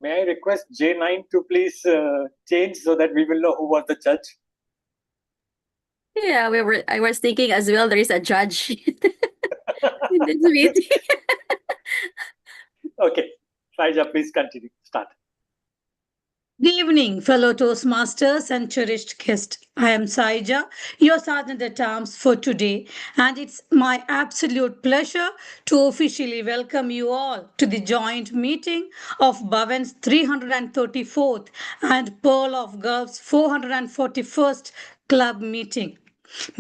May I request J9 to please change so that we will know who was the judge? Yeah, I was thinking as well, there is a judge in this meeting. Okay, Saija, please continue. Start. Good evening, fellow Toastmasters and cherished guests. I am Saija, your Sergeant at Arms for today, and it's my absolute pleasure to officially welcome you all to the joint meeting of Bhavan's 334th and Pearl of Gulf's 441st club meeting.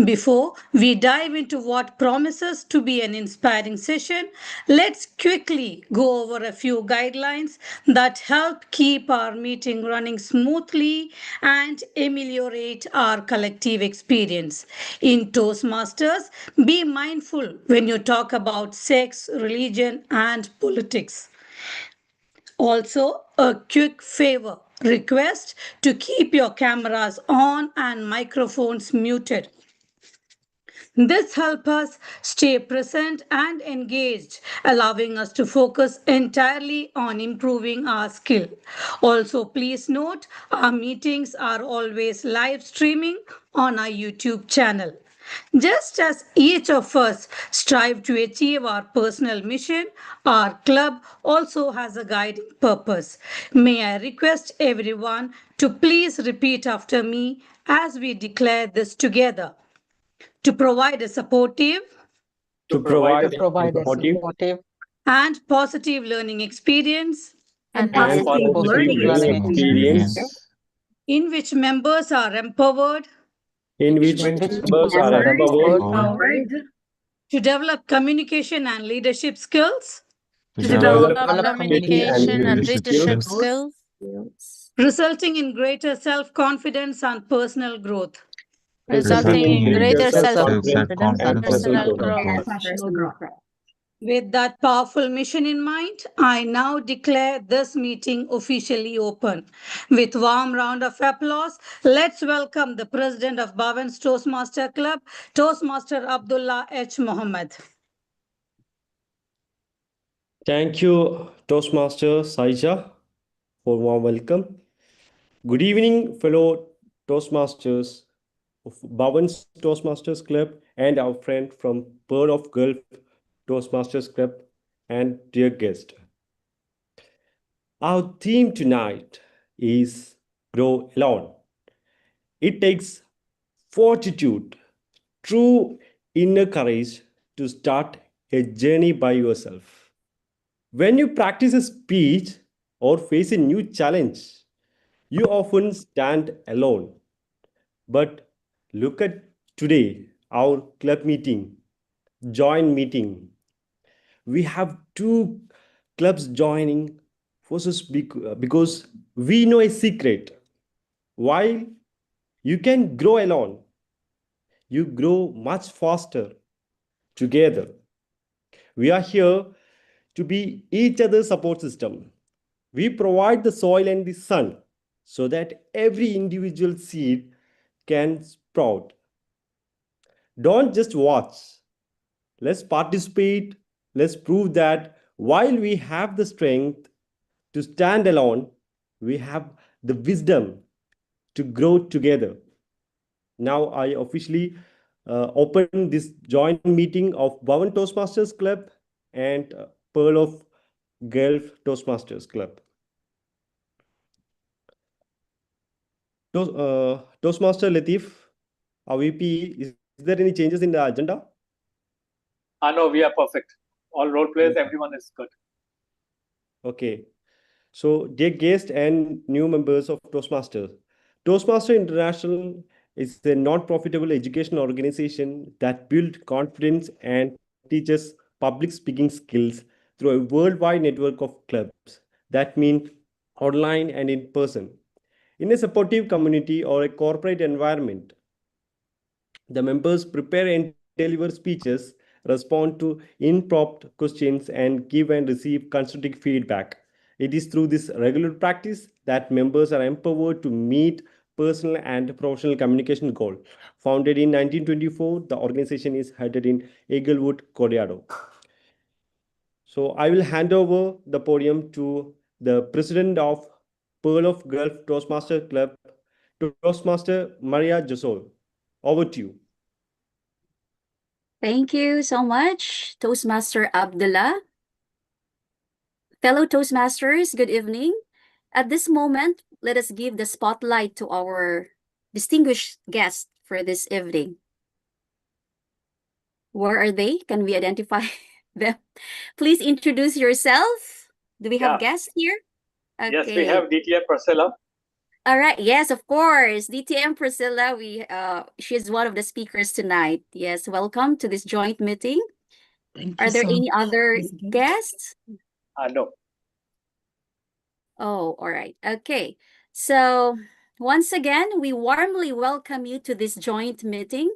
Before we dive into what promises to be an inspiring session, let's quickly go over a few guidelines that help keep our meeting running smoothly and ameliorate our collective experience. In Toastmasters, be mindful when you talk about sex, religion, and politics. Also, a quick favor request to keep your cameras on and microphones muted. This helps us stay present and engaged, allowing us to focus entirely on improving our skill. Also, please note our meetings are always live streaming on our YouTube channel. Just as each of us strive to achieve our personal mission, our club also has a guiding purpose. May I request everyone to please repeat after me as we declare this together. To provide a supportive and positive learning experience in which members are empowered to develop communication and leadership skills, resulting in greater self-confidence and personal growth. Resulting in greater self-confidence and personal growth. With that powerful mission in mind, I now declare this meeting officially open. With warm round of applause, let's welcome the President of Bhavan's Toastmaster Club, Toastmaster Abdullah H. Mohammed. Thank you, Toastmaster Saija, for warm welcome. Good evening, fellow Toastmasters of Bhavan's Toastmasters Club and our friend from Pearl of Gulf Toastmasters Club and dear guest. Our theme tonight is Grow Alone. It takes fortitude, true inner courage to start a journey by yourself. When you practice a speech or face a new challenge, you often stand alone. But look at today, our club meeting, joint meeting. We have two clubs joining forces because we know a secret. While you can grow alone, you grow much faster together. We are here to be each other's support system. We provide the soil and the sun so that every individual seed can sprout. Don't just watch. Let's participate. Let's prove that while we have the strength to stand alone, we have the wisdom to grow together. Now I officially open this joint meeting of Bhavan Toastmasters Club and Pearl of Gulf Toastmasters Club. Toastmaster Latif, our VP, is there any changes in the agenda? No, we are perfect. All role players, everyone is good. Okay. So, dear guests and new members of Toastmasters, Toastmaster International is a non-profitable education organization that builds confidence and teaches public speaking skills through a worldwide network of clubs that mean online and in person. In a supportive community or a corporate environment, the members prepare and deliver speeches, respond to impromptu questions, and give and receive constructive feedback. It is through this regular practice that members are empowered to meet personal and professional communication goals. Founded in 1924, the organization is headed in Englewood, Colorado. So I will hand over the podium to the president of Pearl of Gulf Toastmaster Club, Toastmaster Maria Jasol. Over to you. Thank you so much, Toastmaster Abdullah. Fellow Toastmasters, good evening. At this moment, let us give the spotlight to our distinguished guest for this evening. Where are they? Can we identify them? Please introduce yourself. Do we have Yeah. guests here? Yes, we have DTM Priscilla. All right. Yes, of course. DTM Priscilla, she's one of the speakers tonight. Yes, welcome to this joint meeting. Are there any other guests? No. Oh, all right. Okay. So once again, we warmly welcome you to this joint meeting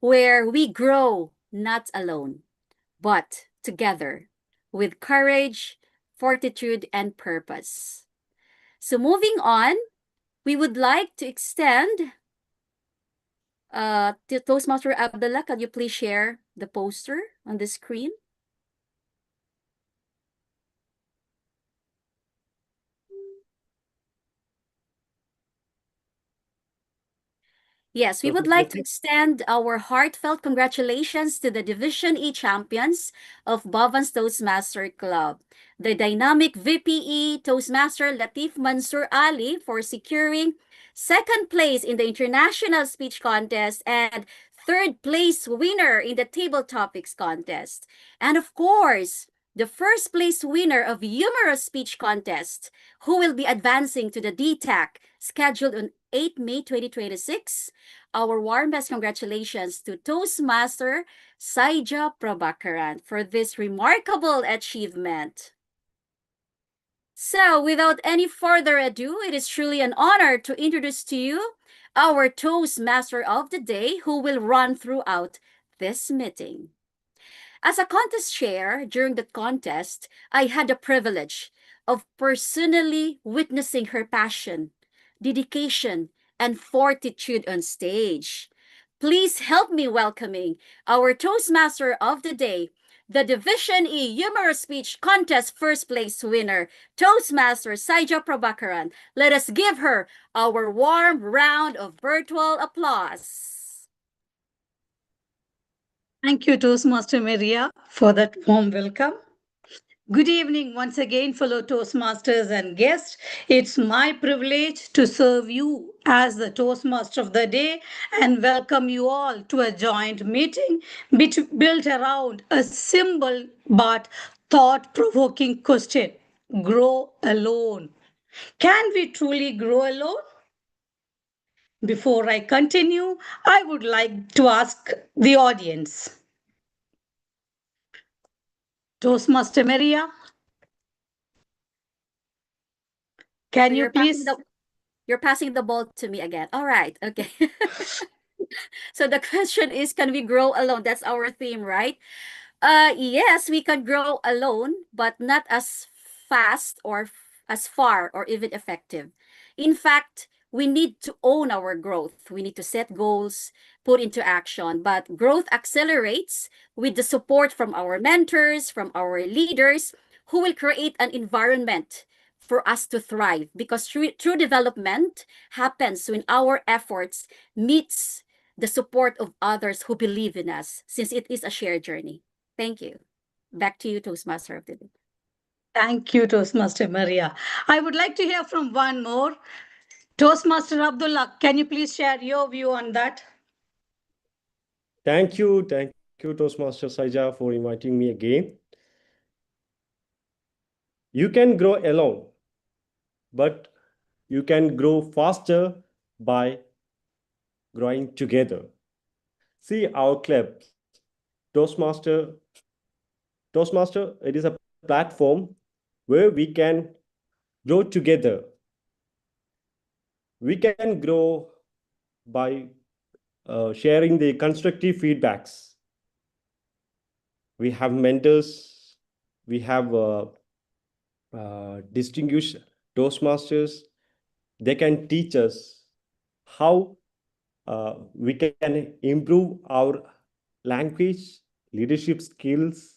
where we grow not alone, but together with courage, fortitude, and purpose. So moving on, we would like to extend to Toastmaster Abdullah, can you please share the poster on the screen? Yes, we would like to extend our heartfelt congratulations to the Division E champions of Bhavan's Toastmaster Club, the dynamic VPE Toastmaster Latif Mansour Ali for securing second place in the International Speech Contest and third place winner in the Table Topics Contest. And of course, the first place winner of Humorous Speech Contest, who will be advancing to the DTAC scheduled on 8 May 2026. Our warmest congratulations to Toastmaster Saija Prabhakaran for this remarkable achievement. So without any further ado, it is truly an honor to introduce to you our Toastmaster of the day who will run throughout this meeting. As a contest chair during the contest, I had the privilege of personally witnessing her passion, dedication, and fortitude on stage. Please help me welcoming our Toastmaster of the day, the Division E Humorous Speech Contest first place winner, Toastmaster Saija Prabhakaran. Let us give her our warm round of virtual applause. Thank you, Toastmaster Maria, for that warm welcome. Good evening once again, fellow Toastmasters and guests. It's my privilege to serve you as the Toastmaster of the day and welcome you all to a joint meeting built around a simple but thought-provoking question: grow alone. Can we truly grow alone? Before I continue, I would like to ask the audience. Toastmaster Maria, can you please? You're passing the ball to me again. All right. Okay. So the question is, can we grow alone? That's our theme, right? Yes, we can grow alone, but not as fast or as far or even effective. In fact, we need to own our growth. We need to set goals, put into action, but growth accelerates with the support from our mentors, from our leaders, who will create an environment for us to thrive, because true development happens when our efforts meets the support of others who believe in us, since it is a shared journey. Thank you. Back to you, Toastmaster of the day. Thank you, Toastmaster Maria. I would like to hear from one more. Toastmaster Abdullah, can you please share your view on that? Thank you, Toastmaster Saija, for inviting me again. You can grow alone, but you can grow faster by growing together. See our club, Toastmaster, it is a platform where we can grow together. We can grow by sharing the constructive feedbacks. We have mentors, we have distinguished Toastmasters. They can teach us how we can improve our language, leadership skills,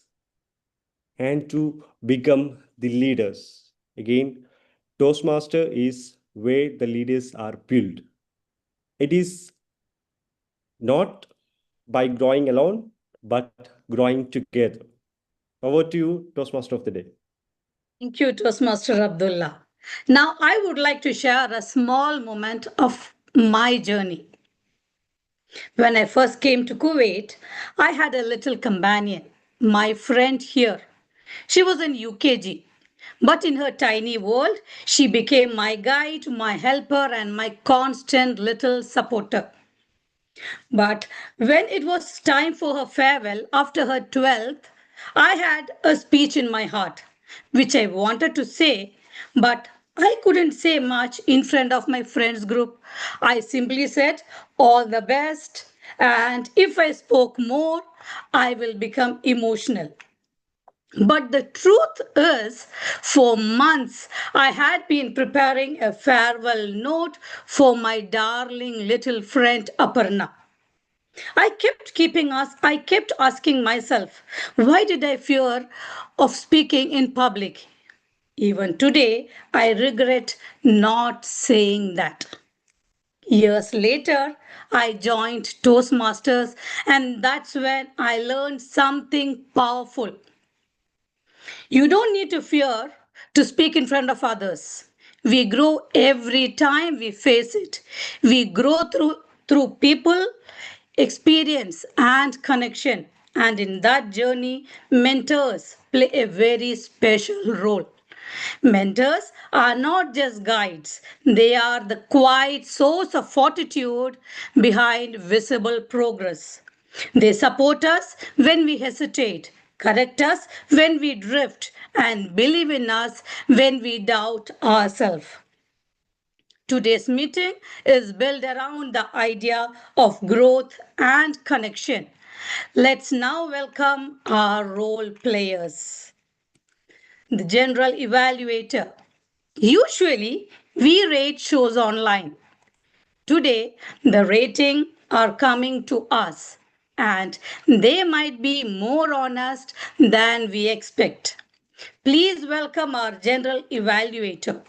and to become the leaders. Again, Toastmaster is where the leaders are built. It is not by growing alone, but growing together. Over to you, Toastmaster of the Day. Thank you, Toastmaster Abdullah. Now, I would like to share a small moment of my journey. When I first came to Kuwait, I had a little companion, my friend here. She was in UKG, but in her tiny world, she became my guide, my helper, and my constant little supporter. But when it was time for her farewell after her 12th, I had a speech in my heart, which I wanted to say, but I couldn't say much in front of my friends group. I simply said, all the best, and if I spoke more, I will become emotional. But the truth is, for months, I had been preparing a farewell note for my darling little friend Aparna. I kept asking myself, why did I fear of speaking in public? Even today, I regret not saying that. Years later, I joined Toastmasters, and that's when I learned something powerful. You don't need to fear to speak in front of others. We grow every time we face it. We grow through people, experience, and connection. And in that journey, mentors play a very special role. Mentors are not just guides, they are the quiet source of fortitude behind visible progress. They support us when we hesitate, correct us when we drift, and believe in us when we doubt ourselves. Today's meeting is built around the idea of growth and connection. Let's now welcome our role players. The general evaluator. Usually, we rate shows online. Today, the rating are coming to us, and they might be more honest than we expect. Please welcome our general evaluator.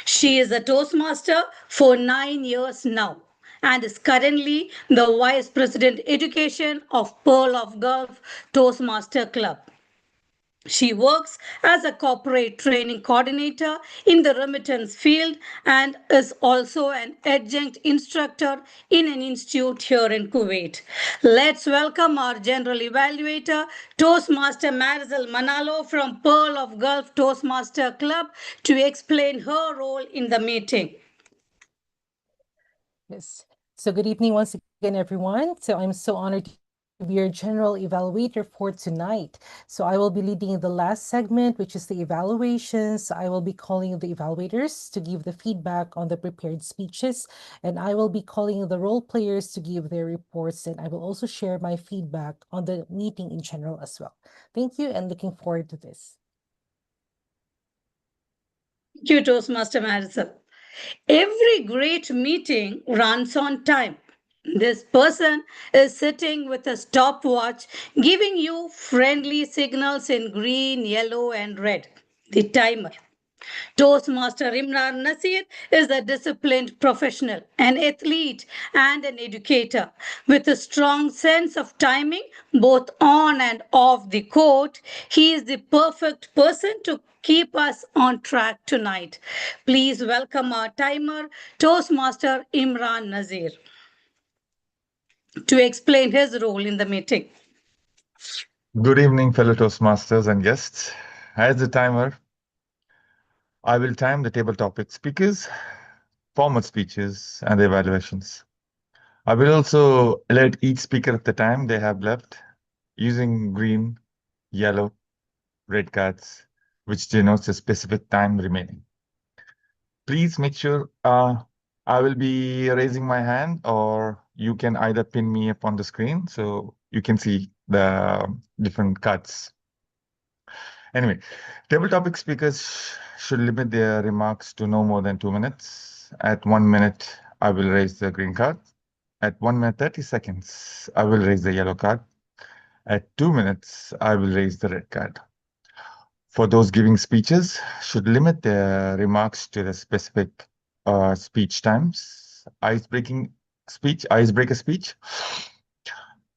She is a Toastmaster for 9 years now and is currently the Vice President Education of Pearl of Gulf Toastmaster Club. She works as a corporate training coordinator in the remittance field and is also an adjunct instructor in an institute here in Kuwait. Let's welcome our general evaluator, Toastmaster Marisol Manalo from Pearl of Gulf Toastmaster Club to explain her role in the meeting. Yes. So good evening once again, everyone. So I'm so honored to be your general evaluator for tonight. So I will be leading the last segment, which is the evaluations. I will be calling the evaluators to give the feedback on the prepared speeches, and I will be calling the role players to give their reports, and I will also share my feedback on the meeting in general as well. Thank you, and looking forward to this. Thank you, Toastmaster Marisol. Every great meeting runs on time. This person is sitting with a stopwatch, giving you friendly signals in green, yellow, and red. The timer. Toastmaster Imran Nasir is a disciplined professional, an athlete, and an educator. With a strong sense of timing, both on and off the court, he is the perfect person to keep us on track tonight. Please welcome our timer, Toastmaster Imran Nazir, to explain his role in the meeting. Good evening, fellow Toastmasters and guests. As the timer, I will time the table topic speakers, format speeches, and the evaluations. I will also alert each speaker of the time they have left using green, yellow, red cards, which denotes a specific time remaining. Please make sure I will be raising my hand, or you can either pin me up on the screen so you can see the different cards. Anyway, table topic speakers should limit their remarks to no more than 2 minutes. At 1 minute, I will raise the green card. At 1 minute 30 seconds, I will raise the yellow card. At 2 minutes, I will raise the red card. for those giving speeches should limit their remarks to the specific speech times. Icebreaker speech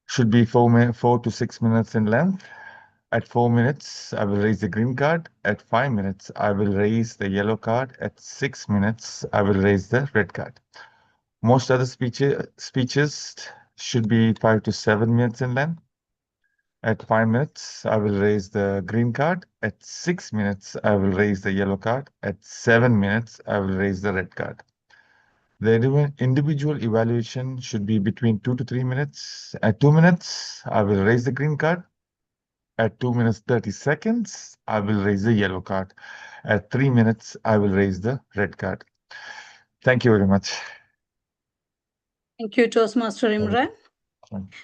should be 4 to 6 minutes in length. At 4 minutes, I will raise the green card. At 5 minutes, I will raise the yellow card. At 6 minutes, I will raise the red card. Most other speeches should be 5 to 7 minutes in length. At 5 minutes, I will raise the green card. At 6 minutes, I will raise the yellow card. At 7 minutes, I will raise the red card. The individual evaluation should be between 2 to 3 minutes. At 2 minutes, I will raise the green card. At 2 minutes 30 seconds, I will raise the yellow card. At 3 minutes, I will raise the red card. Thank you very much. Thank you, Toastmaster Imran.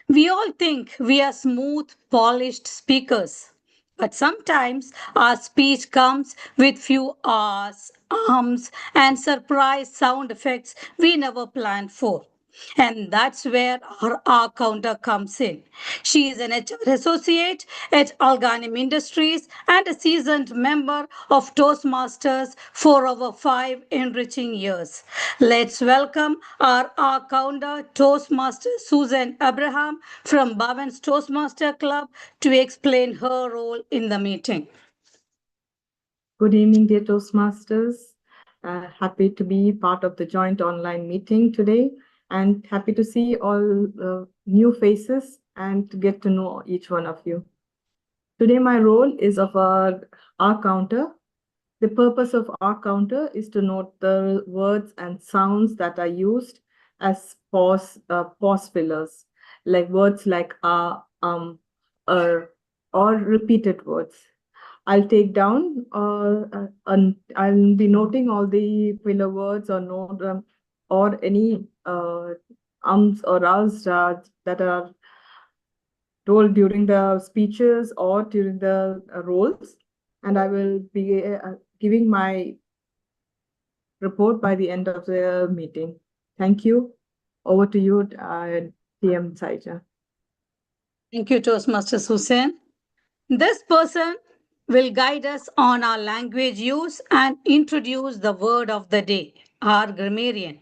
We all think we are smooth, polished speakers, but sometimes our speech comes with few ahs, ums, and surprise sound effects we never planned for. And that's where our R counter comes in. She is an HR associate at Alganim Industries and a seasoned member of Toastmasters for over 5 enriching years. Let's welcome our R counter Toastmaster Susan Abraham from Bhavan's Toastmaster Club to explain her role in the meeting. Good evening, dear Toastmasters. Happy to be part of the joint online meeting today and happy to see all new faces and to get to know each one of you. Today, my role is of our R counter. The purpose of R counter is to note the words and sounds that are used as pause fillers, like words like or repeated words. I'll take down and I'll be noting all the filler words or note or any ums or ahs that are told during the speeches or during the roles, and I will be giving my report by the end of the meeting. Thank you. Over to you, TM Saija. Thank you, Toastmaster Susan. This person will guide us on our language use and introduce the word of the day, our grammarian.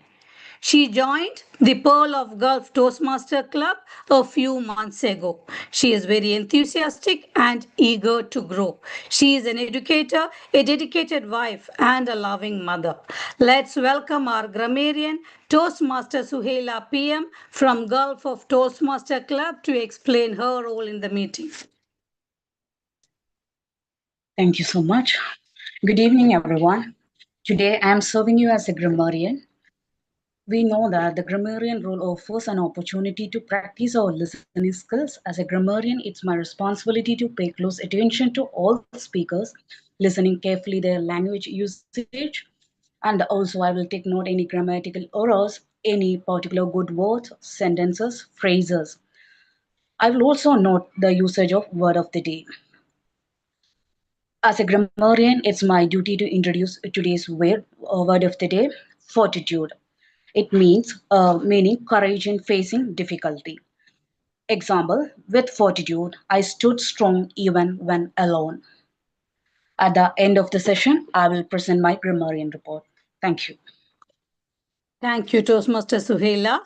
She joined the Pearl of Gulf Toastmaster Club a few months ago. She is very enthusiastic and eager to grow. She is an educator, a dedicated wife, and a loving mother. Let's welcome our grammarian, Toastmaster Suhaila PM from Gulf of Toastmaster Club to explain her role in the meeting. Thank you so much. Good evening, everyone. Today, I am serving you as a grammarian. We know that the grammarian role offers an opportunity to practice our listening skills. As a grammarian, it's my responsibility to pay close attention to all speakers, listening carefully their language usage, and also I will take note any grammatical errors, any particular good words, sentences, phrases. I will also note the usage of word of the day. As a grammarian, it's my duty to introduce today's word of the day, fortitude. It means meaning courage in facing difficulty. Example, with fortitude, I stood strong even when alone. At the end of the session, I will present my grammarian report. Thank you. Thank you, Toastmaster Suhaila.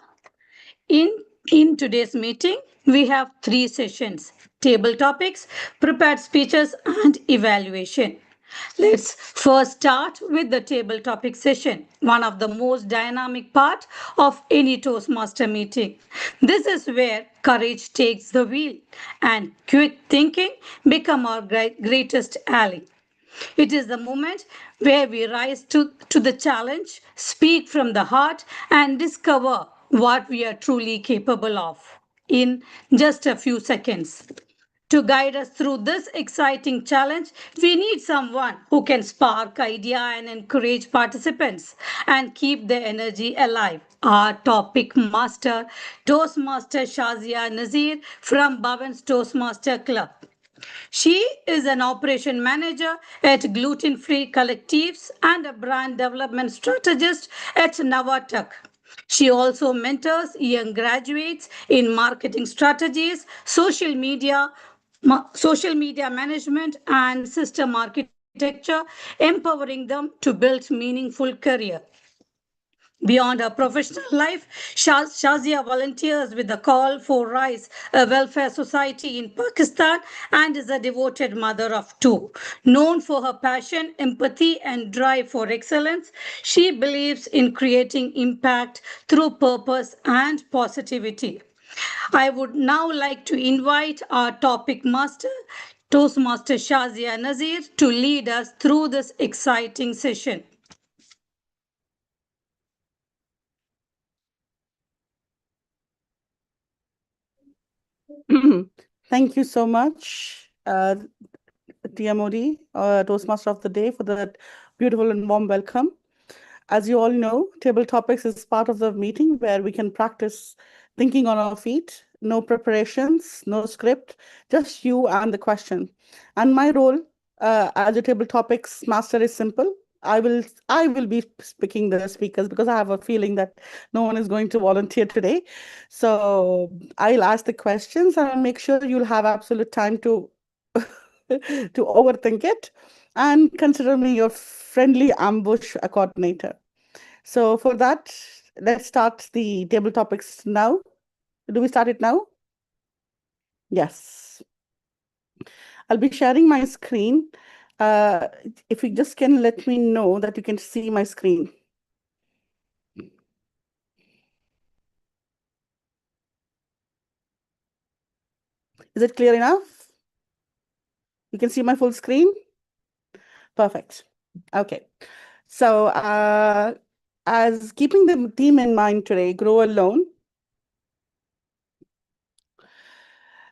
In today's meeting, we have 3 sessions: table topics, prepared speeches, and evaluation. Let's first start with the table topic session, one of the most dynamic part of any Toastmaster meeting. This is where courage takes the wheel and quick thinking become our greatest ally. It is the moment where we rise to the challenge, speak from the heart, and discover what we are truly capable of in just a few seconds. To guide us through this exciting challenge, we need someone who can spark idea and encourage participants and keep the energy alive. Our topic master, Toastmaster Shazia Nazir from Bhavan's Toastmaster Club. She is an operation manager at Gluten Free Collectives and a brand development strategist at Navatak. She also mentors young graduates in marketing strategies, social media, social media management, and system architecture, empowering them to build meaningful career. Beyond her professional life, Shazia volunteers with the Call for Rice, a welfare society in Pakistan, and is a devoted mother of two. Known for her passion, empathy, and drive for excellence, she believes in creating impact through purpose and positivity. I would now like to invite our topic master, Toastmaster Shazia Nazir, to lead us through this exciting session. Thank you so much, TMOD, Toastmaster of the Day, for that beautiful and warm welcome. As you all know, Table Topics is part of the meeting where we can practice thinking on our feet, no preparations, no script, just you and the question. And my role as a Table Topics master is simple. I will be picking the speakers because I have a feeling that no one is going to volunteer today. So I'll ask the questions and I'll make sure you'll have absolute time to to overthink it and consider me your friendly ambush coordinator. So for that, let's start the table topics now. Do we start it now? Yes. I'll be sharing my screen. If you just can let me know that you can see my screen. Is it clear enough? You can see my full screen? Perfect. Okay. So as keeping the theme in mind today, Grow Alone,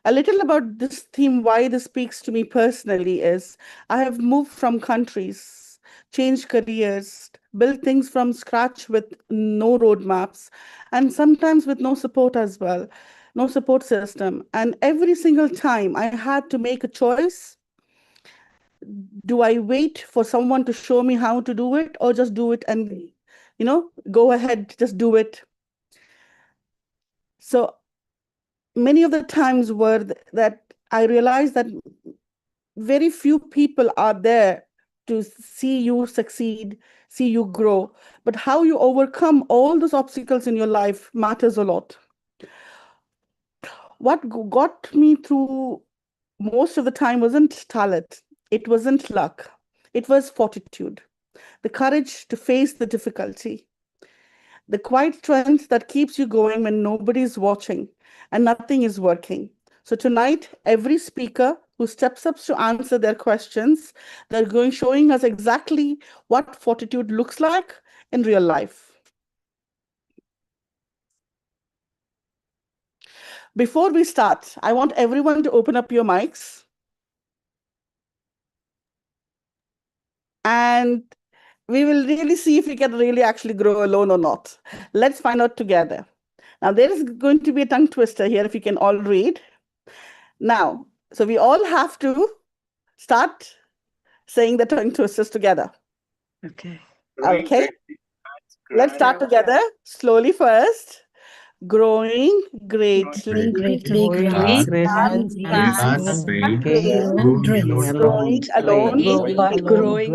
a little about this theme, why this speaks to me personally is I have moved from countries, changed careers, built things from scratch with no roadmaps, and sometimes with no support as well, no support system. And every single time I had to make a choice. Do I wait for someone to show me how to do it or just do it and, go ahead, just do it? So many of the times were that I realized that very few people are there to see you succeed, see you grow. But how you overcome all those obstacles in your life matters a lot. What got me through most of the time wasn't talent, it wasn't luck, it was fortitude, the courage to face the difficulty, the quiet strength that keeps you going when nobody's watching and nothing is working. So tonight, every speaker who steps up to answer their questions, they're showing us exactly what fortitude looks like in real life. Before we start, I want everyone to open up your mics. And we will really see if we can really actually grow alone or not. Let's find out together. Now, there is going to be a tongue twister here if you can all read. Now, so we all have to start saying the tongue twisters together. Okay. Okay. Let's start together slowly first. Growing greatly. Growing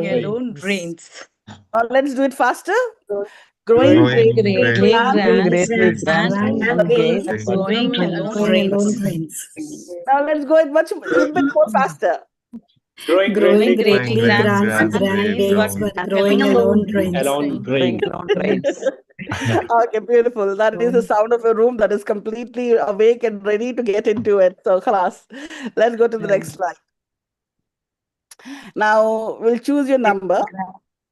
alone drains. Now let's do it faster. Growing greatly alone drains. Now let's go it much a little bit more faster. Growing Growing greatly. greatly grants grand gains, but growing alone drains. Alone drain. Okay, beautiful. That is the sound of a room that is completely awake and ready to get into it. So, class, let's go to the next slide. Now, we'll choose your number.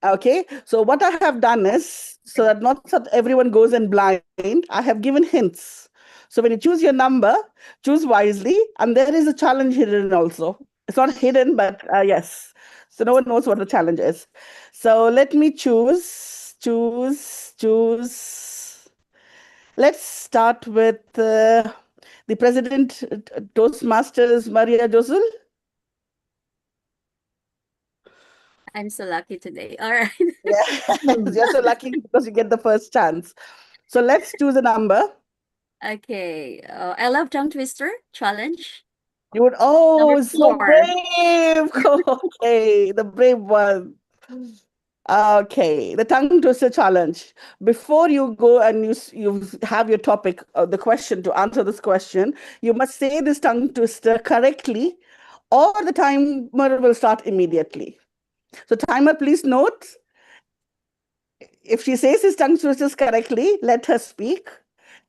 Okay, so what I have done is, so that not that everyone goes in blind, I have given hints. So when you choose your number, choose wisely, and there is a challenge hidden also. It's not hidden, but yes. So no one knows what the challenge is. So let me choose. Let's start with the President Toastmasters, Maria Josul. I'm so lucky today. All right. Yeah, you're so lucky because you get the first chance. So let's choose a number. Okay. I love tongue twister challenge. You would, oh, Number so 4. brave. Okay, the brave one. Okay, the tongue twister challenge. Before you go and you have your topic, the question to answer this question, you must say this tongue twister correctly, or the timer will start immediately. So, timer, please note, if she says his tongue twisters correctly, let her speak.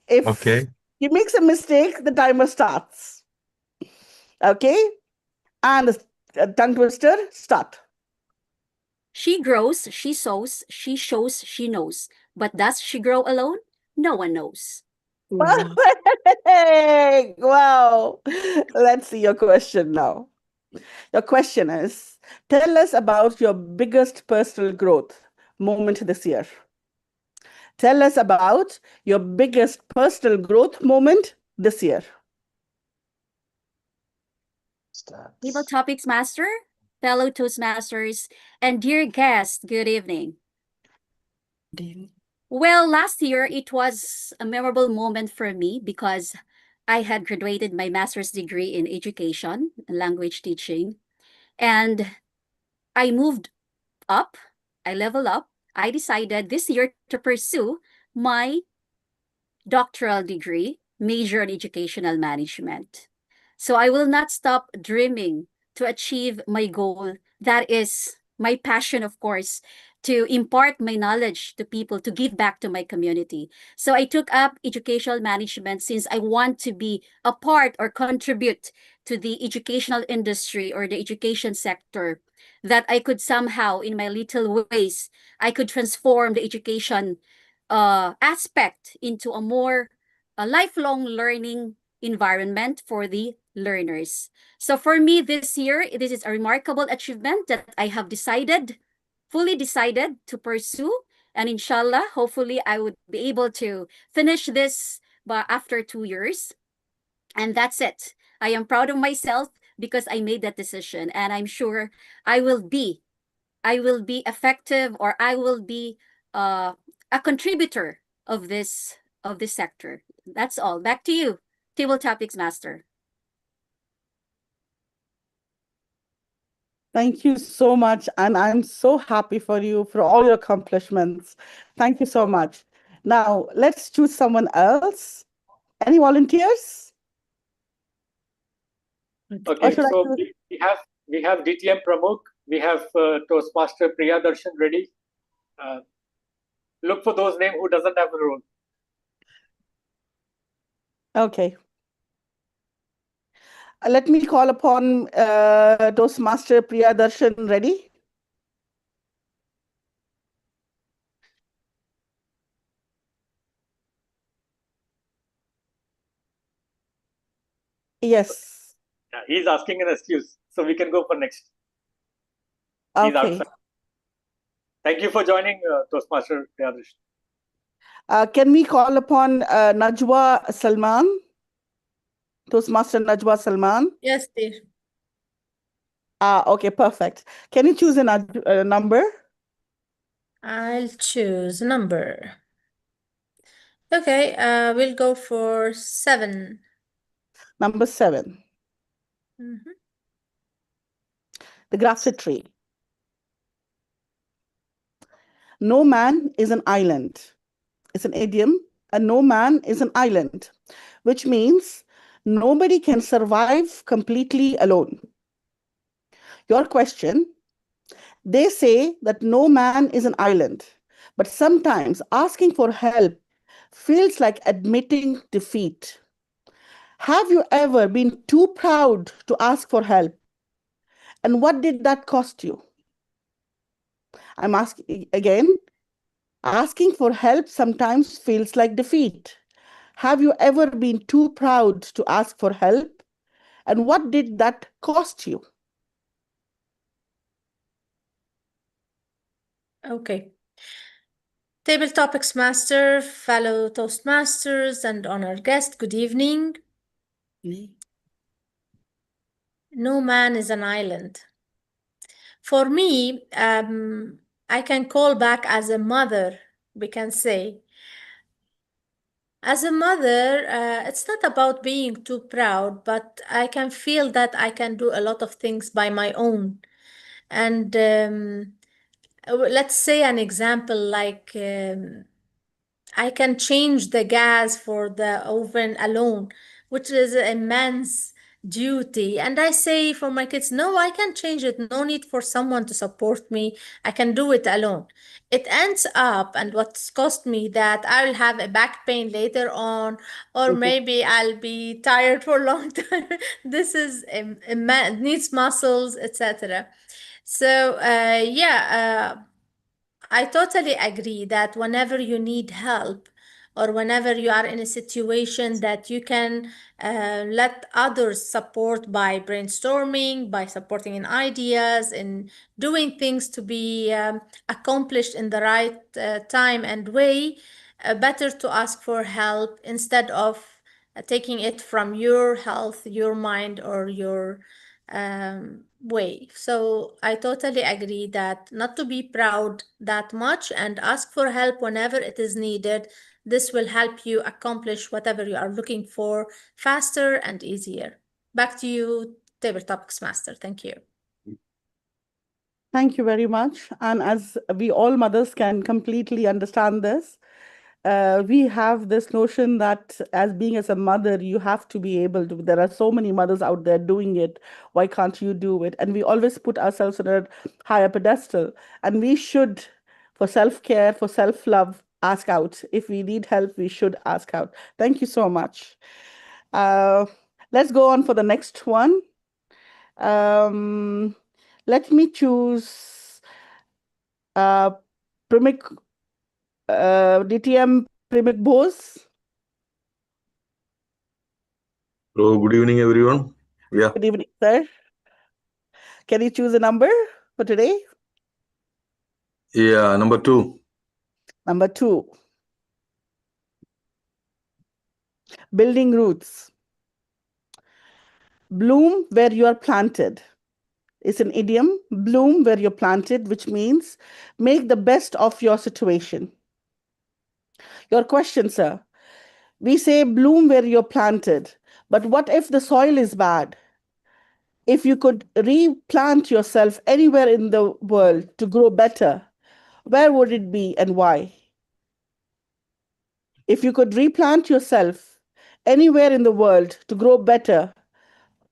If Okay. he makes a mistake, the timer starts. Okay, and the tongue twister start. She grows, she sows, she shows, she knows. But does she grow alone? No one knows. Hey, wow. Let's see your question now. Your question is, tell us about your biggest personal growth moment this year. Tell us about your biggest personal growth moment this year. Table Topics Master, fellow Toastmasters, and dear guest, good evening. Well, last year it was a memorable moment for me because I had graduated my master's degree in education, language teaching, and I moved up, I leveled up. I decided this year to pursue my doctoral degree, major in educational management. So I will not stop dreaming to achieve my goal. That is my passion, of course, to impart my knowledge to people, to give back to my community. So I took up educational management since I want to be a part or contribute to the educational industry or the education sector, that I could somehow, in my little ways, I could transform the education aspect into a more lifelong learning environment for the learners. So for me this year, this is a remarkable achievement that I have fully decided to pursue. And inshallah, hopefully I would be able to finish this after 2 years. And that's it. I am proud of myself because I made that decision. And I'm sure I will be effective, or I will be a contributor of this sector. That's all. Back to you, Table Topics Master. Thank you so much. And I'm so happy for you for all your accomplishments. Thank you so much. Now, let's choose someone else. Any volunteers? Okay, should I so choose? we have DTM Pramukh, we have Toastmaster Priya Darshan ready. Look for those names who doesn't have a role. Okay. Let me call upon Toastmaster Priya Darshan. Ready? Yes. Yeah, he's asking an excuse, so we can go for next. He's Okay. outside. Thank you for joining, Toastmaster Priya Darshan. Can we call upon Najwa Salman? Toastmaster Najwa Salman? Yes, dear. Okay, perfect. Can you choose a number? I'll choose number. Okay, we'll go for 7. Number 7. Mhm. The grafted tree. No man is an island. It's an idiom. And no man is an island, which means nobody can survive completely alone. Your question, they say that no man is an island, but sometimes asking for help feels like admitting defeat. Have you ever been too proud to ask for help? And what did that cost you? I'm asking again, asking for help sometimes feels like defeat. Have you ever been too proud to ask for help? And what did that cost you? Okay. Table Topics Master, fellow Toastmasters, and honored guest, good evening. No man is an island. For me, I can call back as a mother, we can say. As a mother, it's not about being too proud, but I can feel that I can do a lot of things by my own. And let's say an example like I can change the gas for the oven alone, which is an immense duty. And I say for my kids, no, I can change it. No need for someone to support me. I can do it alone. It ends up, and what's cost me that I will have a back pain later on, or maybe I'll be tired for a long time. This is needs muscles, etc. So I totally agree that whenever you need help or whenever you are in a situation that you can let others support by brainstorming, by supporting in ideas, in doing things to be accomplished in the right time and way, better to ask for help instead of taking it from your health, your mind, or your way. So I totally agree that not to be proud that much and ask for help whenever it is needed. This will help you accomplish whatever you are looking for faster and easier. Back to you, Table Topics Master. Thank you. Thank you very much. And as we all mothers can completely understand this, we have this notion that as a mother, you have to be able to. There are so many mothers out there doing it. Why can't you do it? And we always put ourselves on a higher pedestal. And we should, for self-care, for self-love, ask out. If we need help, we should ask out. Thank you so much. Let's go on for the next one. Let me choose Primik, DTM Primik Bose. Hello, good evening, everyone. Yeah. Good evening, sir. Can you choose a number for today? Yeah, number 2. Number 2. Building roots. Bloom where you are planted. It's an idiom, bloom where you're planted, which means make the best of your situation. Your question, sir. We say bloom where you're planted, but what if the soil is bad? If you could replant yourself anywhere in the world to grow better, where would it be and why? If you could replant yourself anywhere in the world to grow better,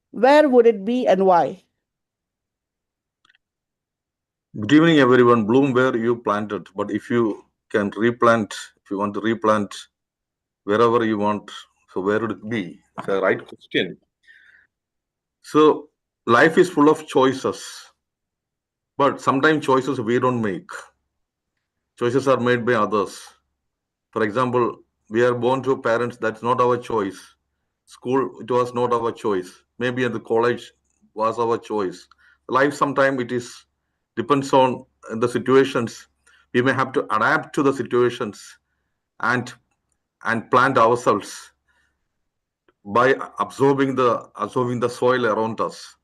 where would it be and why? Good evening, everyone. Bloom where you planted, but if you can replant, if you want to replant wherever you want, so where would it be? It's a right question. So life is full of choices, but sometimes choices we don't make. Choices are made by others. For example, we are born to parents, that's not our choice. School, it was not our choice. Maybe at the college was our choice. Life sometimes it is depends on the situations. We may have to adapt to the situations and plant ourselves by absorbing the soil around us.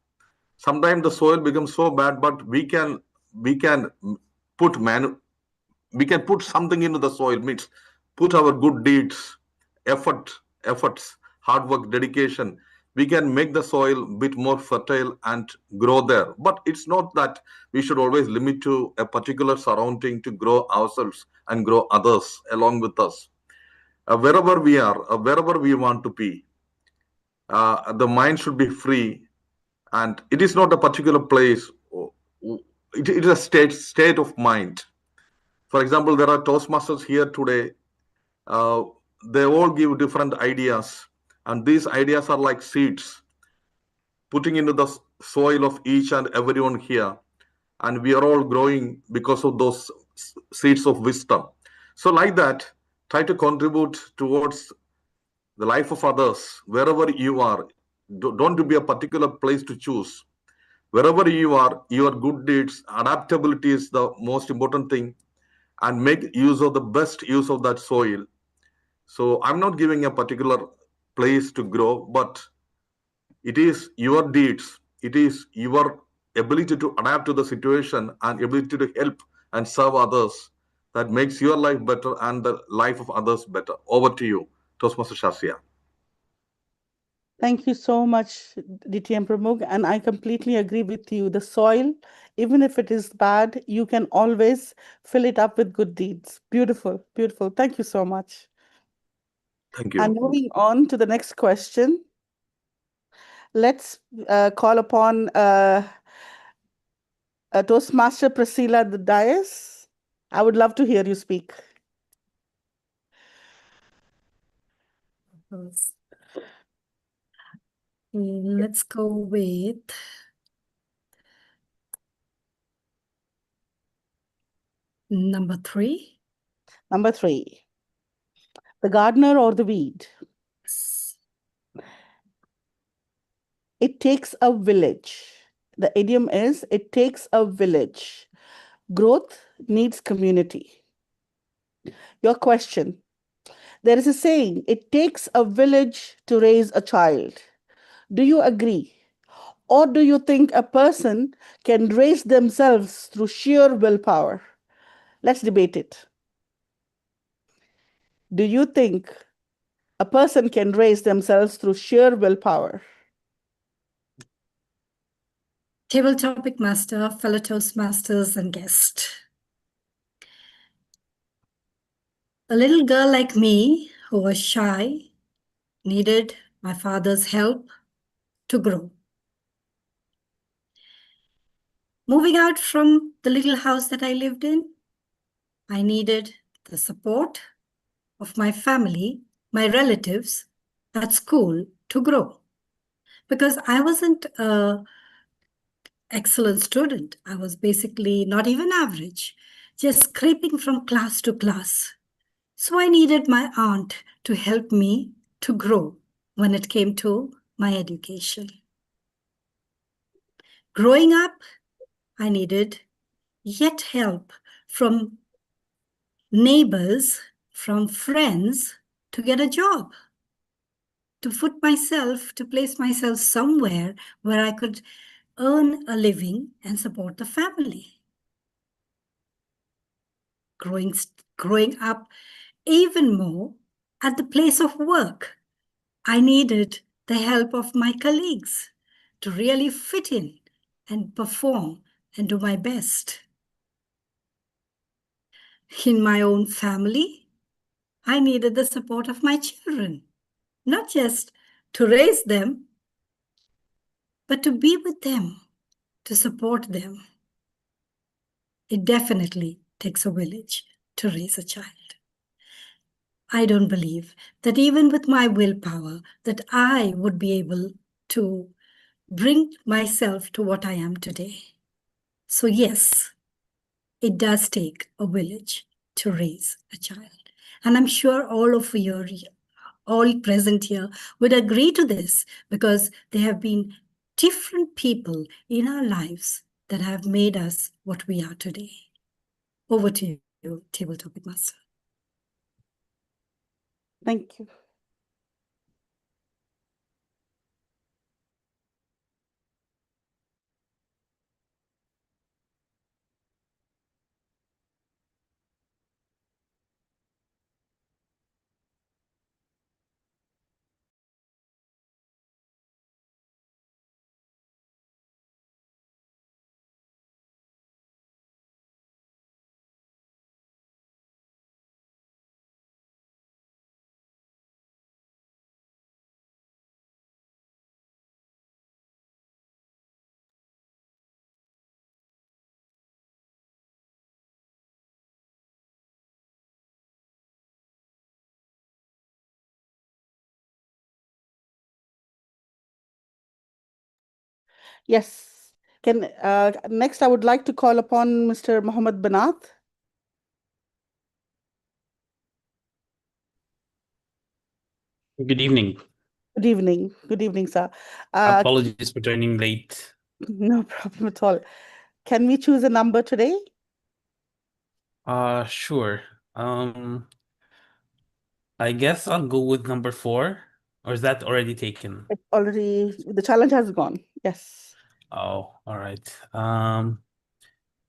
Sometimes the soil becomes so bad, but we can put something into the soil, means put our good deeds, efforts, hard work, dedication. We can make the soil a bit more fertile and grow there. But it's not that we should always limit to a particular surrounding to grow ourselves and grow others along with us. Wherever we are, wherever we want to be, the mind should be free, and it is not a particular place. It is a state of mind. For example, there are Toastmasters here today. They all give different ideas, and these ideas are like seeds putting into the soil of each and everyone here, and we are all growing because of those seeds of wisdom. So like that, try to contribute towards the life of others wherever you are. Don't to be a particular place to choose. Wherever you are, your good deeds, adaptability is the most important thing, and make use of the best use of that soil. So I'm not giving a particular place to grow, but it is your deeds, it is your ability to adapt to the situation and ability to help and serve others that makes your life better and the life of others better. Over to you, Toastmaster Shasya. Thank you so much, DTM Pramukh, and I completely agree with you. The soil, even if it is bad, you can always fill it up with good deeds. Beautiful, beautiful. Thank you so much. Thank you. And moving on to the next question, let's call upon Toastmaster Priscilla at the dais. I would love to hear you speak. Let's go with number 3. Number 3, the gardener or the weed? It takes a village. The idiom is, it takes a village. Growth needs community. Your question. There is a saying, it takes a village to raise a child. Do you agree? Or do you think a person can raise themselves through sheer willpower? Let's debate it. Do you think a person can raise themselves through sheer willpower? Table topic master, fellow Toastmasters, and guest. A little girl like me, who was shy, needed my father's help to grow. Moving out from the little house that I lived in, I needed the support of my family, my relatives at school to grow. Because I wasn't an excellent student. I was basically not even average, just scraping from class to class. So I needed my aunt to help me to grow when it came to my education. Growing up, I needed yet help from neighbors, from friends to get a job, to place myself somewhere where I could earn a living and support the family. Growing up even more at the place of work, I needed the help of my colleagues to really fit in and perform and do my best. In my own family, I needed the support of my children, not just to raise them, but to be with them, to support them. It definitely takes a village to raise a child. I don't believe that even with my willpower that I would be able to bring myself to what I am today. So yes, it does take a village to raise a child. And I'm sure all of you, all present here, would agree to this because there have been different people in our lives that have made us what we are today. Over to you, Table Topic Master. Thank you. Yes. Next, I would like to call upon Mr. Mohammed Banath. Good evening. Good evening. Good evening, sir. Apologies for joining late. No problem at all. Can we choose a number today? Sure. I guess I'll go with number 4, or is that already taken? The challenge has gone. Yes. Oh, all right.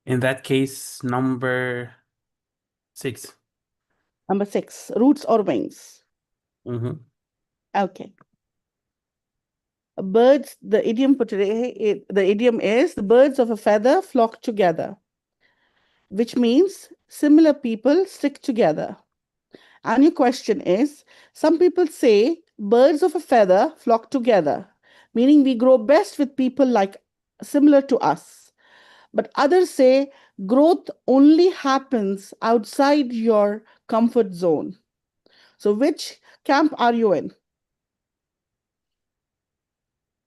In that case, number 6. Number 6, roots or wings? Mm-hmm. Okay. Birds, the idiom for today, the idiom is the birds of a feather flock together, which means similar people stick together. And your question is, some people say birds of a feather flock together, meaning we grow best with people like similar to us. But others say growth only happens outside your comfort zone. So which camp are you in?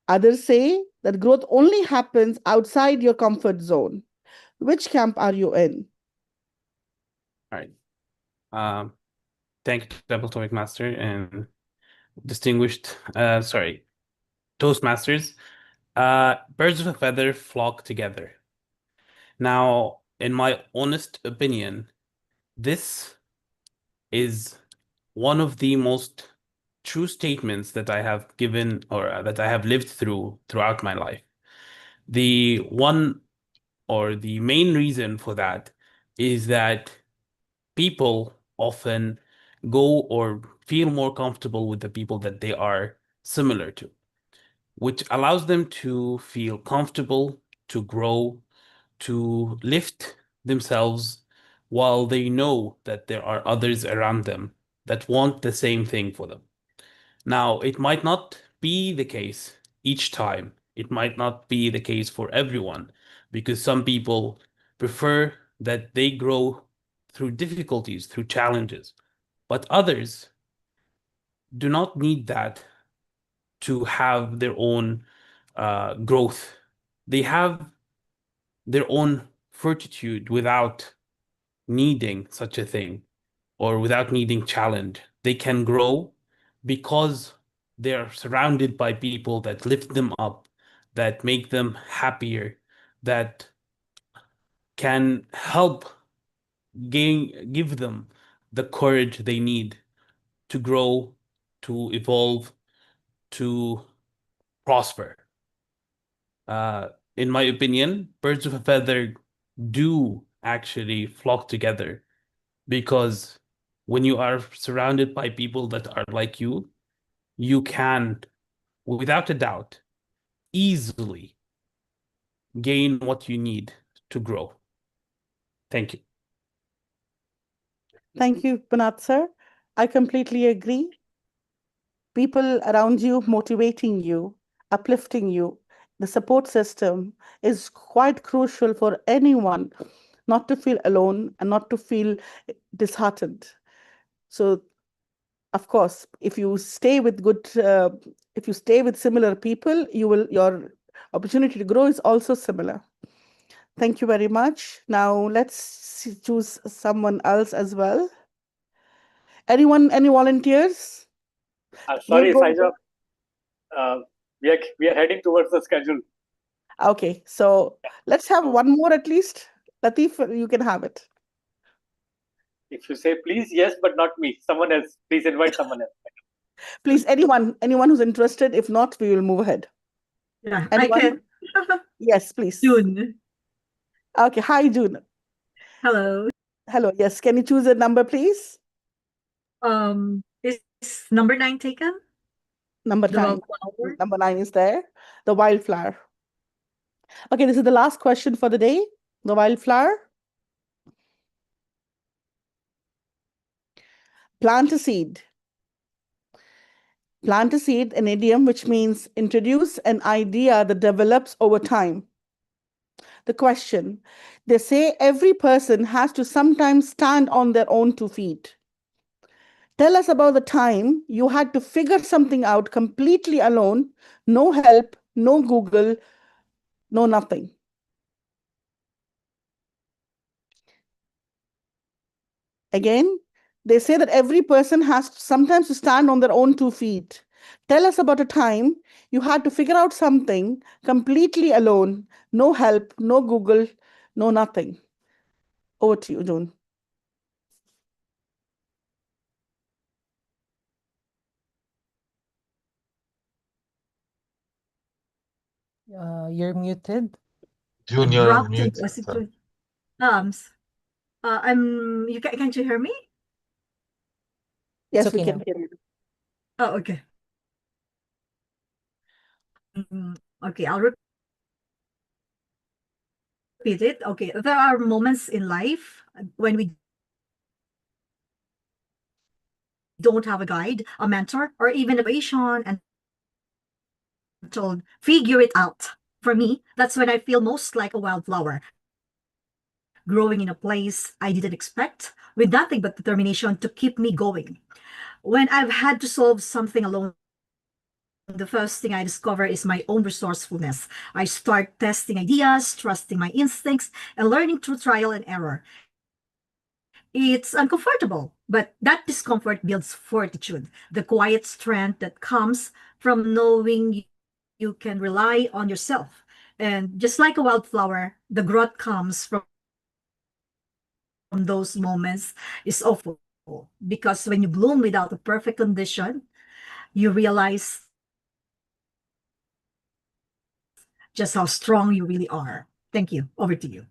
Others say that growth only happens outside your comfort zone. Which camp are you in? All right. Thank you, Double Topic Master and distinguished, Toastmasters. Birds of a feather flock together. Now, in my honest opinion, this is one of the most true statements that I have given or that I have lived throughout my life. The one or the main reason for that is that people often go or feel more comfortable with the people that they are similar to, which allows them to feel comfortable, to grow, to lift themselves while they know that there are others around them that want the same thing for them. Now, it might not be the case each time. It might not be the case for everyone because some people prefer that they grow through difficulties, through challenges. But others do not need that to have their own growth. They have their own fortitude without needing such a thing or without needing challenge. They can grow because they're surrounded by people that lift them up, that make them happier, that can help give them the courage they need to grow, to evolve, to prosper. In my opinion, birds of a feather do actually flock together because when you are surrounded by people that are like you can, without a doubt, easily gain what you need to grow. Thank you. Thank you, Panat sir. I completely agree. People around you motivating you, uplifting you, the support system is quite crucial for anyone not to feel alone and not to feel disheartened. So, of course, if you stay with if you stay with similar people, your opportunity to grow is also similar. Thank you very much. Now let's choose someone else as well. Anyone, any volunteers? Sorry, We'll go Saija. We are heading towards the schedule. Okay, so let's have one more at least. Latif, you can have it. If you say please, yes, but not me. Someone else. Please invite someone else. Please, anyone who's interested. If not, we will move ahead. Yeah, Anyone? I can. Yes, please. June. Okay, hi, June. Hello. Hello, yes. Can you choose a number, please? Is number 9 taken? Number The 9. flower? Number 9 is there. The wildflower. Okay, this is the last question for the day. The wildflower. Plant a seed. Plant a seed, an idiom which means introduce an idea that develops over time. The question, they say every person has to sometimes stand on their own 2 feet. Tell us about the time you had to figure something out completely alone, no help, no Google, no nothing. Again, they say that every person has sometimes to stand on their own 2 feet. Tell us about a time you had to figure out something completely alone, no help, no Google, no nothing. Over to you, June. You're muted. June, you're on mute. You can't you hear me? Yes, It's okay we can now. hear you. Oh, okay. Okay, I'll repeat it. Okay, there are moments in life when we don't have a guide, a mentor, or even a patient and told, figure it out. For me, that's when I feel most like a wildflower, growing in a place I didn't expect, with nothing but determination to keep me going. When I've had to solve something alone, the first thing I discover is my own resourcefulness. I start testing ideas, trusting my instincts, and learning through trial and error. It's uncomfortable, but that discomfort builds fortitude, the quiet strength that comes from knowing you can rely on yourself. And just like a wildflower, the growth comes from those moments is awful. Because when you bloom without a perfect condition, you realize just how strong you really are. Thank you. Over to you.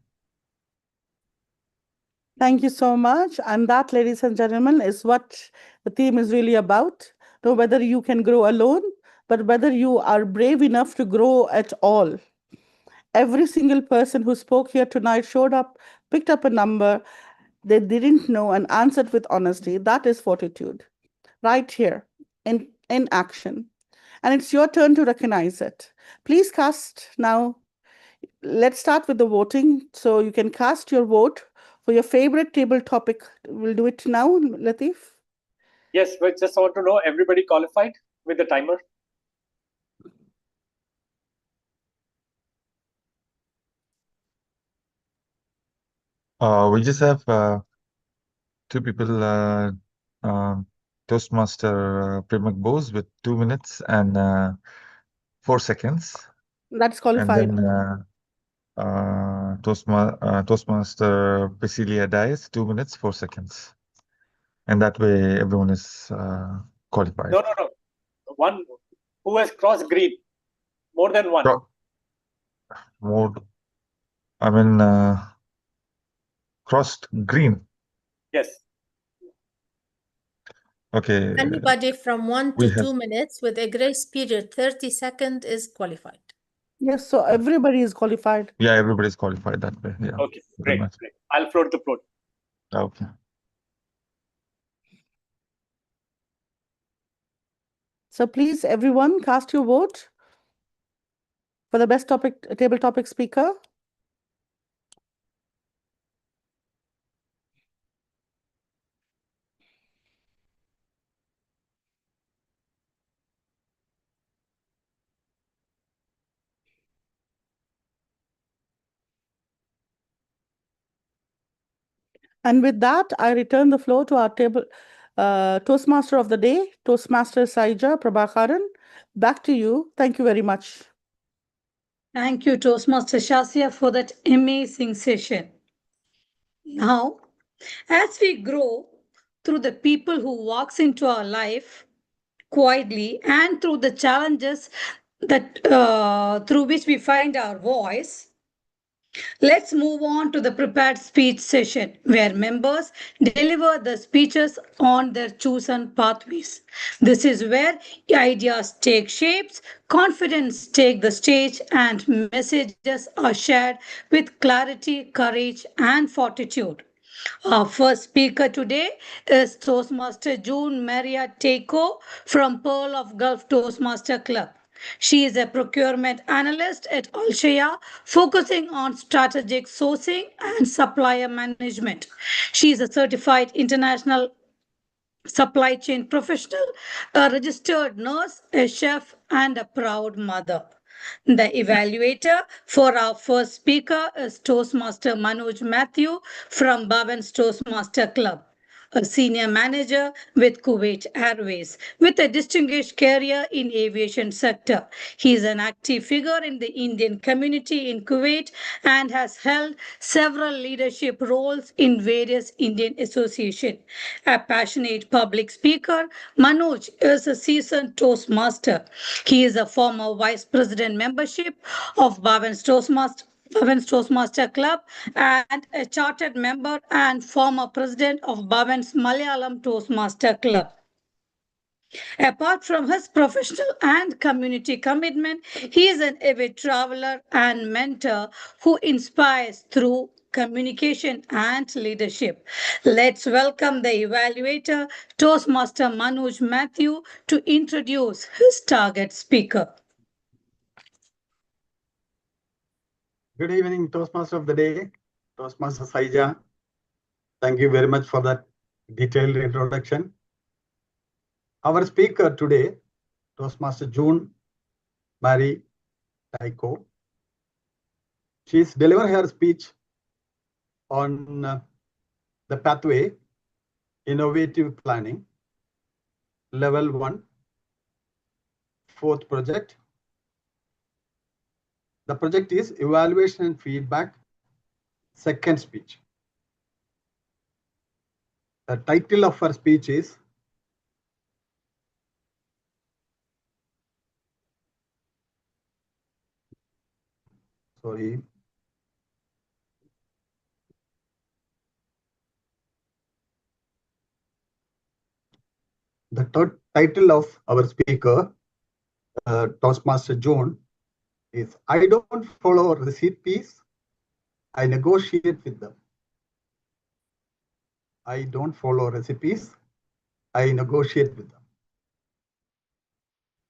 Thank you so much. And that, ladies and gentlemen, is what the theme is really about. No, whether you can grow alone, but whether you are brave enough to grow at all. Every single person who spoke here tonight showed up, picked up a number they didn't know, and answered with honesty. That is fortitude, right here in action. And it's your turn to recognize it. Please cast now. Let's start with the voting. So you can cast your vote for your favorite table topic. We'll do it now, Latif. Yes, but just want to know, everybody qualified with the timer? We just have two people, Toastmaster Primak Bose with 2 minutes and 4 seconds. That's qualified. And then Toastmaster Basilia Dias, 2 minutes, 4 seconds. And that way everyone is qualified. No. One who has crossed green. More than one. More, I mean, crossed green. Yes. Okay. Anybody from 1 to 2 minutes with a grace period 30 seconds is qualified. Yes, so everybody is qualified. Yeah, everybody's qualified that way. Yeah. Okay, great. I'll float the float. Okay. So please, everyone, cast your vote for the best table topic speaker. And with that, I return the floor to our table Toastmaster of the day, Toastmaster Saija Prabhakaran. Back to you. Thank you very much. Thank you, Toastmaster Shasia, for that amazing session. Now, as we grow through the people who walks into our life quietly and through the challenges that through which we find our voice, let's move on to the prepared speech session where members deliver the speeches on their chosen pathways. This is where ideas take shapes, confidence take the stage, and messages are shared with clarity, courage, and fortitude. Our first speaker today is Toastmaster June Maria Teiko from Pearl of Gulf Toastmaster Club. She is a procurement analyst at Alshaya, focusing on strategic sourcing and supplier management. She is a certified international supply chain professional, a registered nurse, a chef, and a proud mother. The evaluator for our first speaker is Toastmaster Manoj Matthew from Bhavan's Toastmaster Club, a senior manager with Kuwait Airways, with a distinguished career in aviation sector. He is an active figure in the Indian community in Kuwait and has held several leadership roles in various Indian associations. A passionate public speaker, Manoj is a seasoned Toastmaster. He is a former vice president membership of Bhavan's Toastmaster Club and a chartered member and former president of Bhavan's Malayalam Toastmaster Club. Apart from his professional and community commitment, he is an avid traveler and mentor who inspires through communication and leadership. Let's welcome the evaluator, Toastmaster Manoj Matthew, to introduce his target speaker. Good evening, Toastmaster of the Day, Toastmaster Saija. Thank you very much for that detailed introduction. Our speaker today, Toastmaster June Marie Taiko. She's delivered her speech on the pathway, innovative planning, level 1, 4th project. The project is evaluation and feedback, second speech. The title of her speech is the third title of our speaker, Toastmaster June, is I don't follow recipes, I negotiate with them. I don't follow recipes, I negotiate with them.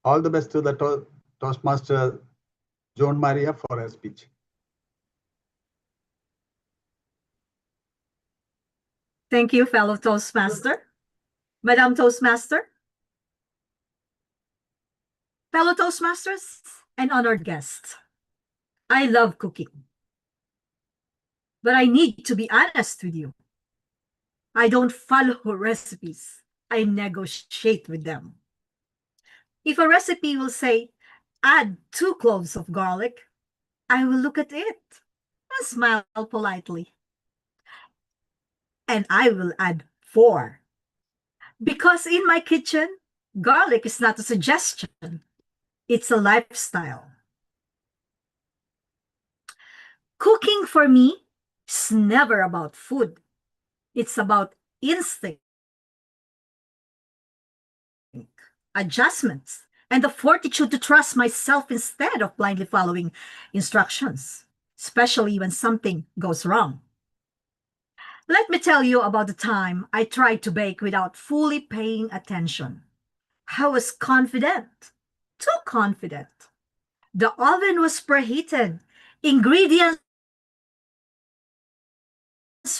All the best to the Toastmaster Joan Maria for her speech. Thank you, fellow Toastmaster. Madam Toastmaster, fellow Toastmasters, and honored guests. I love cooking. But I need to be honest with you. I don't follow recipes. I negotiate with them. If a recipe will say, add 2 cloves of garlic, I will look at it and smile politely. And I will add 4. Because in my kitchen, garlic is not a suggestion. It's a lifestyle. Cooking for me is never about food. It's about instinct, adjustments, and the fortitude to trust myself instead of blindly following instructions, especially when something goes wrong. Let me tell you about the time I tried to bake without fully paying attention. I was confident, too confident. The oven was preheated. Ingredients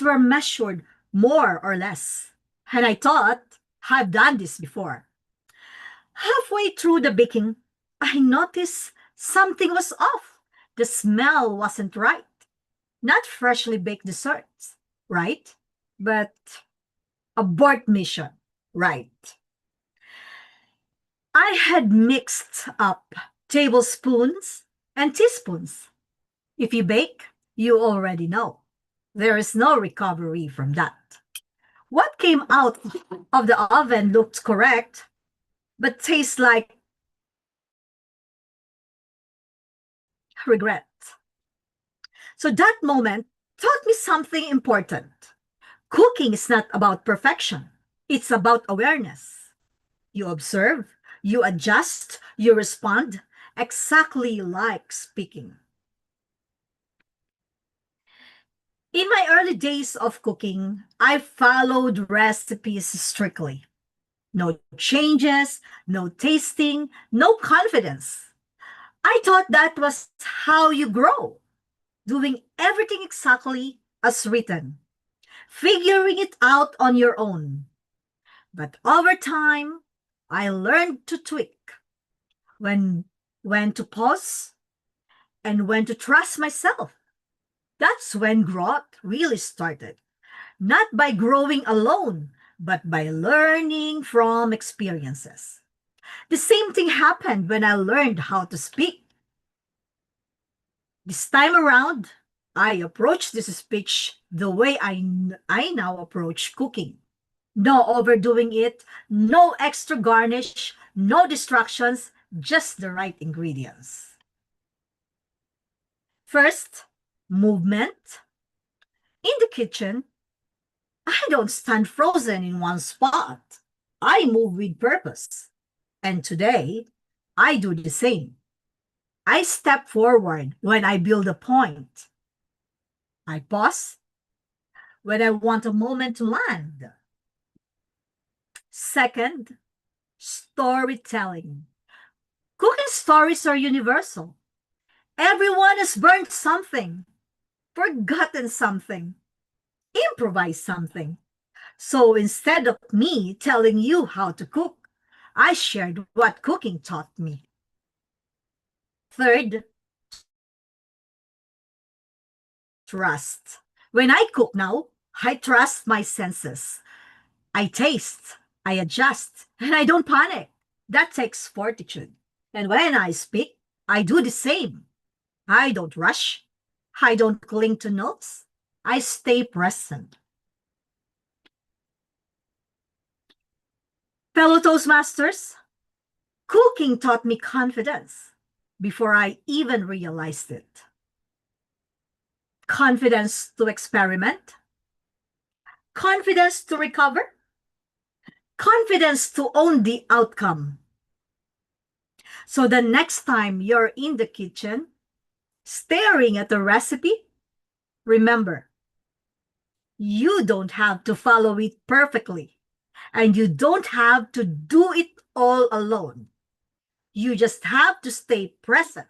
were measured more or less. And I thought, I've done this before. Halfway through the baking, I noticed something was off. The smell wasn't right. Not freshly baked desserts, right? But abort mission, right? I had mixed up tablespoons and teaspoons. If you bake, you already know. There is no recovery from that. What came out of the oven looked correct, but tastes like regret. So that moment taught me something important. Cooking is not about perfection. It's about awareness. You observe, you adjust, you respond, exactly like speaking. In my early days of cooking, I followed recipes strictly. No changes, no tasting, no confidence. I thought that was how you grow, doing everything exactly as written, figuring it out on your own. But over time, I learned to tweak when to pause and when to trust myself. That's when growth really started. Not by growing alone, but by learning from experiences. The same thing happened when I learned how to speak. This time around, I approached this speech the way I now approach cooking. No overdoing it, no extra garnish, no distractions, just the right ingredients. First, movement. In the kitchen, I don't stand frozen in one spot. I move with purpose. And today, I do the same. I step forward when I build a point. I pause when I want a moment to land. Second, storytelling. Cooking stories are universal. Everyone has burned something, forgotten something, improvised something. So instead of me telling you how to cook, I shared what cooking taught me. Third, trust. When I cook now, I trust my senses. I taste, I adjust, and I don't panic. That takes fortitude. And when I speak, I do the same. I don't rush. I don't cling to notes. I stay present. Fellow Toastmasters, cooking taught me confidence before I even realized it. Confidence to experiment, confidence to recover, confidence to own the outcome. So the next time you're in the kitchen, staring at the recipe, remember, you don't have to follow it perfectly, and you don't have to do it all alone. You just have to stay present,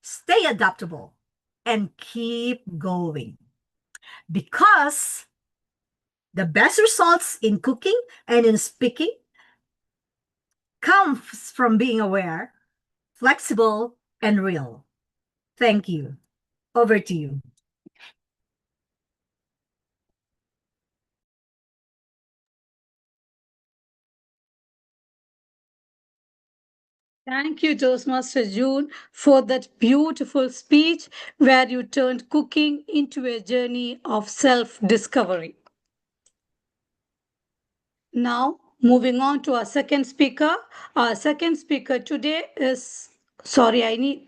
stay adaptable, and keep going. Because the best results in cooking and in speaking comes from being aware, flexible, and real. Thank you. Over to you. Thank you, Toastmaster June, for that beautiful speech where you turned cooking into a journey of self discovery. Now, moving on to our second speaker. Our second speaker today is, sorry, I need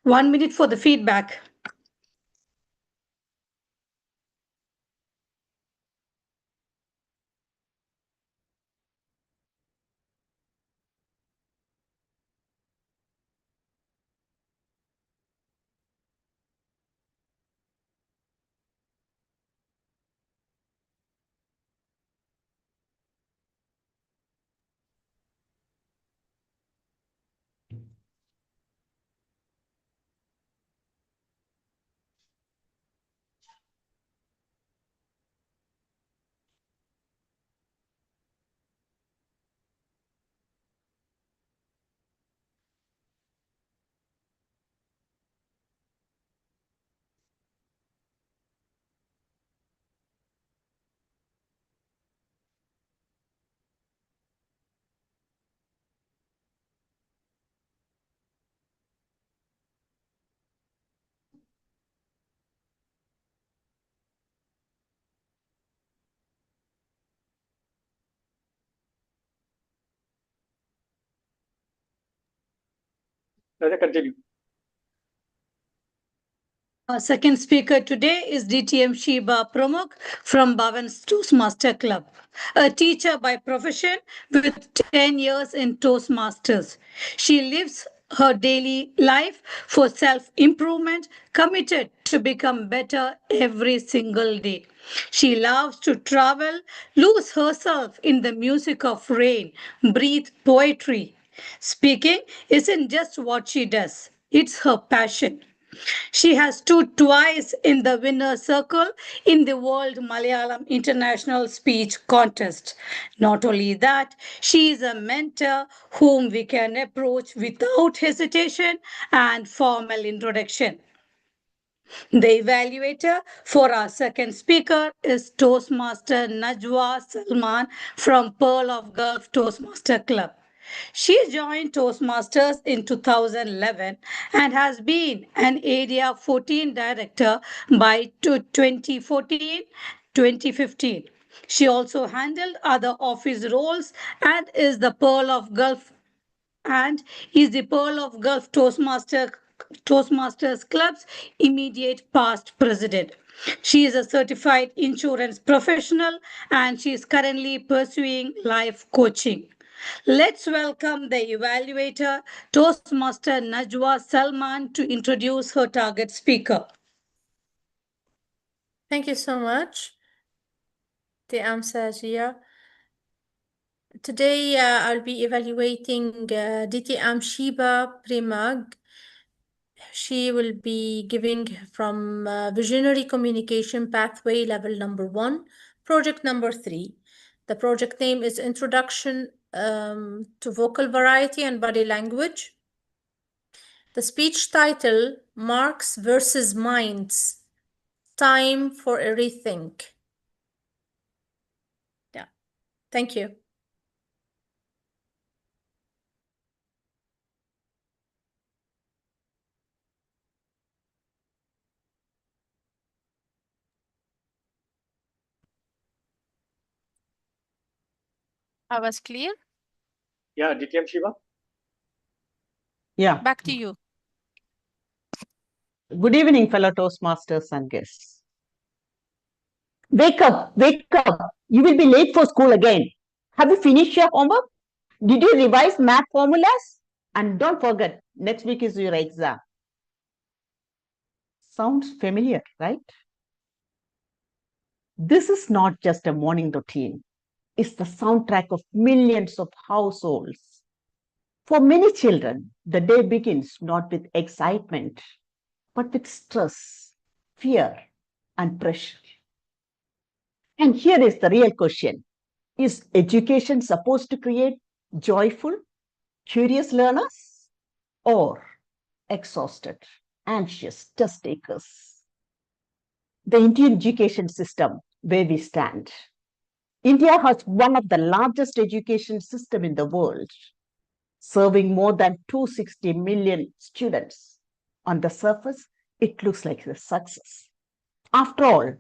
1 minute for the feedback. Let us continue. Our second speaker today is DTM Shiba Pramukh from Bhavan's Toastmaster Club, a teacher by profession with 10 years in Toastmasters. She lives her daily life for self-improvement, committed to become better every single day. She loves to travel, lose herself in the music of rain, breathe poetry. Speaking isn't just what she does, it's her passion. She has stood twice in the winner's circle in the World Malayalam International Speech Contest. Not only that, she is a mentor whom we can approach without hesitation and formal introduction. The evaluator for our second speaker is Toastmaster Najwa Salman from Pearl of Gulf Toastmaster Club. She joined Toastmasters in 2011 and has been an Area 14 director by 2014-2015. She also handled other office roles and is the Pearl of Gulf Toastmasters Club's immediate past president. She is a certified insurance professional and she is currently pursuing life coaching. Let's welcome the evaluator, Toastmaster Najwa Salman, to introduce her target speaker. Thank you so much, TM. Today, I'll be evaluating DTM Shiba Primag. She will be giving from Visionary Communication Pathway Level Number 1, Project Number 3. The project name is Introduction to Vocal Variety and Body Language. The speech title, Marks versus Minds, Time for a Rethink. Yeah, thank you. I was clear. Yeah, DTM Shiva. Yeah. Back to you. Good evening, fellow Toastmasters and guests. Wake up, wake up. You will be late for school again. Have you finished your homework? Did you revise math formulas? And don't forget, next week is your exam. Sounds familiar, right? This is not just a morning routine. It's the soundtrack of millions of households. For many children, the day begins not with excitement, but with stress, fear, and pressure. And here is the real question. Is education supposed to create joyful, curious learners or exhausted, anxious test takers? The Indian education system, where we stand. India has one of the largest education system in the world, serving more than 260 million students. On the surface, it looks like a success. After all,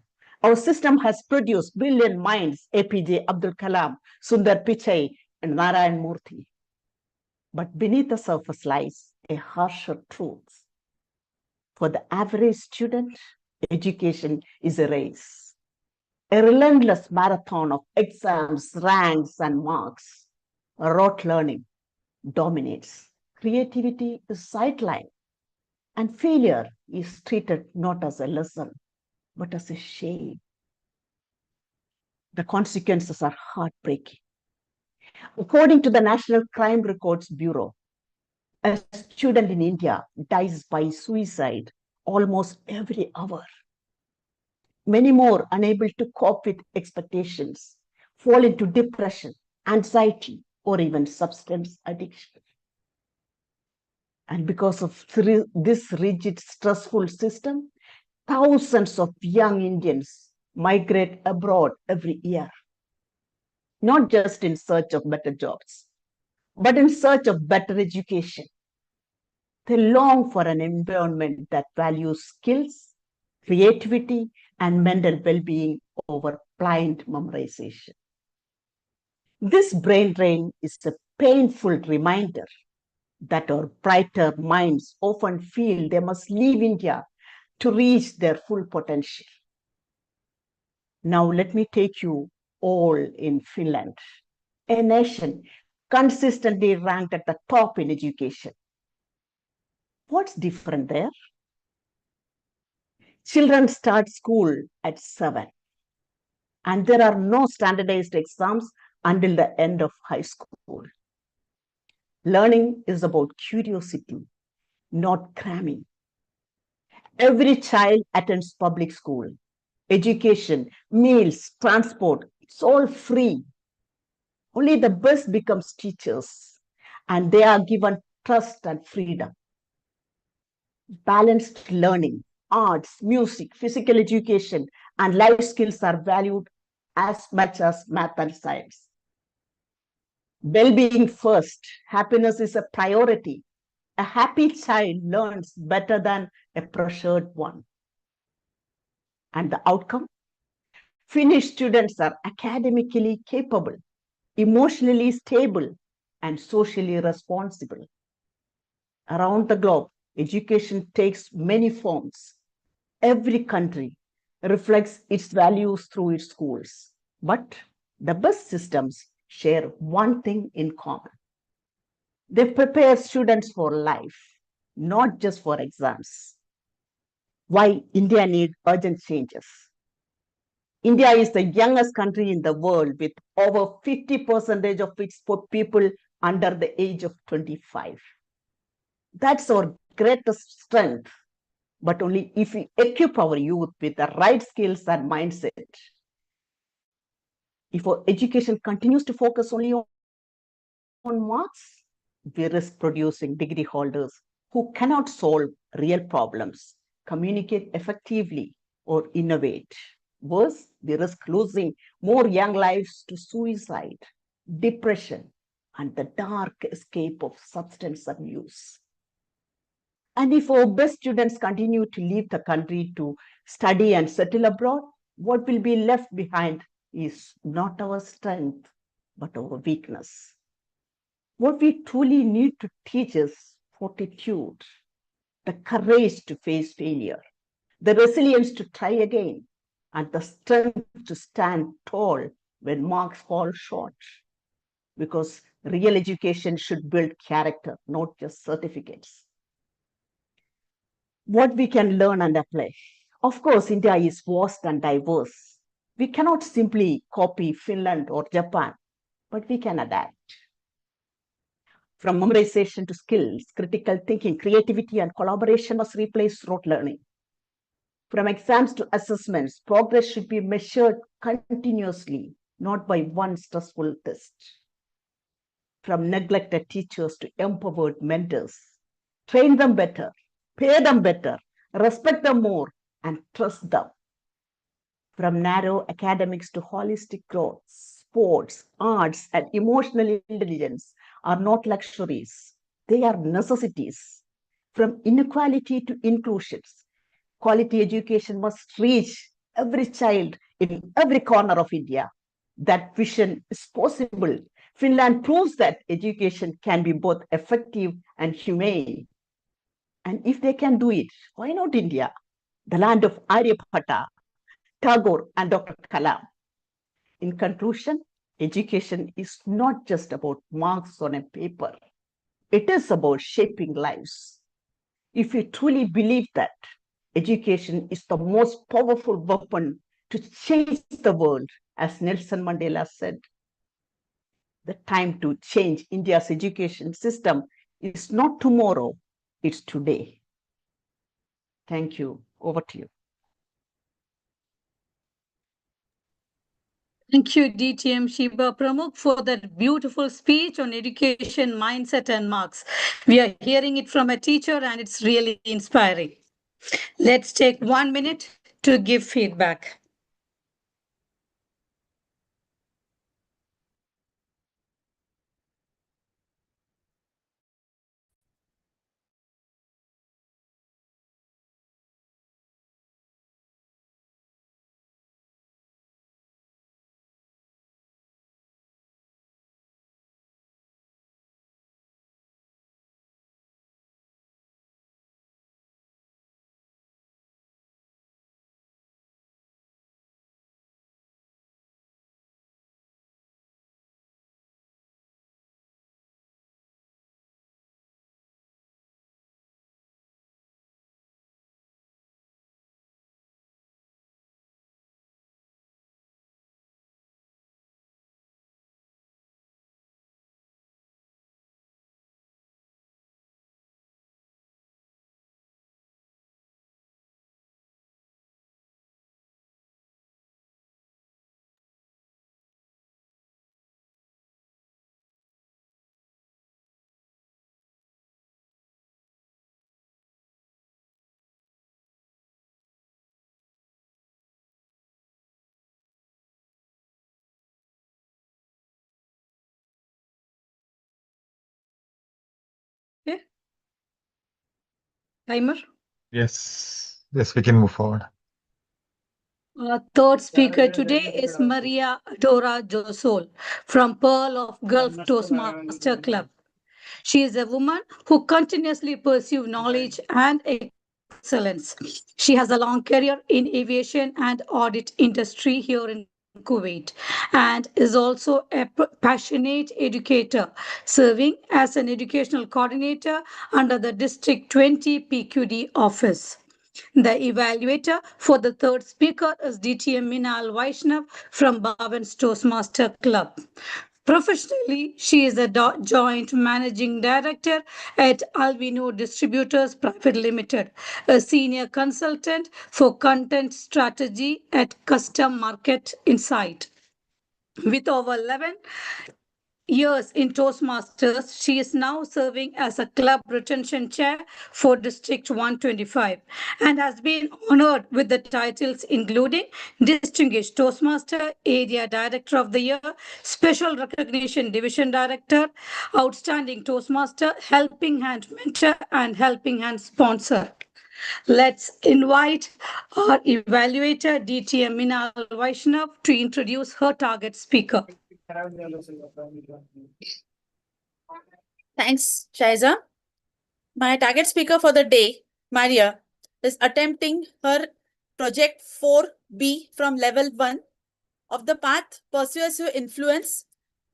our system has produced brilliant minds, APJ Abdul Kalam, Sundar Pichai, and Narayan Murthy. But beneath the surface lies a harsher truth. For the average student, education is a race, a relentless marathon of exams, ranks, and marks. Rote learning dominates. Creativity is sidelined, and failure is treated not as a lesson, but as a shame. The consequences are heartbreaking. According to the National Crime Records Bureau, a student in India dies by suicide almost every hour. Many more, unable to cope with expectations, fall into depression, anxiety, or even substance addiction. And because of this rigid, stressful system, thousands of young Indians migrate abroad every year, not just in search of better jobs, but in search of better education. They long for an environment that values skills, creativity, and mental well-being over blind memorization. This brain drain is a painful reminder that our brighter minds often feel they must leave India to reach their full potential. Now let me take you all in Finland, a nation consistently ranked at the top in education. What's different there? Children start school at 7, and there are no standardized exams until the end of high school. Learning is about curiosity, not cramming. Every child attends public school. Education, meals, transport, it's all free. Only the best becomes teachers, and they are given trust and freedom. Balanced learning, arts, music, physical education, and life skills are valued as much as math and science. Well-being first, happiness is a priority. A happy child learns better than a pressured one. And the outcome? Finnish students are academically capable, emotionally stable, and socially responsible. Around the globe, education takes many forms. Every country reflects its values through its schools. But the best systems share one thing in common. They prepare students for life, not just for exams. Why India needs urgent changes? India is the youngest country in the world with over 50% of its people under the age of 25. That's our greatest strength, but only if we equip our youth with the right skills and mindset. If our education continues to focus only on marks, we risk producing degree holders who cannot solve real problems, communicate effectively, or innovate. Worse, we risk losing more young lives to suicide, depression, and the dark escape of substance abuse. And if our best students continue to leave the country to study and settle abroad, what will be left behind is not our strength, but our weakness. What we truly need to teach is fortitude, the courage to face failure, the resilience to try again, and the strength to stand tall when marks fall short. Because real education should build character, not just certificates. What we can learn and apply. Of course, India is vast and diverse. We cannot simply copy Finland or Japan, but we can adapt. From memorization to skills, critical thinking, creativity, and collaboration must replace rote learning. From exams to assessments, progress should be measured continuously, not by one stressful test. From neglected teachers to empowered mentors, train them better, pay them better, respect them more, and trust them. From narrow academics to holistic growth, sports, arts, and emotional intelligence are not luxuries. They are necessities. From inequality to inclusions, quality education must reach every child in every corner of India. That vision is possible. Finland proves that education can be both effective and humane. And if they can do it, why not India? The land of Aryabhatta, Tagore, and Dr. Kalam. In conclusion, education is not just about marks on a paper. It is about shaping lives. If we truly believe that, education is the most powerful weapon to change the world, as Nelson Mandela said. The time to change India's education system is not tomorrow, it's today. Thank you. Over to you. Thank you, DTM Shiba Pramukh, for that beautiful speech on education, mindset, and marks. We are hearing it from a teacher, and it's really inspiring. Let's take 1 minute to give feedback. Okay. Timer. Yes, we can move forward. Third speaker today is Maria Dora Josol from Pearl of Gulf Toastmaster Club. She is a woman who continuously pursues knowledge and excellence. She has a long career in aviation and audit industry here in India. Kuwait, and is also a passionate educator, serving as an educational coordinator under the District 20 PQD office. The evaluator for the third speaker is DTM Minal Vaishnav from Bhavan's Toastmaster Club. Professionally, she is a joint managing director at Alvino Distributors Private Limited, a senior consultant for content strategy at Custom Market Insight. With over 11 years in Toastmasters, she is now serving as a club retention chair for District 125 and has been honored with the titles including Distinguished Toastmaster, Area Director of the Year, Special Recognition Division Director, Outstanding Toastmaster, Helping Hand Mentor, and Helping Hand Sponsor. Let's invite our evaluator, DTM Minal Vaishnav, to introduce her target speaker. Thanks, Shaiza. My target speaker for the day, Maria, is attempting her project 4B from level 1 of the path Persuasive Influence.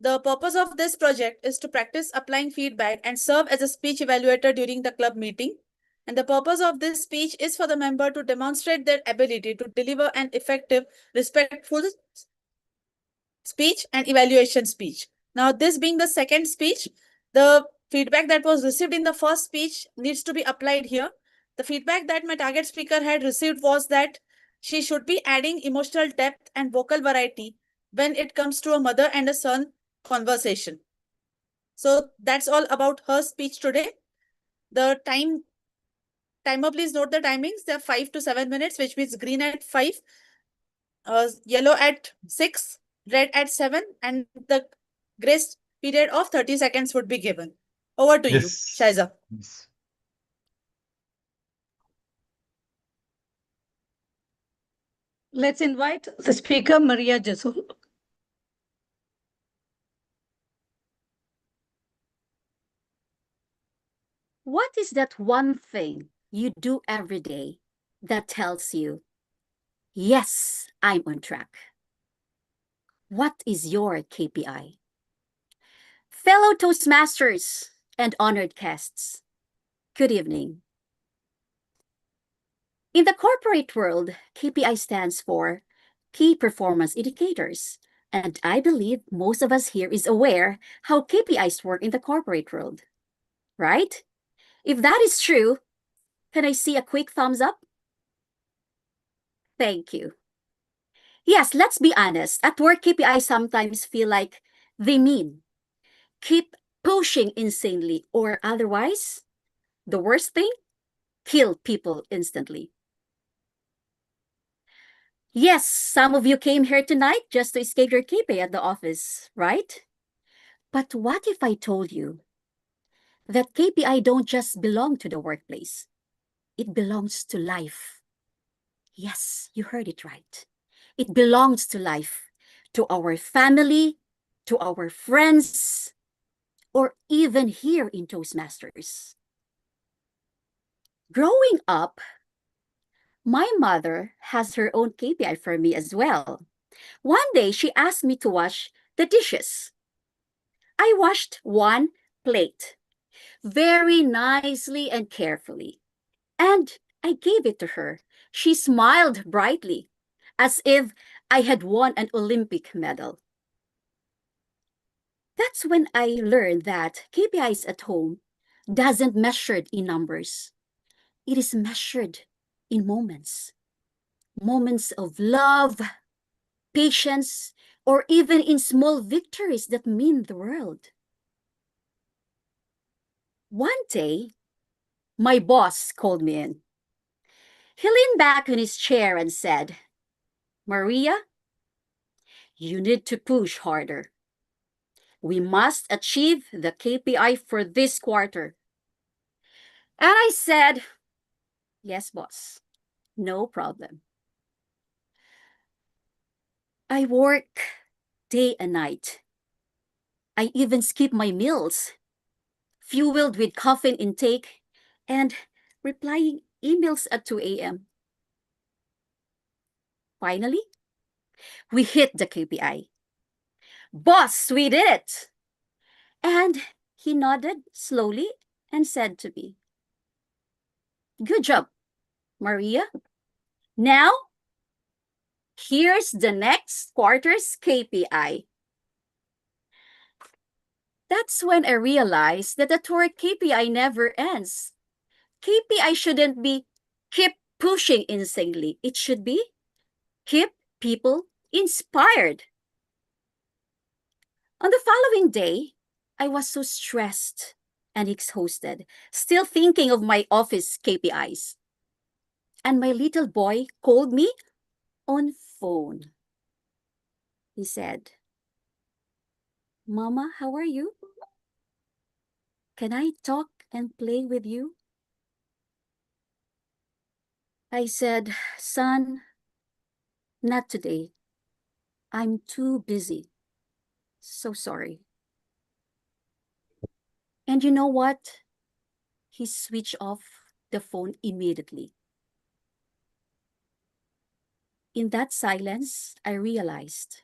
The purpose of this project is to practice applying feedback and serve as a speech evaluator during the club meeting. And the purpose of this speech is for the member to demonstrate their ability to deliver an effective, respectful speech and evaluation speech. Now, this being the second speech, the feedback that was received in the first speech needs to be applied here. The feedback that my target speaker had received was that she should be adding emotional depth and vocal variety when it comes to a mother and a son conversation. So that's all about her speech today. The timer, please note the timings. They're 5 to 7 minutes, which means green at 5, yellow at 6, red at 7, and the grace period of 30 seconds would be given. Over to you, Shaiza. Yes. Let's invite the speaker, Maria Jasol. What is that one thing you do every day that tells you, yes, I'm on track? What is your KPI? Fellow Toastmasters and honored guests, good evening. In the corporate world, KPI stands for Key Performance Indicators, and I believe most of us here is aware how KPIs work in the corporate world, right? If that is true, can I see a quick thumbs up? Thank you. Yes, let's be honest. At work, KPIs sometimes feel like they mean keep pushing insanely, or otherwise, the worst thing, kill people instantly. Yes, some of you came here tonight just to escape your KPI at the office, right? But what if I told you that KPI don't just belong to the workplace? It belongs to life. Yes, you heard it right. It belongs to life, to our family, to our friends, or even here in Toastmasters. Growing up, my mother has her own KPI for me as well. One day, she asked me to wash the dishes. I washed one plate very nicely and carefully, and I gave it to her. She smiled brightly, as if I had won an Olympic medal. That's when I learned that KPIs at home doesn't measured in numbers. It is measured in moments. Moments of love, patience, or even in small victories that mean the world. One day, my boss called me in. He leaned back in his chair and said, Maria, you need to push harder. We must achieve the KPI for this quarter. And I said, yes, boss, no problem. I work day and night. I even skip my meals, fueled with caffeine intake and replying emails at 2 a.m. Finally, We hit the KPI. Boss, we did it. And he nodded slowly and said to me, good job, Maria. Now, here's the next quarter's KPI. That's when I realized that the tour KPI never ends. KPI shouldn't be keep pushing insanely. It should be keep people inspired. On the following day, I was so stressed and exhausted, still thinking of my office KPIs. And my little boy called me on phone. He said, Mama, how are you? Can I talk and play with you? I said, son, not today. I'm too busy. So sorry. And you know what? He switched off the phone immediately. In that silence, I realized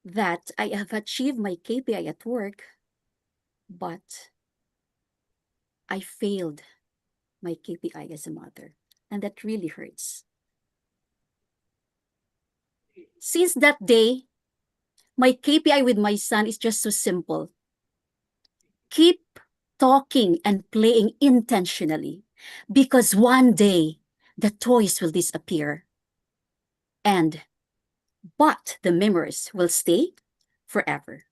that I have achieved my KPI at work, but I failed my KPI as a mother, and that really hurts. Since that day, my KPI with my son is just so simple. Keep talking and playing intentionally, because one day the toys will disappear, but the memories will stay forever.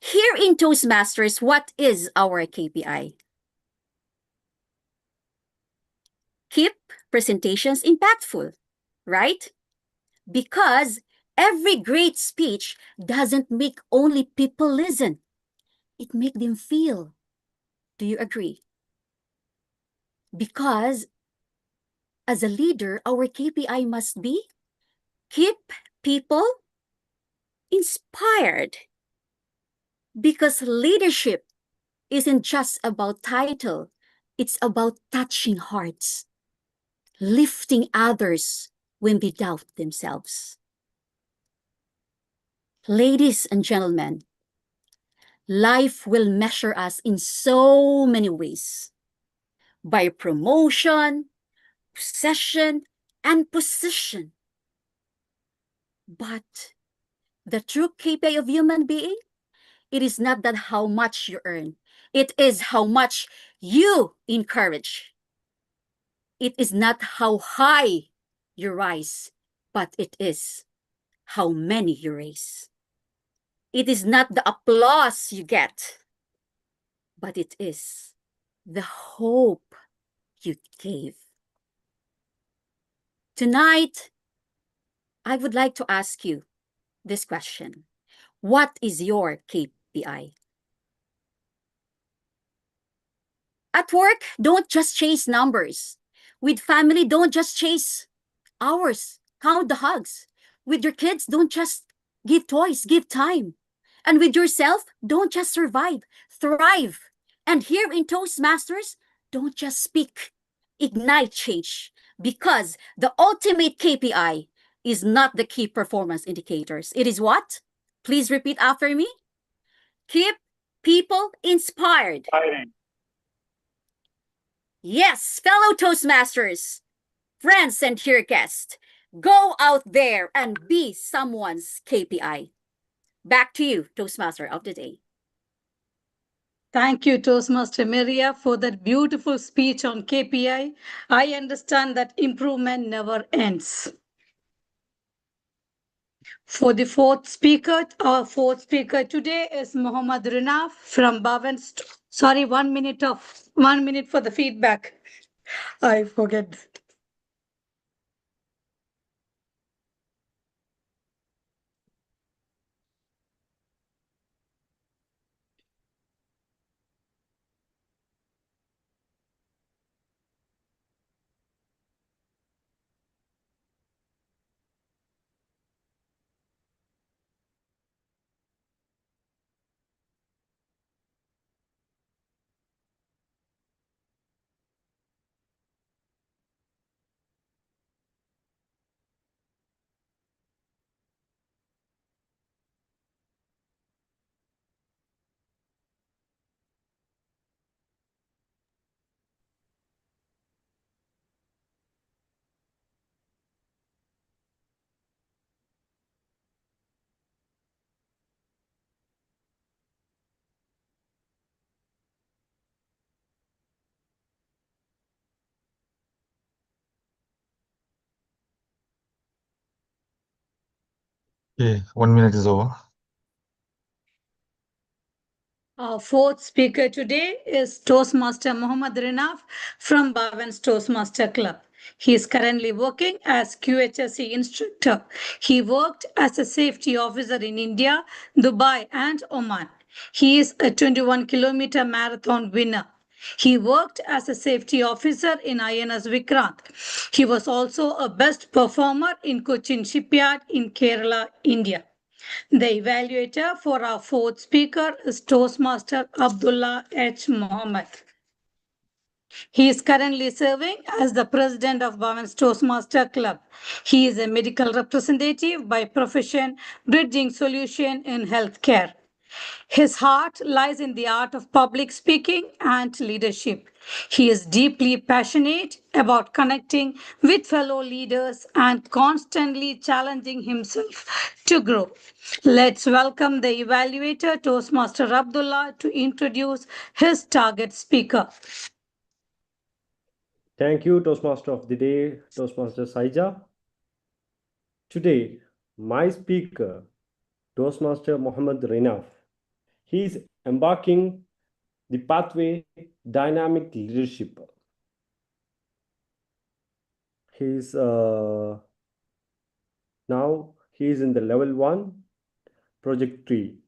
Here in Toastmasters, what is our KPI? Keep presentations impactful, right? Because every great speech doesn't make only people listen. It makes them feel. Do you agree? Because as a leader, our KPI must be keep people inspired. Because leadership isn't just about title, it's about touching hearts, lifting others when they doubt themselves. Ladies and gentlemen, life will measure us in so many ways. By promotion, possession, and position. But the true KPI of human being, it is not that how much you earn. It is how much you encourage. It is not how high you rise, but it is how many you raise. It is not the applause you get, but it is the hope you gave. Tonight, I would like to ask you this question. What is your KPI? At work, don't just chase numbers. With family, don't just chase hours. Count the hugs. With your kids, don't just give toys, give time. And with yourself, don't just survive, thrive. And here in Toastmasters, don't just speak, ignite change. Because the ultimate KPI is not the key performance indicators. It is what? Please repeat after me. Keep people inspired. Yes, fellow Toastmasters, friends and dear guests, go out there and be someone's KPI. Back to you, Toastmaster of the day. Thank you, Toastmaster Maria, for that beautiful speech on KPI. I understand that improvement never ends. For the fourth speaker, our fourth speaker today is Mohammad Rinaf from Bhavan. Sorry, 1 minute for the feedback. I forget. Okay, 1 minute is over. Our fourth speaker today is Toastmaster Mohammad Rinaf from Bhavan's Toastmaster Club. He is currently working as QHSE instructor. He worked as a safety officer in India, Dubai, and Oman. He is a 21-kilometer marathon winner. He worked as a safety officer in INS Vikrant. He was also a best performer in Cochin Shipyard in Kerala, India. The evaluator for our fourth speaker is Toastmaster Abdullah H. Mohammed. He is currently serving as the president of Bhavan's Toastmaster Club. He is a medical representative by profession, bridging solution in healthcare. His heart lies in the art of public speaking and leadership. He is deeply passionate about connecting with fellow leaders and constantly challenging himself to grow. Let's welcome the evaluator, Toastmaster Abdullah, to introduce his target speaker. Thank you, Toastmaster of the Day, Toastmaster Saija. Today, my speaker, Toastmaster Mohammad Rinaf, he is embarking the pathway dynamic leadership. He's now he is in the level 1 project 3.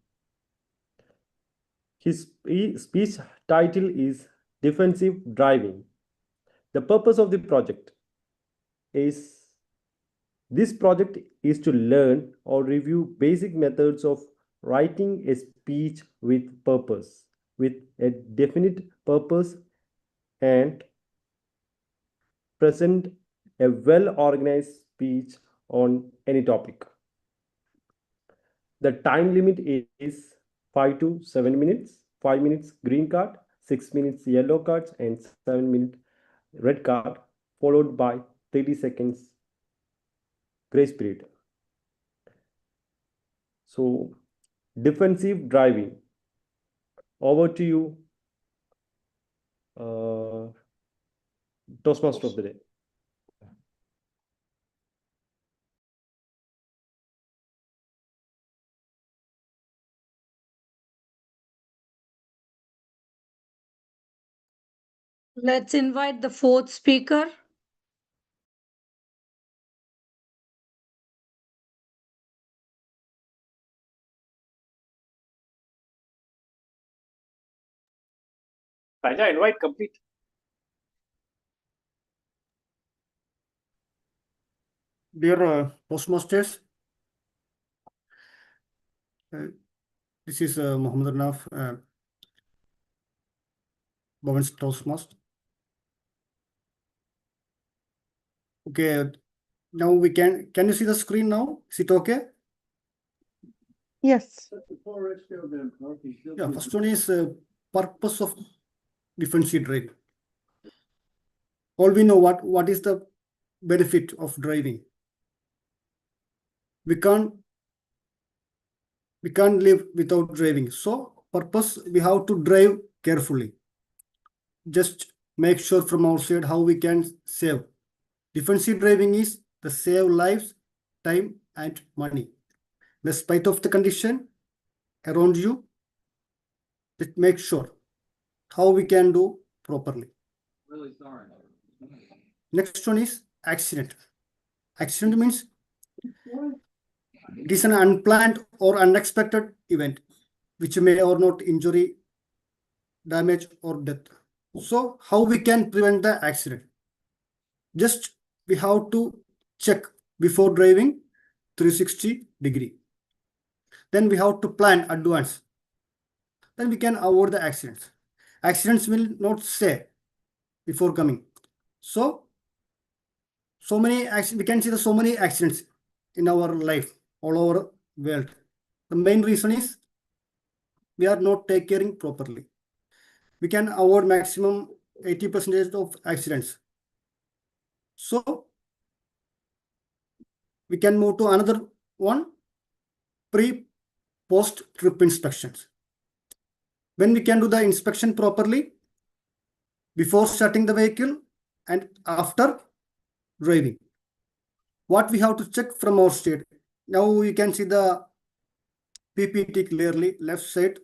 His speech title is Defensive Driving. The purpose of the project is this project is to learn or review basic methods of writing a speech with purpose, with a definite purpose, and present a well-organized speech on any topic. The time limit is 5 to 7 minutes, 5 minutes green card, 6 minutes yellow cards, and 7 minute red card, followed by 30 seconds grace period. So, defensive driving. Over to you, Toastmaster of the Day. Let's invite the fourth speaker. Saija, invite complete. Dear Toastmasters, this is Mohammed Arnaf, Bhavan's Toastmaster. Okay, now we can you see the screen now? Is it okay? Yes. Yeah, first one is purpose of defensive driving. All we know what is the benefit of driving. We can't live without driving. So purpose, we have to drive carefully. Just make sure from our side how we can save. Defensive driving is the save lives, time, and money. Despite of the condition around you, just make sure how we can do properly. Really sorry. Next one is accident. Accident means it is an unplanned or unexpected event which may or not injury, damage, or death. So how we can prevent the accident? Just we have to check before driving 360-degree. Then we have to plan advance. Then we can avoid the accidents. Accidents will not stay before coming. So many we can see so many accidents in our life all over world. The main reason is we are not taking care properly. We can avoid maximum 80% of accidents. So we can move to another one, post trip inspections. When we can do the inspection properly before starting the vehicle and after driving. What we have to check from our state, Now you can see the PPT clearly, left side,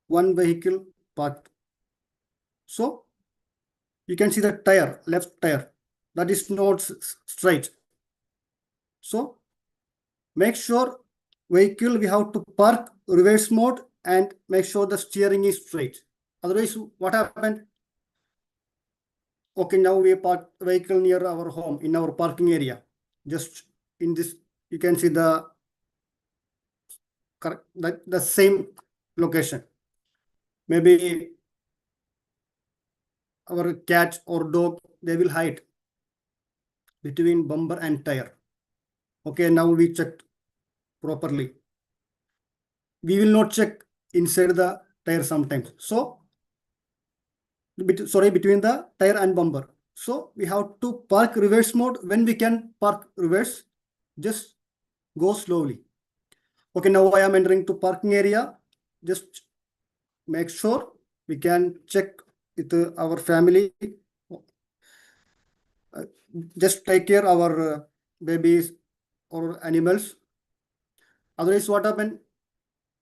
one vehicle parked. So you can see the tire, left tire, that is not straight. So make sure vehicle we have to park reverse mode and make sure the steering is straight. Otherwise, what happened? Okay, now we park vehicle near our home in our parking area. Just in this, you can see the correct the same location. Maybe our cat or dog, they will hide between bumper and tire. Okay, now we checked properly. We will not check inside the tire sometimes. So, between the tire and bumper. So we have to park reverse mode. When we can park reverse, just go slowly. Okay, now I am entering to parking area. Just make sure we can check with our family. Just take care our babies or animals. Otherwise, what happen?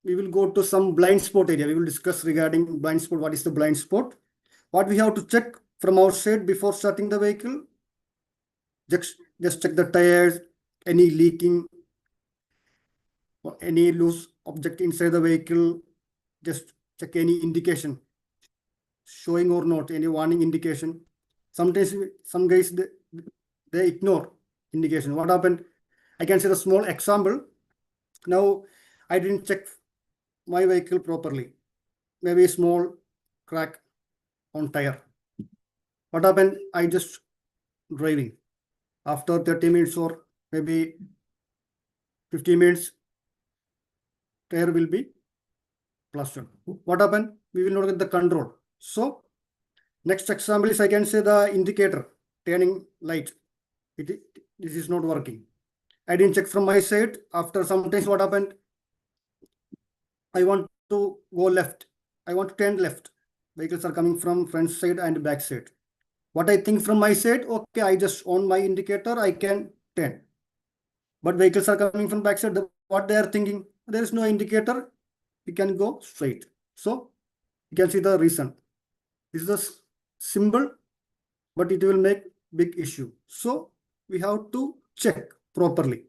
We will go to some blind spot area. We will discuss regarding blind spot. What is the blind spot? What we have to check from our side before starting the vehicle? Just check the tires, any leaking, or any loose object inside the vehicle. Just check any indication, showing or not, any warning indication. Sometimes some guys they ignore indication. What happened? I can say the small example. Now I didn't check my vehicle properly. Maybe a small crack on tire. What happened? I just driving. After 30 minutes or maybe 50 minutes, tire will be plastered. What happened? We will not get the control. So next example is I can say the indicator turning light. This is not working. I didn't check from my side. After some time, what happened? I want to go left. I want to turn left. Vehicles are coming from front side and back side. What I think from my side, okay, I just on my indicator, I can turn. But vehicles are coming from back side. What they are thinking, there is no indicator, we can go straight. So you can see the reason. This is a symbol, but it will make big issue. So we have to check properly.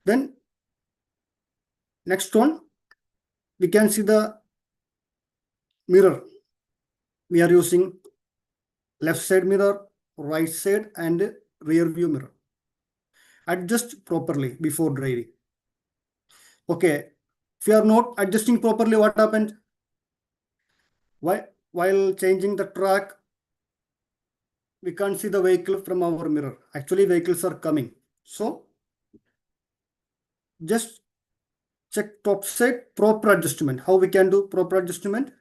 Then next one, we can see the mirror. We are using left side mirror, right side, and rear view mirror. Adjust properly before driving. Okay, if you are not adjusting properly, what happened? While changing the track, we can't see the vehicle from our mirror. Actually, vehicles are coming. So just check top side, proper adjustment. How we can do proper adjustment?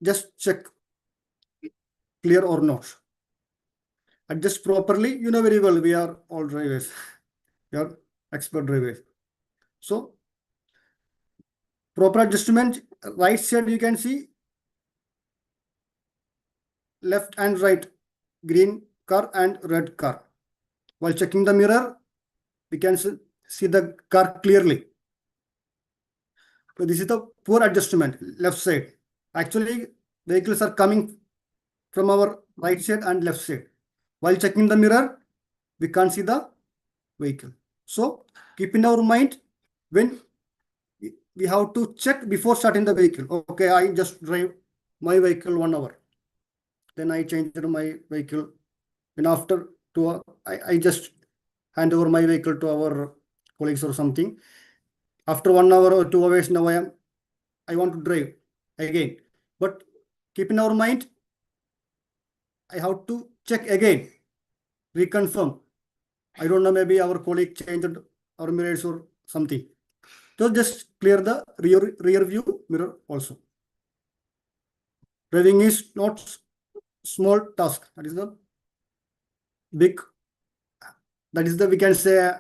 Just check clear or not. Adjust properly. You know very well, we are all drivers. We are expert drivers. So proper adjustment, right side you can see, left and right, green car and red car. While checking the mirror, we can see the car clearly. So this is the poor adjustment, left side. Actually, vehicles are coming from our right side and left side. While checking the mirror, we can't see the vehicle. So keep in our mind, when we have to check before starting the vehicle. Okay, I just drive my vehicle 1 hour. Then I changed my vehicle. And after 2 hours, I just hand over my vehicle to our colleagues or something. After 1 hour or 2 hours, now I want to drive again. But keep in our mind, I have to check again, reconfirm. I don't know, maybe our colleague changed our mirrors or something. So just clear the rear view mirror also. Driving is not small task. That is the big, that is the, we can say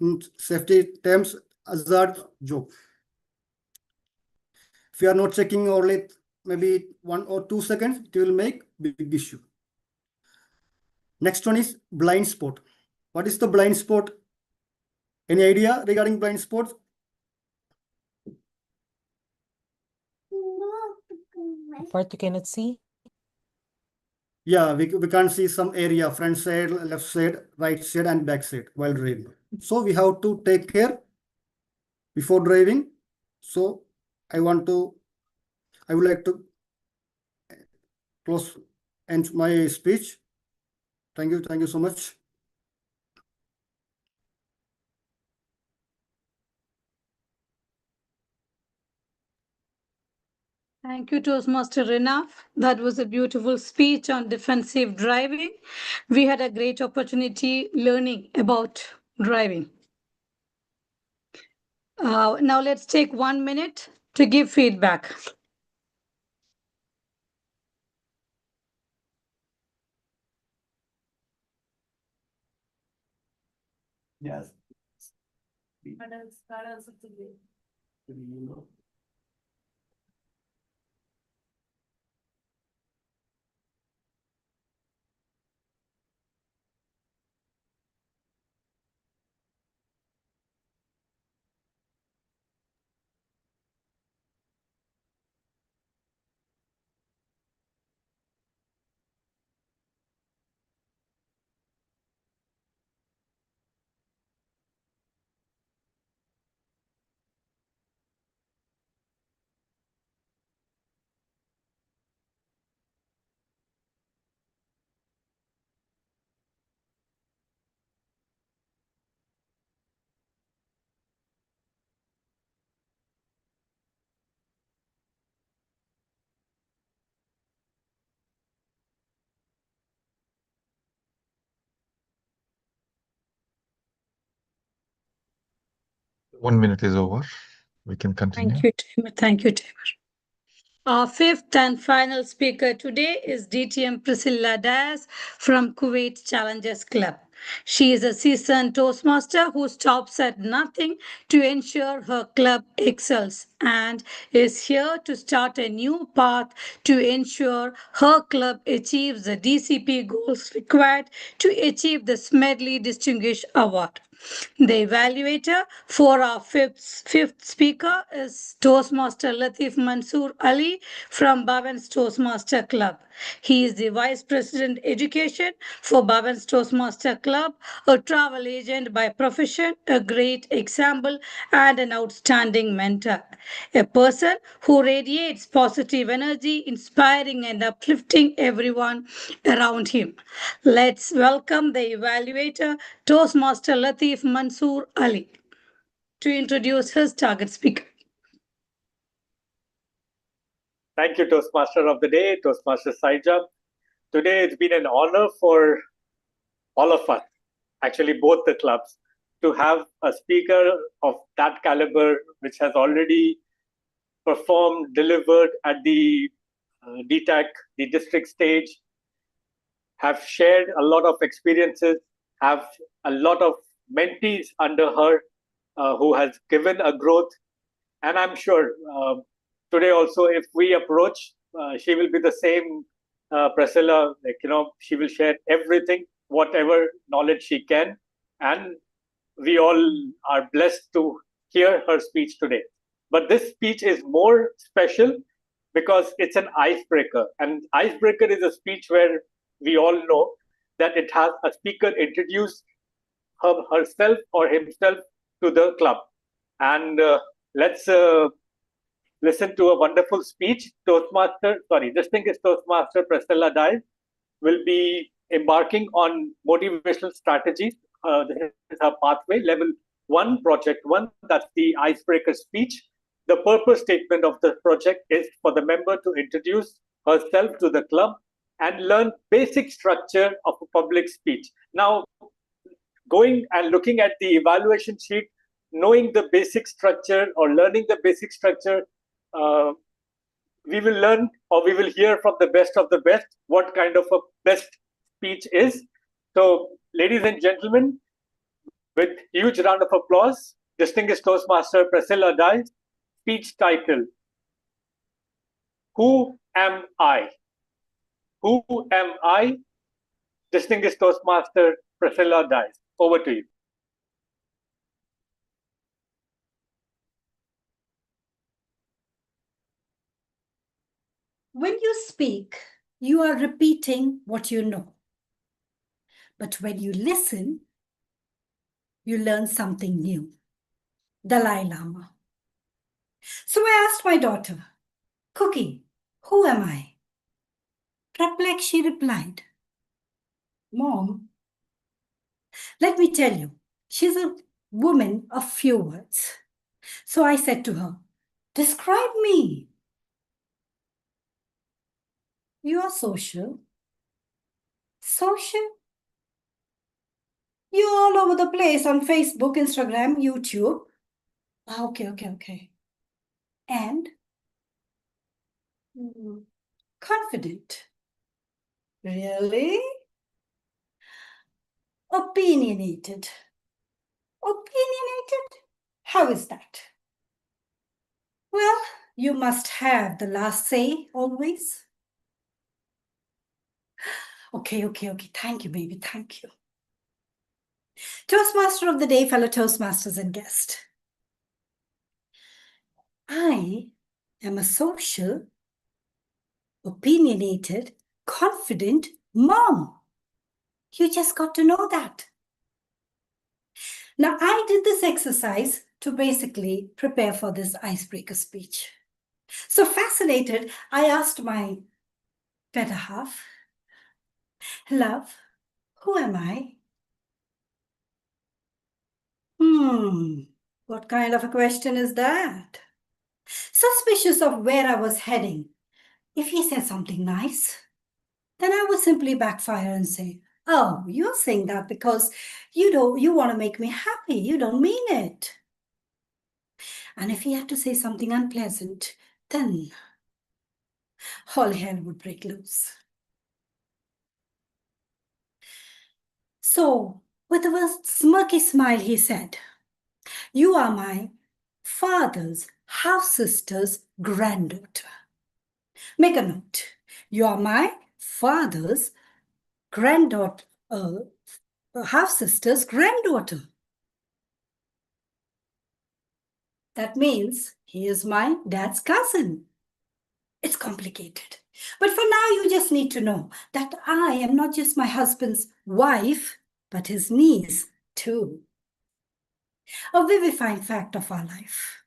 in safety terms, hazard job. If you are not checking only maybe 1 or 2 seconds, it will make big issue. Next one is blind spot. What is the blind spot? Any idea regarding blind spots? Part you cannot see? Yeah, we can't see some area, front side, left side, right side, and back side while driving. So we have to take care before driving. So I would like to close end my speech. Thank you so much. Thank you, Toastmaster Renaf. That was a beautiful speech on defensive driving. We had a great opportunity learning about driving. Now let's take 1 minute to give feedback. Yes. One minute is over. We can continue. Thank you, Tamer. Thank you, Tamer. Our fifth and final speaker today is DTM Priscilla Diaz from Kuwait Challengers Club. She is a seasoned Toastmaster who stops at nothing to ensure her club excels and is here to start a new path to ensure her club achieves the DCP goals required to achieve the Smedley Distinguished Award. The evaluator for our fifth speaker is Toastmaster Latif Mansoor Ali from Bhavan's Toastmaster Club. He is the Vice President Education for Bhavan's Toastmaster Club, a travel agent by profession, a great example, and an outstanding mentor. A person who radiates positive energy, inspiring and uplifting everyone around him. Let's welcome the evaluator, Toastmaster Latif Mansoor Ali, to introduce his target speaker. Thank you, Toastmaster of the Day, Toastmaster Saija. Today it's been an honor for all of us, actually both the clubs, to have a speaker of that caliber, which has already performed, delivered at the DTAC, the district stage, have shared a lot of experiences, have a lot of mentees under her who has given a growth. And I'm sure today also, if we approach, she will be the same Priscilla, she will share everything, whatever knowledge she can. And we all are blessed to hear her speech today. But this speech is more special because it's an icebreaker. And icebreaker is a speech where we all know that it has a speaker introduce herself or himself to the club. And let's listen to a wonderful speech. Distinguished Toastmaster Priscilla Diaz will be embarking on motivational strategies. This is her pathway, level 1, project 1. That's the icebreaker speech. The purpose statement of the project is for the member to introduce herself to the club and learn basic structure of a public speech. Now, going and looking at the evaluation sheet, knowing the basic structure or learning the basic structure, we will learn or we will hear from the best of the best what kind of a best speech is. So, ladies and gentlemen, with huge round of applause, distinguished Toastmaster Priscilla Diaz, speech title, Who Am I? Who am I? Distinguished Toastmaster Priscilla Diaz. Over to you. When you speak, you are repeating what you know. But when you listen, you learn something new. Dalai Lama. So I asked my daughter, Cookie, who am I? Perplexed, she replied, Mom, let me tell you, she's a woman of few words. So I said to her, describe me. You are social. Social? You're all over the place on Facebook, Instagram, YouTube. Okay. And? Confident. Really? Opinionated. Opinionated? How is that? Well, you must have the last say always. Okay. Thank you, baby. Thank you. Toastmaster of the day, fellow Toastmasters and guests. I am a social, opinionated, confident mom. You just got to know that. Now, I did this exercise to basically prepare for this icebreaker speech. So fascinated, I asked my better half, love, who am I? What kind of a question is that? Suspicious of where I was heading. If he said something nice, then I would simply backfire and say, oh, you're saying that because you want to make me happy. You don't mean it. And if he had to say something unpleasant, then all hell would break loose. So, with a smirky smile, he said, you are my father's half-sister's granddaughter. Make a note. You are my father's granddaughter, half-sister's granddaughter. That means he is my dad's cousin. It's complicated. But for now, you just need to know that I am not just my husband's wife, but his niece too. A vivifying fact of our life.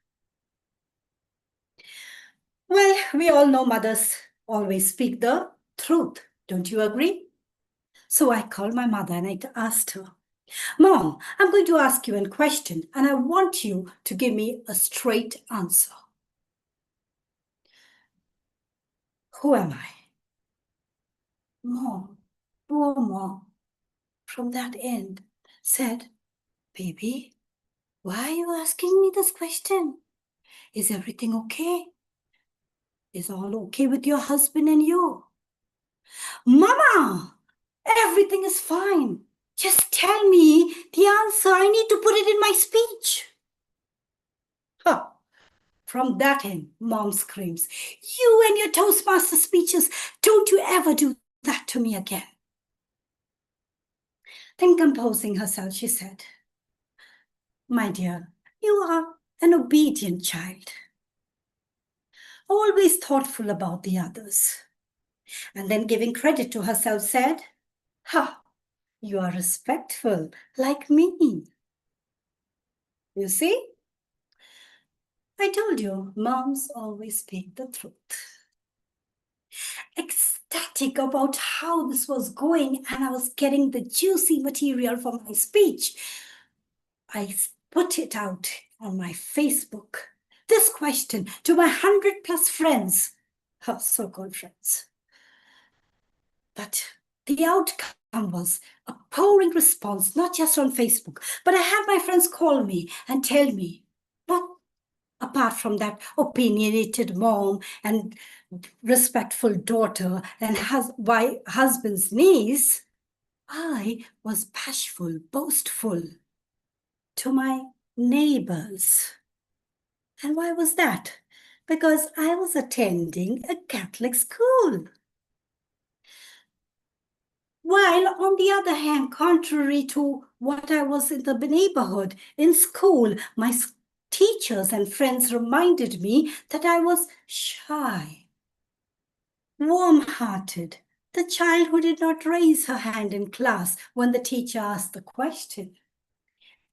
Well, we all know mothers always speak the truth. Don't you agree? So I called my mother and I asked her, Mom, I'm going to ask you a question and I want you to give me a straight answer. Who am I? Mom, poor mom, from that end said, baby, why are you asking me this question? Is everything okay? Is all okay with your husband and you? Mama, everything is fine. Just tell me the answer. I need to put it in my speech. Huh. From that end, mom screams, you and your Toastmaster speeches, don't you ever do that to me again. Then composing herself, she said, my dear, you are an obedient child, always thoughtful about the others. And then giving credit to herself said, ha, you are respectful like me. You see? I told you, moms always speak the truth. Ecstatic about how this was going and I was getting the juicy material for my speech, I put it out on my Facebook. This question to my 100+ friends, her so-called friends. But the outcome was a pouring response, not just on Facebook, but I had my friends call me and tell me, not apart from that opinionated mom and respectful daughter and husband's niece, I was bashful, boastful to my neighbors. And why was that? Because I was attending a Catholic school. While, on the other hand, contrary to what I was in the neighborhood, in school, my teachers and friends reminded me that I was shy, warm-hearted, the child who did not raise her hand in class when the teacher asked the question.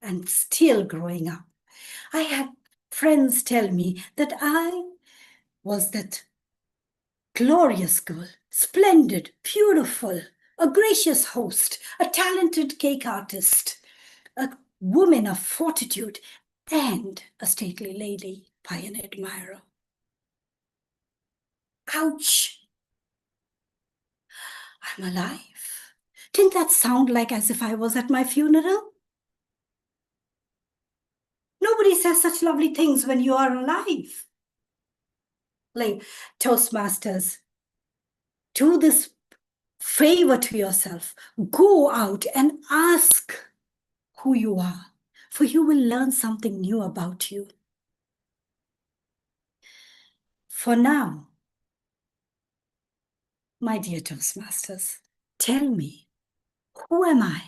And still growing up, I had friends tell me that I was that glorious girl, splendid, beautiful, a gracious host, a talented cake artist, a woman of fortitude, and a stately lady by an admirer. Ouch! I'm alive. Didn't that sound like as if I was at my funeral? Nobody says such lovely things when you are alive. Like Toastmasters, do this favor to yourself. Go out and ask who you are, for you will learn something new about you. For now, my dear Toastmasters, tell me, who am I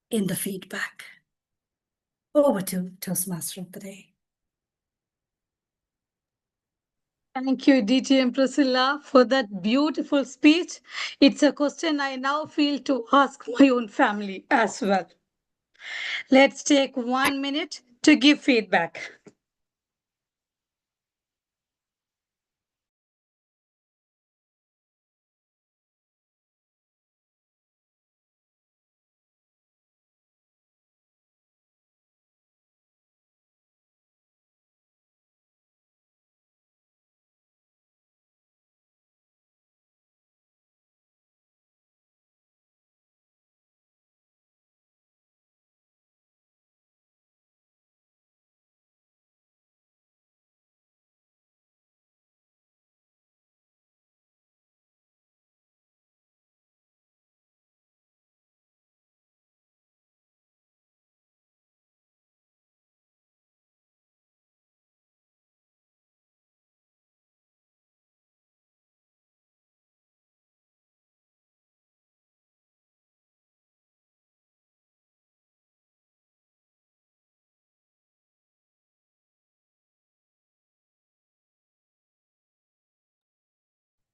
in the feedback? Over to Toastmaster of the Day. Thank you, DT and Priscilla, for that beautiful speech. It's a question I now feel to ask my own family as well. Let's take 1 minute to give feedback.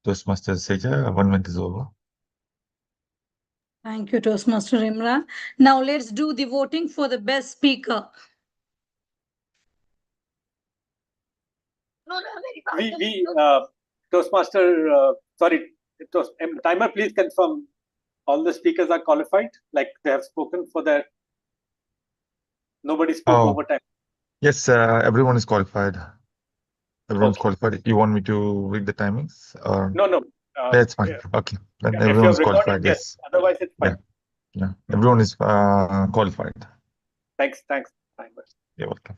Toastmaster Seja, 1 minute is over. Thank you, Toastmaster Imran. Now let's do the voting for the best speaker. Toastmaster, sorry, timer, please confirm all the speakers are qualified, like they have spoken for their. Nobody spoke Oh, overtime. yes, everyone is qualified. Everyone's Okay. qualified. You want me to read the timings? Or No. that's fine. Yeah. Okay, then If you're everyone's recording, qualified. yes. Yes. Otherwise, it's fine. Yeah. Everyone is qualified. Thanks, timer. You're welcome.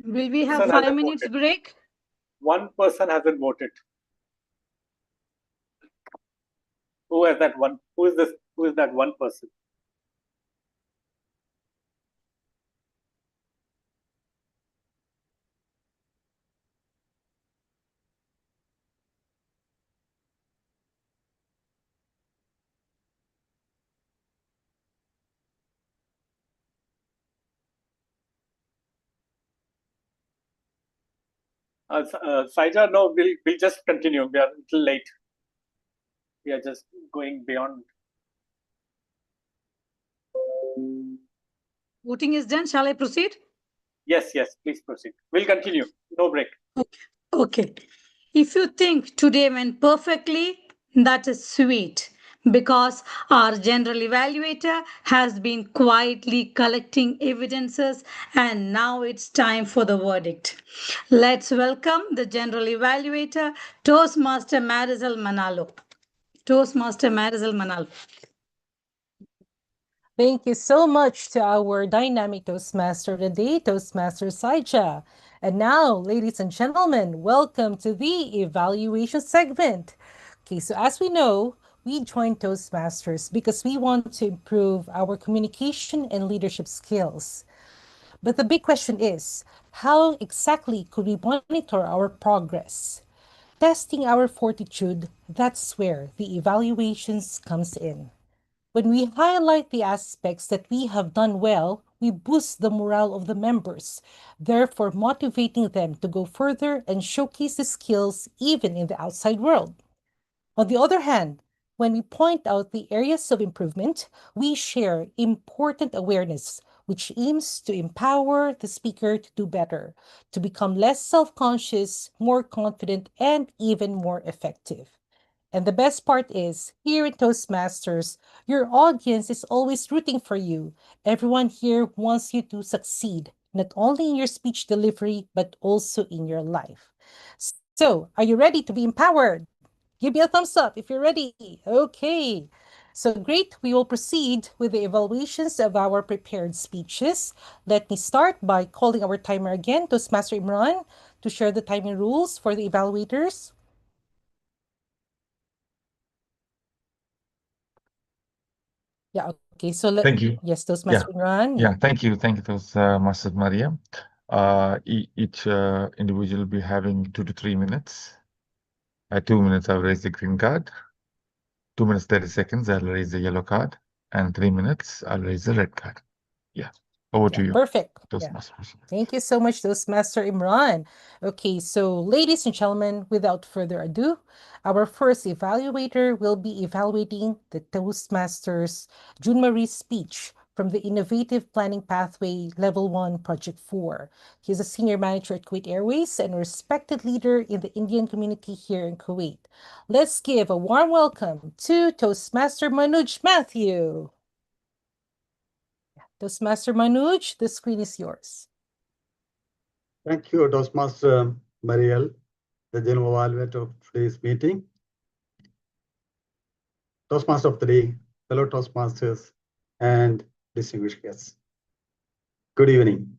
Will we have Person 5 hasn't minutes voted. break? One person hasn't voted. Who is that one? Who is this? Who is that one person? Saija, no, we'll just continue. We are a little late. We are just going beyond. Voting is done. Shall I proceed? Yes, please proceed. We'll continue. No break. Okay. If you think today went perfectly, that is sweet because our general evaluator has been quietly collecting evidences and now it's time for the verdict. Let's welcome the general evaluator, Toastmaster Marisol Manalo. Toastmaster Marisol Manalo. Thank you so much to our dynamic Toastmaster today, Toastmaster Saija. And now, ladies and gentlemen, welcome to the evaluation segment. Okay, so as we know, we joined Toastmasters because we want to improve our communication and leadership skills. But the big question is, how exactly could we monitor our progress? Testing our fortitude, that's where the evaluations comes in. When we highlight the aspects that we have done well, we boost the morale of the members, therefore motivating them to go further and showcase the skills even in the outside world. On the other hand, when we point out the areas of improvement, we share important awareness, which aims to empower the speaker to do better, to become less self-conscious, more confident, and even more effective. And the best part is, here in Toastmasters, your audience is always rooting for you. Everyone here wants you to succeed, not only in your speech delivery, but also in your life. So, are you ready to be empowered? Give me a thumbs up if you're ready. Okay. So great, we will proceed with the evaluations of our prepared speeches. Let me start by calling our timer again, Toastmaster Imran, to share the timing rules for the evaluators. Yeah, okay. So Thank you. yes, Toastmaster Imran. Yeah, thank you, Master Maria. Each individual will be having 2 to 3 minutes. At 2 minutes, I'll raise the green card. 2 minutes 30 seconds, I'll raise the yellow card, and 3 minutes, I'll raise the red card. Yeah, over to you. Perfect. Toastmasters. Thank you so much, Toastmaster Imran. Okay, so ladies and gentlemen, without further ado, our first evaluator will be evaluating the Toastmasters June Marie's speech from the Innovative Planning Pathway Level 1 Project 4. He is a senior manager at Kuwait Airways and a respected leader in the Indian community here in Kuwait. Let's give a warm welcome to Toastmaster Manoj Matthew. Toastmaster Manoj, the screen is yours. Thank you, Toastmaster Mariel, the general evaluator of today's meeting. Toastmaster of the day, fellow Toastmasters, and distinguished guests. Good evening.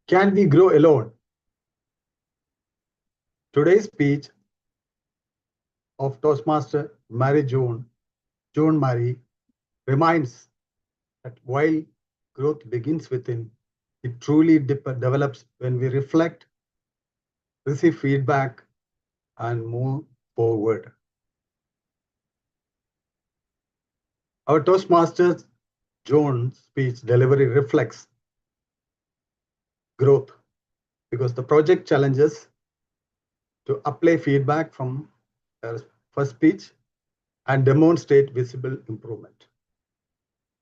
Can we grow alone? Today's speech of Toastmaster June Marie, reminds that while growth begins within, it truly develops when we reflect, receive feedback, and move forward. Our Toastmasters Jones speech delivery reflects growth because the project challenges to apply feedback from their first speech and demonstrate visible improvement.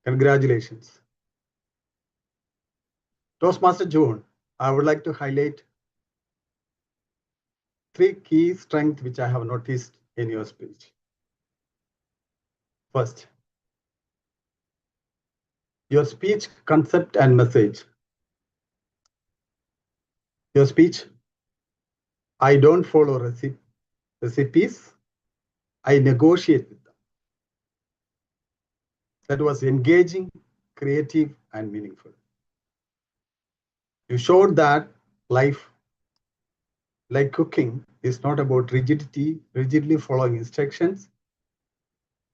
Congratulations. Toastmaster June, I would like to highlight 3 key strengths which I have noticed in your speech. First, your speech concept and message. Your speech, I don't follow recipes, I negotiate with them. That was engaging, creative, and meaningful. You showed that life, like cooking, is not about rigidly following instructions,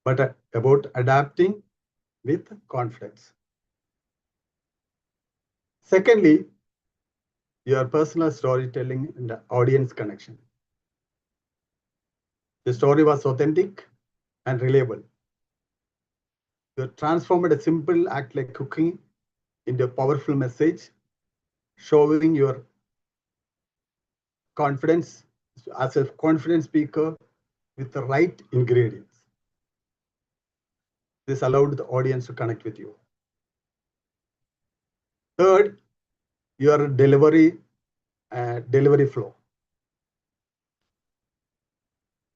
but about adapting with confidence. Secondly, your personal storytelling and audience connection. The story was authentic and reliable. You transformed a simple act like cooking into a powerful message, showing your confidence, as a confident speaker with the right ingredients. This allowed the audience to connect with you. Third, your delivery flow.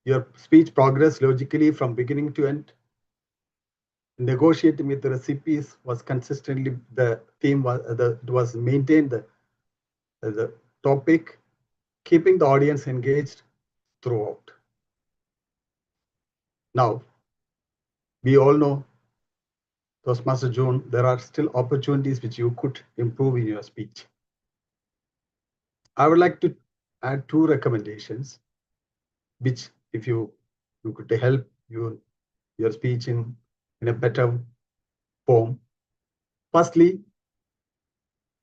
Your speech progress logically from beginning to end. Negotiating with the recipes was consistently the theme was maintained the topic, keeping the audience engaged throughout. Now, we all know, Toastmaster June, there are still opportunities which you could improve in your speech. I would like to add 2 recommendations, which if you could help your speech in a better form. Firstly,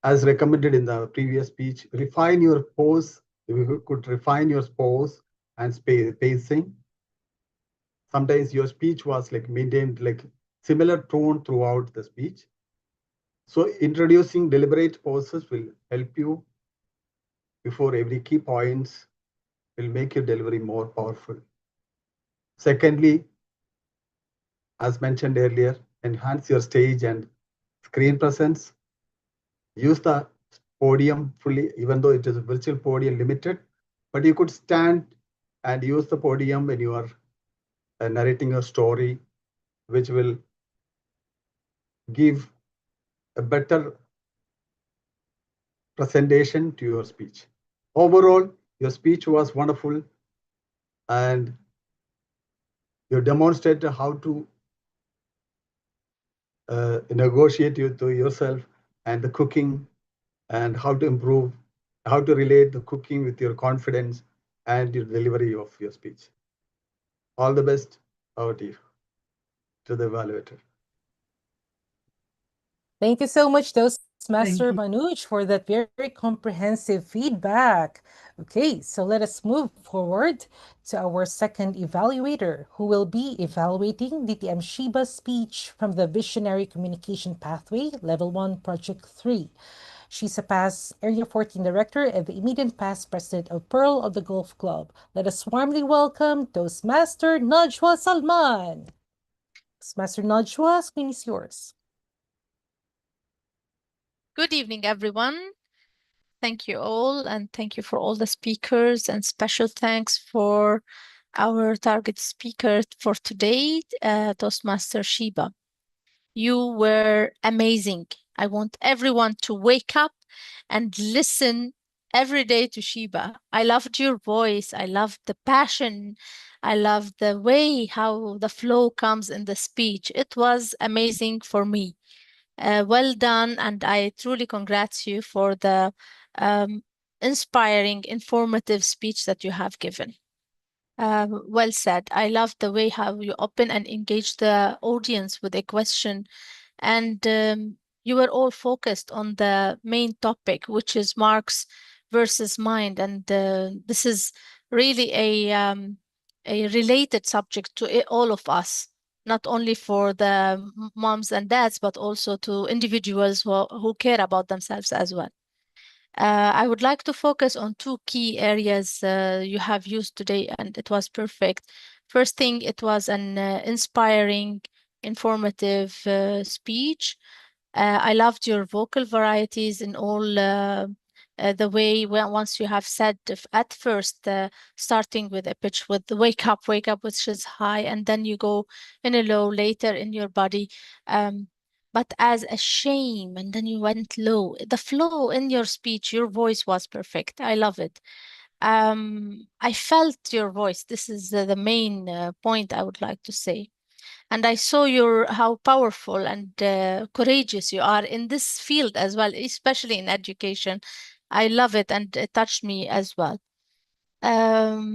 as recommended in the previous speech, refine your pose. If you could refine your pose and pacing. Sometimes your speech was like maintained like similar tone throughout the speech. So introducing deliberate pauses will help you before every key points, will make your delivery more powerful. Secondly, as mentioned earlier, enhance your stage and screen presence. Use the podium fully, even though it is a virtual podium limited, but you could stand and use the podium when you are narrating a story, which will give a better presentation to your speech. Overall, your speech was wonderful, and you demonstrated how to negotiate to yourself and the cooking, and how to improve, how to relate the cooking with your confidence and your delivery of your speech. All the best. Over to you, to the evaluator. Thank you so much, Toastmaster Manoj, for that very comprehensive feedback. Okay, so let us move forward to our second evaluator, who will be evaluating DTM Shiba's speech from the Visionary Communication Pathway, Level 1, Project 3. She's a past Area 14 Director and the immediate past President of Pearl of the Golf Club. Let us warmly welcome Toastmaster Najwa Salman. Toastmaster Najwa, screen is yours. Good evening, everyone. Thank you all, and thank you for all the speakers, and special thanks for our target speaker for today, Toastmaster Shiba. You were amazing. I want everyone to wake up and listen every day to Shiba. I loved your voice. I loved the passion. I loved the way how the flow comes in the speech. It was amazing for me. Well done, and I truly congrats you for the inspiring, informative speech that you have given. Well said. I love the way how you open and engage the audience with a question, and you were all focused on the main topic, which is marks versus mind, and this is really a related subject to all of us, not only for the moms and dads, but also to individuals who care about themselves as well. I would like to focus on 2 key areas you have used today, and it was perfect. First thing, it was an inspiring, informative speech. I loved your vocal varieties in all the way once you have said at first, starting with a pitch with the wake up, which is high, and then you go in a low later in your body. But as a shame, and then you went low. The flow in your speech, your voice was perfect. I love it. I felt your voice. This is the main point I would like to say. And I saw how powerful and courageous you are in this field as well, especially in education. I love it, and it touched me as well. All,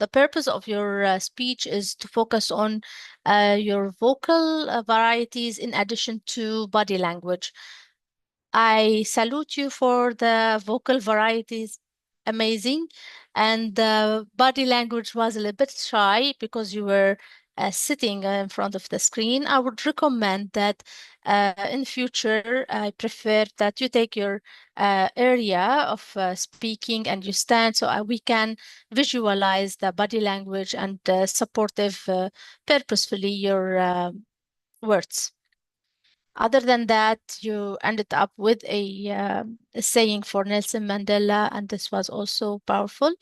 the purpose of your speech is to focus on your vocal varieties in addition to body language. I salute you for the vocal varieties, amazing. And the body language was a little bit shy because you were sitting in front of the screen, I would recommend that in future, I prefer that you take your area of speaking and you stand so we can visualize the body language and supportive purposefully your words. Other than that, you ended up with a saying for Nelson Mandela, and this was also powerful.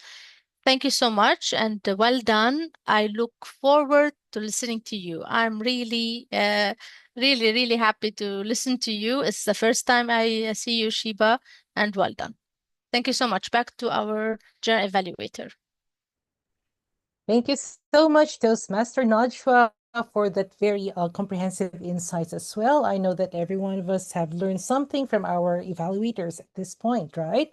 Thank you so much and well done. I look forward to listening to you. I'm really, really happy to listen to you. It's the first time I see you, Shiba, and well done. Thank you so much. Back to our general evaluator. Thank you so much, Toastmaster Najwa, for that very comprehensive insights as well. I know that every one of us have learned something from our evaluators at this point, right?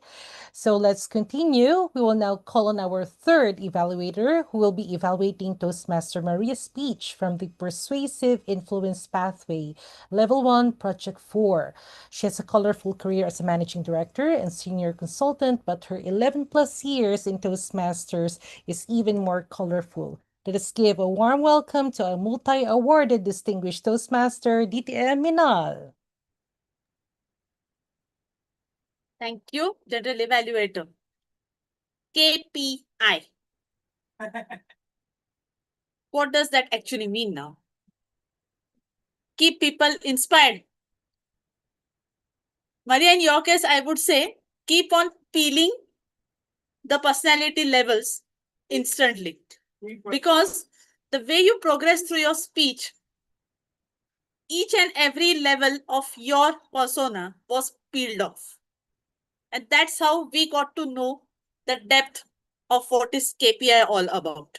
So let's continue. We will now call on our third evaluator, who will be evaluating Toastmaster Maria's speech from the Persuasive Influence Pathway, Level 1, Project 4. She has a colorful career as a managing director and senior consultant, but her 11 plus years in Toastmasters is even more colorful. Let us give a warm welcome to a multi-awarded distinguished Toastmaster, DTM Minal. Thank you, General Evaluator. KPI. What does that actually mean now? Keep people inspired. Maria, in your case, I would say keep on peeling the personality levels instantly. Because the way you progress through your speech, each and every level of your persona was peeled off. And that's how we got to know the depth of what is KPI all about.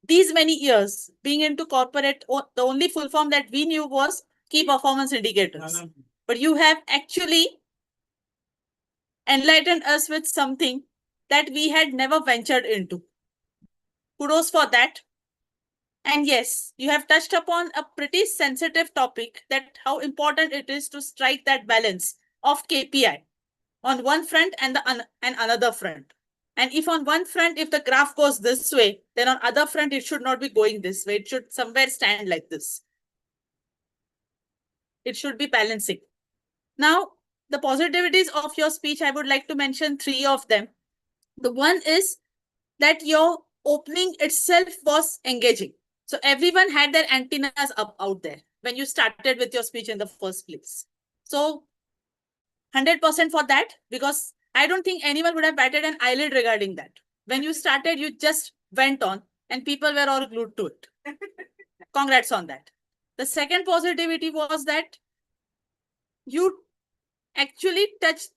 These many years being into corporate, the only full form that we knew was key performance indicators. But you have actually enlightened us with something that we had never ventured into. Kudos for that. And yes, you have touched upon a pretty sensitive topic, that how important it is to strike that balance of KPI on one front and another front. And if on one front, if the graph goes this way, then on other front, it should not be going this way. It should somewhere stand like this. It should be balancing. Now, the positivities of your speech, I would like to mention 3 of them. The one is that your opening itself was engaging. So everyone had their antennas up out there when you started with your speech in the first place. So 100% for that, because I don't think anyone would have batted an eyelid regarding that. When you started, you just went on and people were all glued to it. Congrats on that. The second positivity was that you actually touched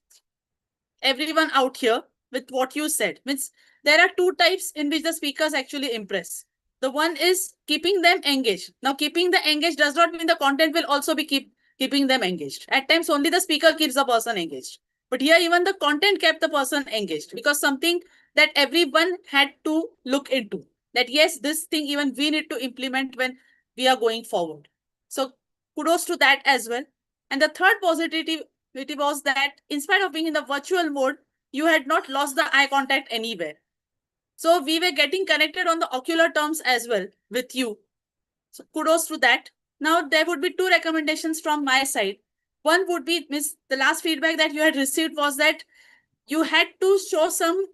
everyone out here with what you said. Means there are 2 types in which the speakers actually impress. The one is keeping them engaged. Now, keeping them engaged does not mean the content will also be keeping them engaged. At times, only the speaker keeps the person engaged. But here, even the content kept the person engaged, because something that everyone had to look into. That yes, this thing even we need to implement when we are going forward. So kudos to that as well. And the third positivity was that in spite of being in the virtual mode, you had not lost the eye contact anywhere. So we were getting connected on the ocular terms as well with you. So kudos to that. Now there would be 2 recommendations from my side. One would be, Miss, the last feedback that you had received was that you had to show some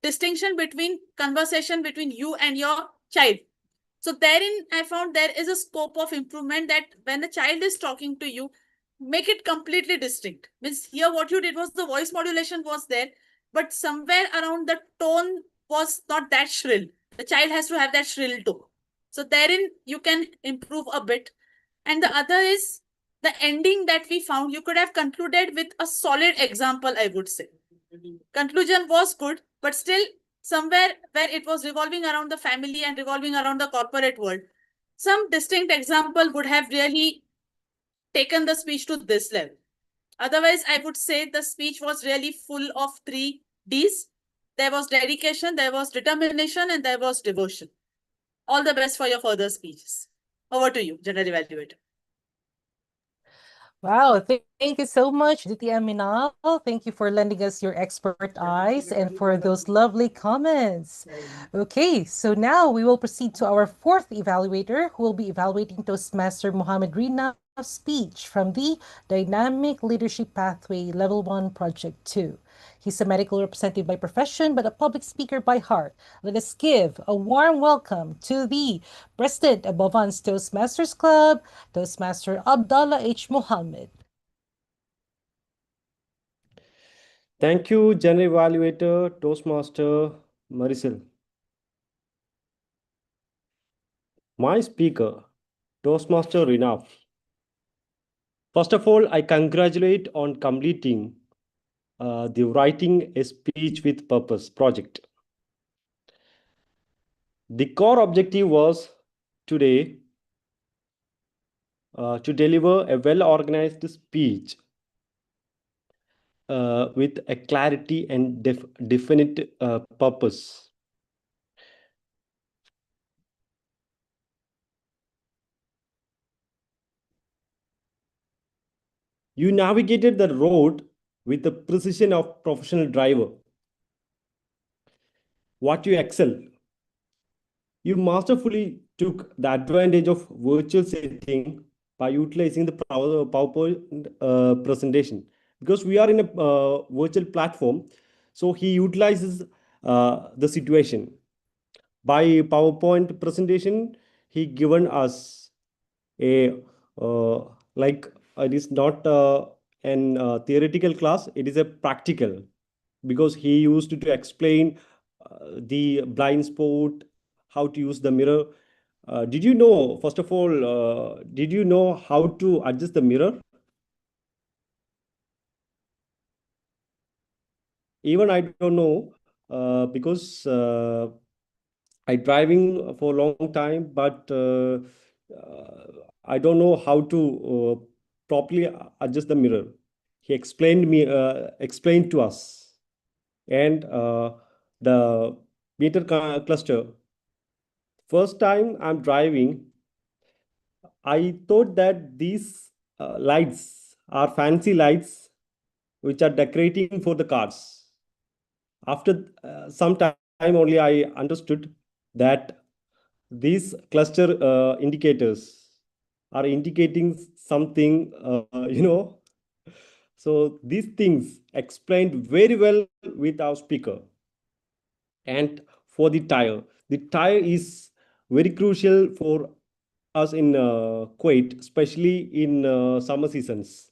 distinction between conversation between you and your child. So therein, I found there is a scope of improvement, that when the child is talking to you, make it completely distinct. Means here what you did was the voice modulation was there, but somewhere around the tone was not that shrill. The child has to have that shrill tone. So therein you can improve a bit. And the other is the ending that we found. You could have concluded with a solid example, I would say. Conclusion was good, but still somewhere where it was revolving around the family and revolving around the corporate world, some distinct example would have really taken the speech to this level. Otherwise, I would say the speech was really full of 3 Ds. There was dedication, there was determination, and there was devotion. All the best for your further speeches. Over to you, General Evaluator. Wow, thank you so much, Diti Aminal. Thank you for lending us your expert eyes and for those lovely comments. Okay, so now we will proceed to our fourth evaluator who will be evaluating Toastmaster Mohammed Rina's speech from the Dynamic Leadership Pathway Level 1 Project 2. He's a medical representative by profession, but a public speaker by heart. Let us give a warm welcome to the President of Bhavan's Toastmasters Club, Toastmaster Abdullah H. Mohammed. Thank you, General Evaluator, Toastmaster Marisol. My speaker, Toastmaster Rinaf. First of all, I congratulate on completing the Writing a Speech with Purpose project. The core objective was today to deliver a well-organized speech with a clarity and definite purpose. You navigated the road with the precision of professional driver. What you excel. You masterfully took the advantage of virtual setting by utilizing the PowerPoint presentation, because we are in a virtual platform. So he utilizes the situation. By PowerPoint presentation, he given us a like it is not an theoretical class, it is a practical, because he used to explain the blind spot, how to use the mirror. Did you know, first of all, did you know how to adjust the mirror? Even I don't know, because I driving for a long time, but I don't know how to properly adjust the mirror. He explained to us, and the meter cluster. First time I'm driving, I thought that these lights are fancy lights which are decorating for the cars. After some time only, I understood that these cluster indicators are indicating something, So these things explained very well with our speaker. And for the tire is very crucial for us in Kuwait, especially in summer seasons.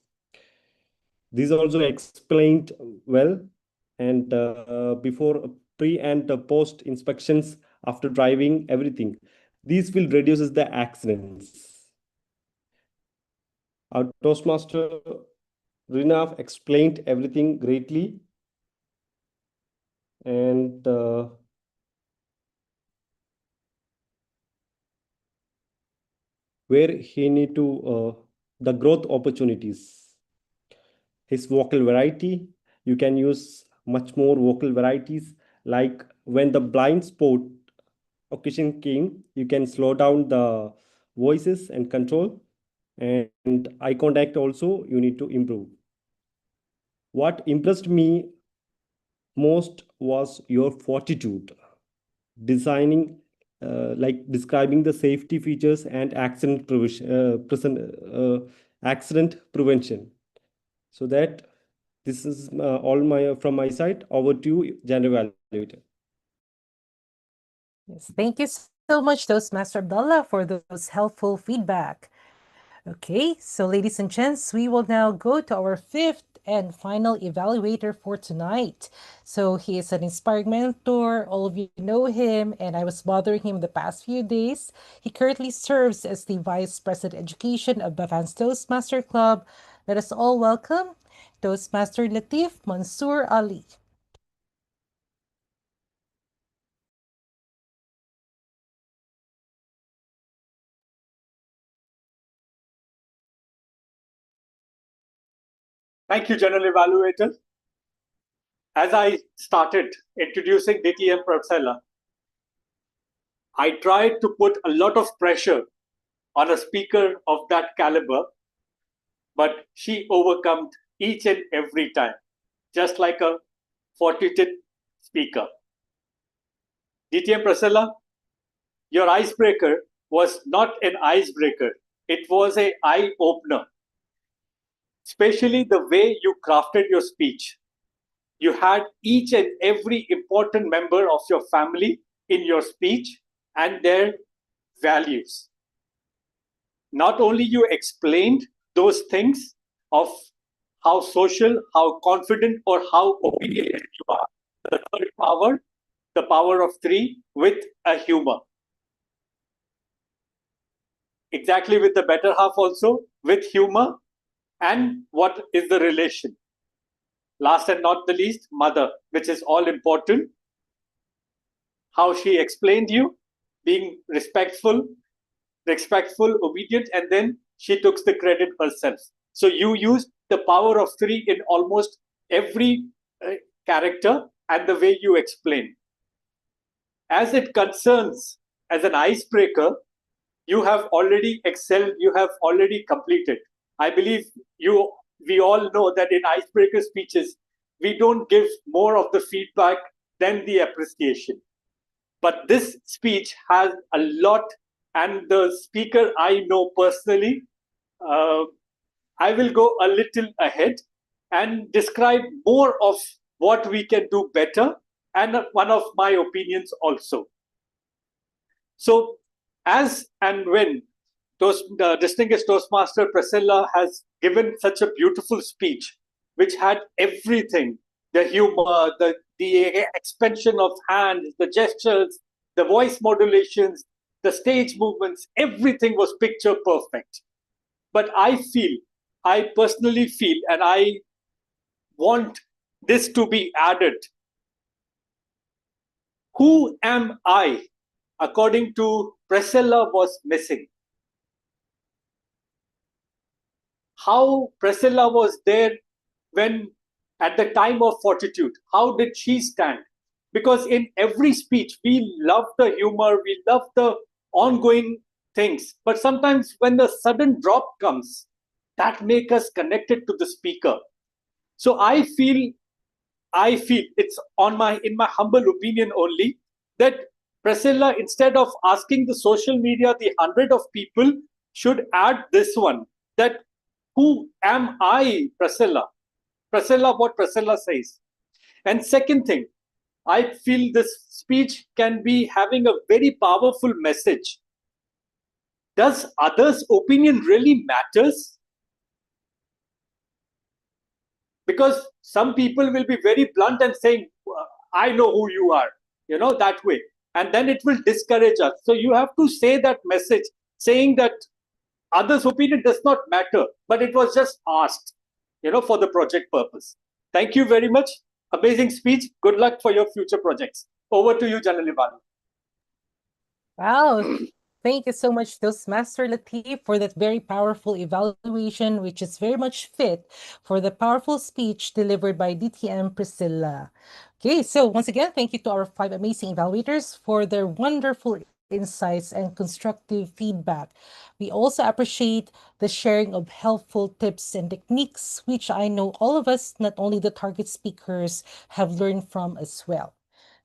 This also explained well, and before pre and post inspections, after driving, everything. These will reduces the accidents. Our Toastmaster Rinaf explained everything greatly, and where he need to the growth opportunities. His vocal variety, you can use much more vocal varieties, like when the blind spot occasion came, you can slow down the voices and control, and eye contact also you need to improve. What impressed me most was your fortitude, designing like describing the safety features and accident prevention. So that this is all from my side. Over to you, General Evaluator. Yes, thank you so much, Toastmaster Abdullah, for those helpful feedback. Okay, so ladies and gents, we will now go to our fifth and final evaluator for tonight. So he is an inspiring mentor. All of you know him, and I was bothering him the past few days. He currently serves as the Vice President Education of Bhavan's Toastmaster Club. Let us all welcome Toastmaster Latif Mansoor Ali. Thank you, General Evaluator. As I started introducing DTM Prabsela, I tried to put a lot of pressure on a speaker of that caliber but she overcome each and every time, just like a fortitude speaker. DTM Priscilla, your icebreaker was not an icebreaker. It was an eye-opener, especially the way you crafted your speech. You had each and every important member of your family in your speech and their values. Not only you explained those things of how social, how confident, or how obedient you are, the third power, the power of three, with a humor. Exactly, with the better half also, with humor. And what is the relation? Last and not the least, mother, which is all important. How she explained you, being respectful, obedient, and then she took the credit herself. So you used the power of three in almost every character and the way you explain. As it concerns as an icebreaker, you have already excelled, you have already completed. I believe we all know that in icebreaker speeches, we don't give more of the feedback than the appreciation. But this speech has a lot, and the speaker I know personally, I will go a little ahead and describe more of what we can do better, and one of my opinions also. So, as and when the distinguished Toastmaster Priscilla has given such a beautiful speech, which had everything, the humor, the expansion of hands, the gestures, the voice modulations, the stage movements, everything was picture perfect. But I personally feel, and I want this to be added. Who am I, according to Priscilla, was missing. How Priscilla was there when at the time of fortitude. How did she stand? Because in every speech, we love the humor, we love the ongoing things. But sometimes when the sudden drop comes, that makes us connected to the speaker. So I feel it's in my humble opinion only, that Priscilla, instead of asking the social media, the 100 of people, should add this one, that who am I, Priscilla? Priscilla, what Priscilla says. And second thing, I feel this speech can be having a very powerful message. Does others' opinion really matters? Because some people will be very blunt and saying, I know who you are, that way. And then it will discourage us. So you have to say that message, saying that others' opinion does not matter, but it was just asked, for the project purpose. Thank you very much. Amazing speech. Good luck for your future projects. Over to you, Janali Bhavan. Wow. Thank you so much, Toastmaster Latif, for that very powerful evaluation, which is very much fit for the powerful speech delivered by DTM Priscilla. Okay, so once again, thank you to our 5 amazing evaluators for their wonderful insights and constructive feedback. We also appreciate the sharing of helpful tips and techniques, which I know all of us, not only the target speakers, have learned from as well.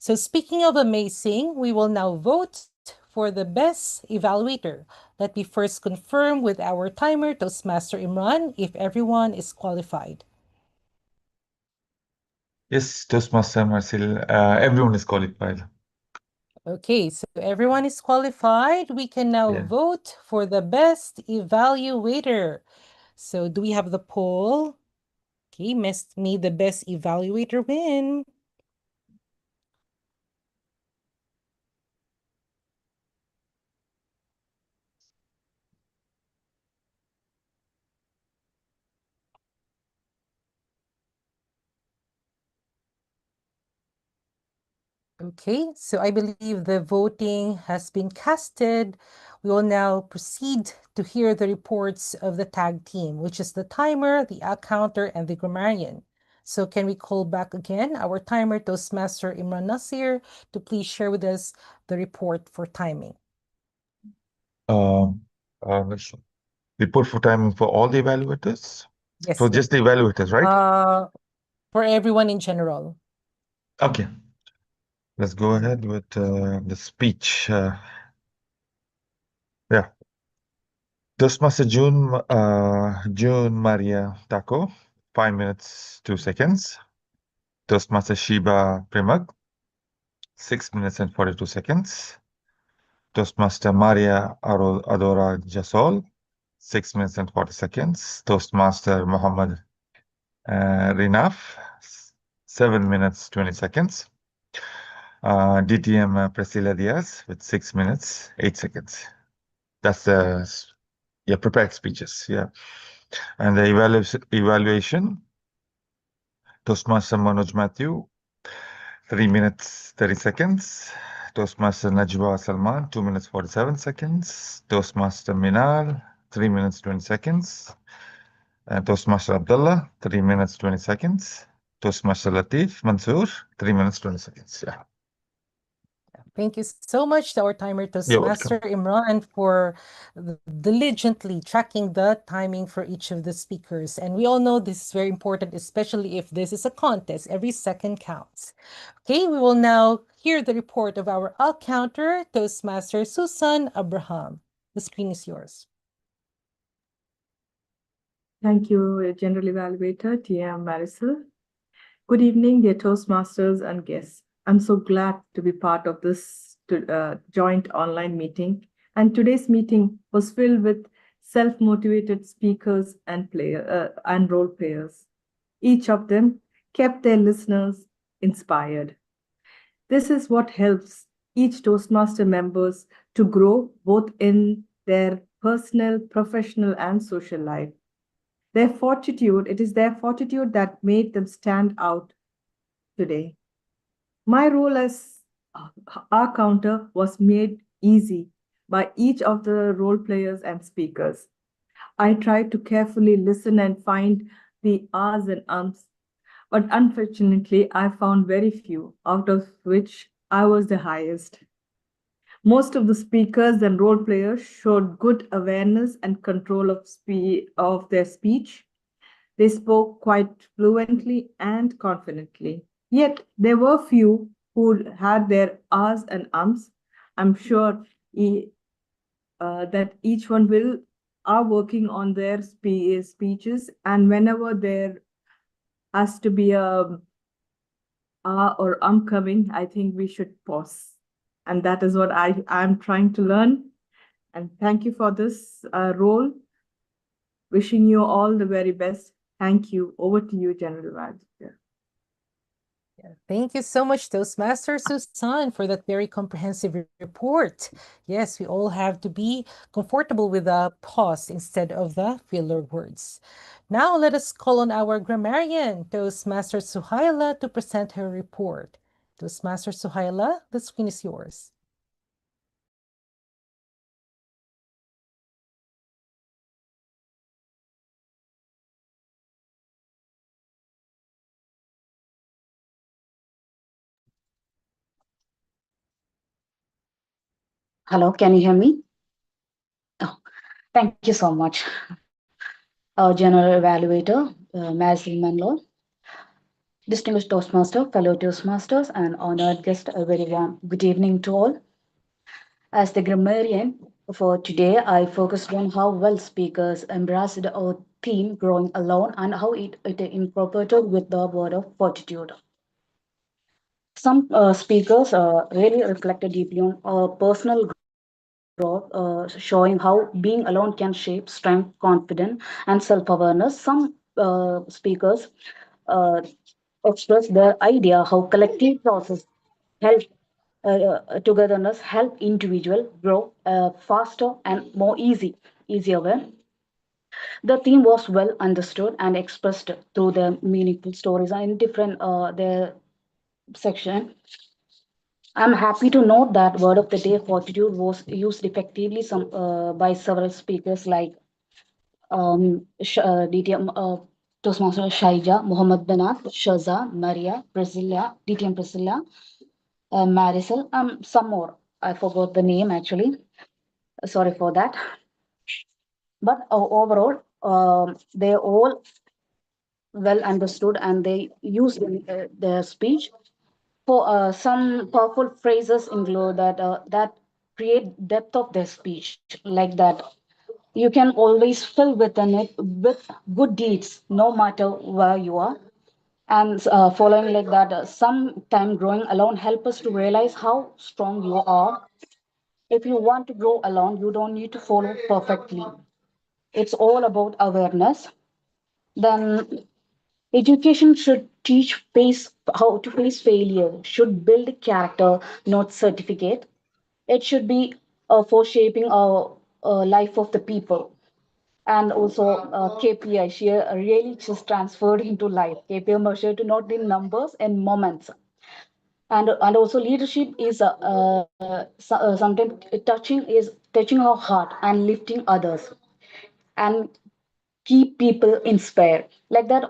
So speaking of amazing, we will now vote for the best evaluator. Let me first confirm with our timer, Toastmaster Imran, if everyone is qualified. Yes, Toastmaster Marcel, everyone is qualified. Okay, so everyone is qualified. We can now vote for the best evaluator. So do we have the poll? Okay, may the best evaluator win. Okay, so I believe the voting has been casted. We will now proceed to hear the reports of the tag team, which is the timer, the counter, and the grammarian. So can we call back again our timer, Toastmaster Imran Nasir, to please share with us the report for timing? Sure. We put for timing for all the evaluators? Yes, For just the evaluators, right? For everyone in general. Okay. Let's go ahead with the speech. Yeah. Toastmaster June Maria Taco, 5 minutes, 2 seconds. Toastmaster Shiba Primag, 6 minutes and 42 seconds. Toastmaster Maria Adora Jasol, 6 minutes and 40 seconds. Toastmaster Muhammad Rinaf, 7 minutes, 20 seconds. DTM Priscilla Diaz with 6 minutes, 8 seconds. That's the prepared speeches. Yeah. And the evaluation, Toastmaster Manoj Matthew, 3 minutes, 30 seconds. Toastmaster Najwa Salman, 2 minutes, 47 seconds. Toastmaster Minar, 3 minutes, 20 seconds. Toastmaster Abdullah, 3 minutes, 20 seconds. Toastmaster Latif Mansoor, 3 minutes, 20 seconds. Yeah. Thank you so much to our timer You're Toastmaster Imran for diligently tracking the timing for each of the speakers. And we all know this is very important, especially if this is a contest. Every second counts. Okay, we will now hear the report of our all-counter, Toastmaster Susan Abraham. The screen is yours. Thank you, General Evaluator TM Marisol. Good evening, dear Toastmasters and guests. I'm so glad to be part of this joint online meeting. And today's meeting was filled with self-motivated speakers and role players. Each of them kept their listeners inspired. This is what helps each Toastmaster members to grow both in their personal, professional, and social life. It is their fortitude that made them stand out today. My role as our counter was made easy by each of the role players and speakers. I tried to carefully listen and find the ahs and ums, but unfortunately, I found very few, out of which I was the highest. Most of the speakers and role players showed good awareness and control of their speech. They spoke quite fluently and confidently. Yet there were few who had their ahs and ums. I'm sure that each one are working on their speeches, and whenever there has to be a ah or coming, I think we should pause, and that is what I'm trying to learn. And thank you for this role. Wishing you all the very best. Thank you. Over to you, General Manager. Thank you so much, Toastmaster Susan, for that very comprehensive report. Yes, we all have to be comfortable with the pause instead of the filler words. Now let us call on our grammarian, Toastmaster Suhaila, to present her report. Toastmaster Suhaila, the screen is yours. Hello, can you hear me? Oh, thank you so much. Our General Evaluator, Marisol Manlo, distinguished Toastmaster, fellow Toastmasters, and honored guest, a very warm good evening to all. As the grammarian for today, I focused on how well speakers embraced our theme growing alone and how it incorporated with the word of fortitude. Some speakers really reflected deeply on personal growth, showing how being alone can shape strength, confidence, and self-awareness. Some speakers express their idea how collective process help togetherness help individual grow faster and more easier way. The theme was well understood and expressed through the meaningful stories and in different their section. I'm happy to note that word of the day fortitude was used effectively by several speakers like DTM Toastmaster Shaija, Muhammad Banat, Shaza, Maria, Priscilla, DTM Priscilla, Marisol, some more. I forgot the name actually. Sorry for that. But overall, they all well understood and they used in their speech. For some powerful phrases include that create depth of their speech, like that. You can always fill within it with good deeds, no matter where you are. And following like that, sometime growing alone help us to realize how strong you are. If you want to grow alone, you don't need to follow perfectly. It's all about awareness. Then education should teach face how to face failure, should build character, not certificate. It should be for shaping our life of the people. And also KPI, she really just transferred into life. KPI measured not in numbers and moments. And also leadership is sometimes touching our heart and lifting others and keep people inspired like that.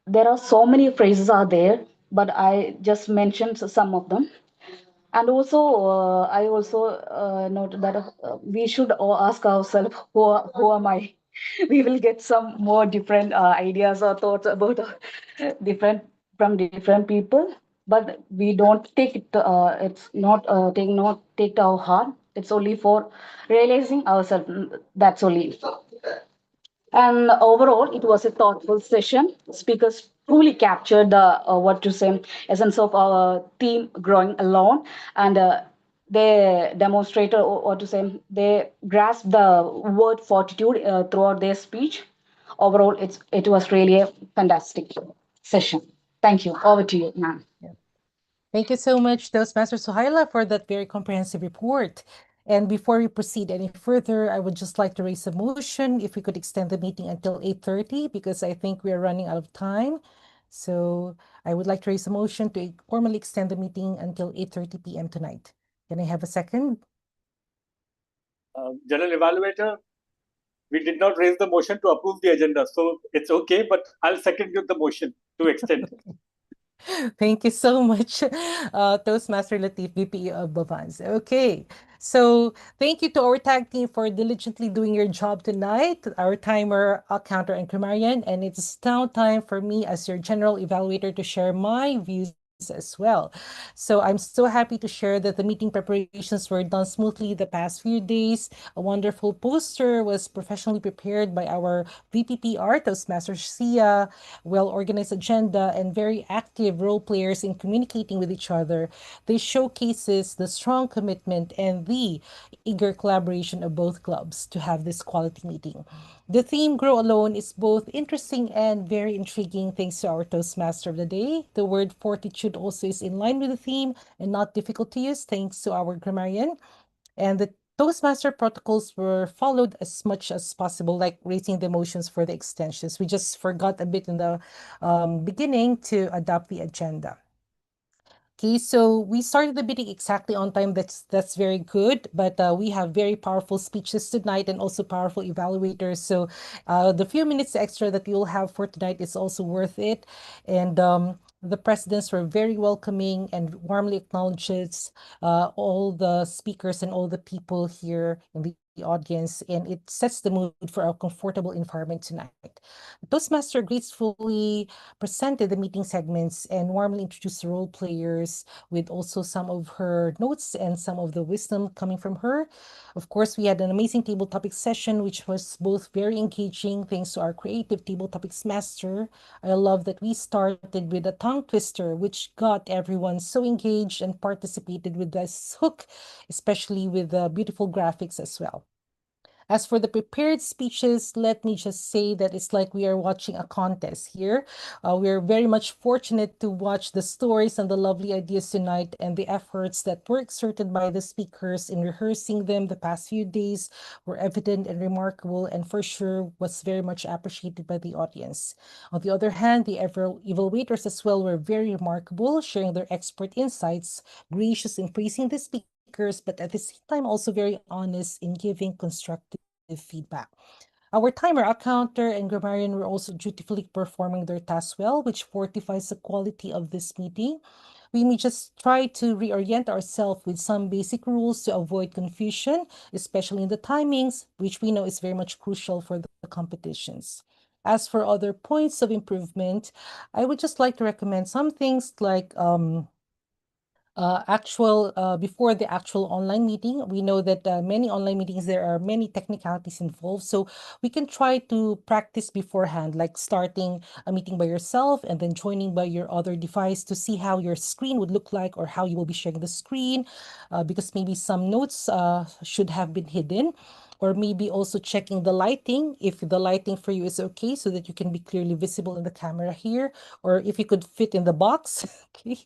There are so many phrases are there, but I just mentioned some of them. And also I also noted that we should all ask ourselves who am I. We will get some more different ideas or thoughts about different from different people, but we don't take it it's not take to our heart. It's only for realizing ourselves. That's only. And overall, it was a thoughtful session. Speakers truly captured the what to say essence of our theme, growing alone, and they demonstrated or what to say they grasped the word fortitude throughout their speech. Overall, it was really a fantastic session. Thank you. Over to you, ma'am. Thank you so much, Toastmaster Suhaila, for that very comprehensive report. And before we proceed any further, I would just like to raise a motion if we could extend the meeting until 8:30, because I think we are running out of time. So I would like to raise a motion to formally extend the meeting until 8:30 p.m. tonight. Can I have a second? General Evaluator, we did not raise the motion to approve the agenda, so it's okay, but I'll second you the motion to extend. Thank you so much, Toastmaster Latif, VP of Bhavans. Okay, so thank you to our tag team for diligently doing your job tonight, our timer, counter, and Kumarian. And it's now time for me as your general evaluator to share my views as well. So I'm so happy to share that the meeting preparations were done smoothly the past few days. A wonderful poster was professionally prepared by our VPPR, Toastmaster Sia, well-organized agenda, and very active role players in communicating with each other. This showcases the strong commitment and the eager collaboration of both clubs to have this quality meeting. The theme Grow Alone is both interesting and very intriguing thanks to our Toastmaster of the day. The word fortitude also is in line with the theme and not difficult to use thanks to our grammarian. And the Toastmaster protocols were followed as much as possible, like raising the emotions for the extensions. We just forgot a bit in the beginning to adopt the agenda. Okay, so we started the meeting exactly on time. That's very good. But we have very powerful speeches tonight and also powerful evaluators. So the few minutes extra that we will have for tonight is also worth it. And the presidents were very welcoming and warmly acknowledges all the speakers and all the people here in the audience, and it sets the mood for a comfortable environment tonight. Toastmaster gracefully presented the meeting segments and warmly introduced the role players with also some of her notes and some of the wisdom coming from her. Of course, we had an amazing table topic session, which was both very engaging thanks to our creative table topics master. I love that we started with a tongue twister, which got everyone so engaged and participated with this hook, especially with the beautiful graphics as well. As for the prepared speeches, let me just say that it's like we are watching a contest here. We are very much fortunate to watch the stories and the lovely ideas tonight, and the efforts that were exerted by the speakers in rehearsing them the past few days were evident and remarkable, and for sure was very much appreciated by the audience. On the other hand, the evaluators as well were very remarkable, sharing their expert insights, gracious in praising the speakers, but at the same time also very honest in giving constructive feedback. Our timer, counter, and grammarian were also dutifully performing their tasks well, which fortifies the quality of this meeting. we may just try to reorient ourselves with some basic rules to avoid confusion, especially in the timings, which we know is very much crucial for the competitions. As for other points of improvement, I would just like to recommend some things like before the actual online meeting. We know that many online meetings, there are many technicalities involved. So we can try to practice beforehand, like starting a meeting by yourself and then joining by your other device to see how your screen would look like or how you will be sharing the screen, because maybe some notes should have been hidden. Or maybe also checking the lighting, if the lighting for you is okay, so that you can be clearly visible in the camera here, or if you could fit in the box. Okay.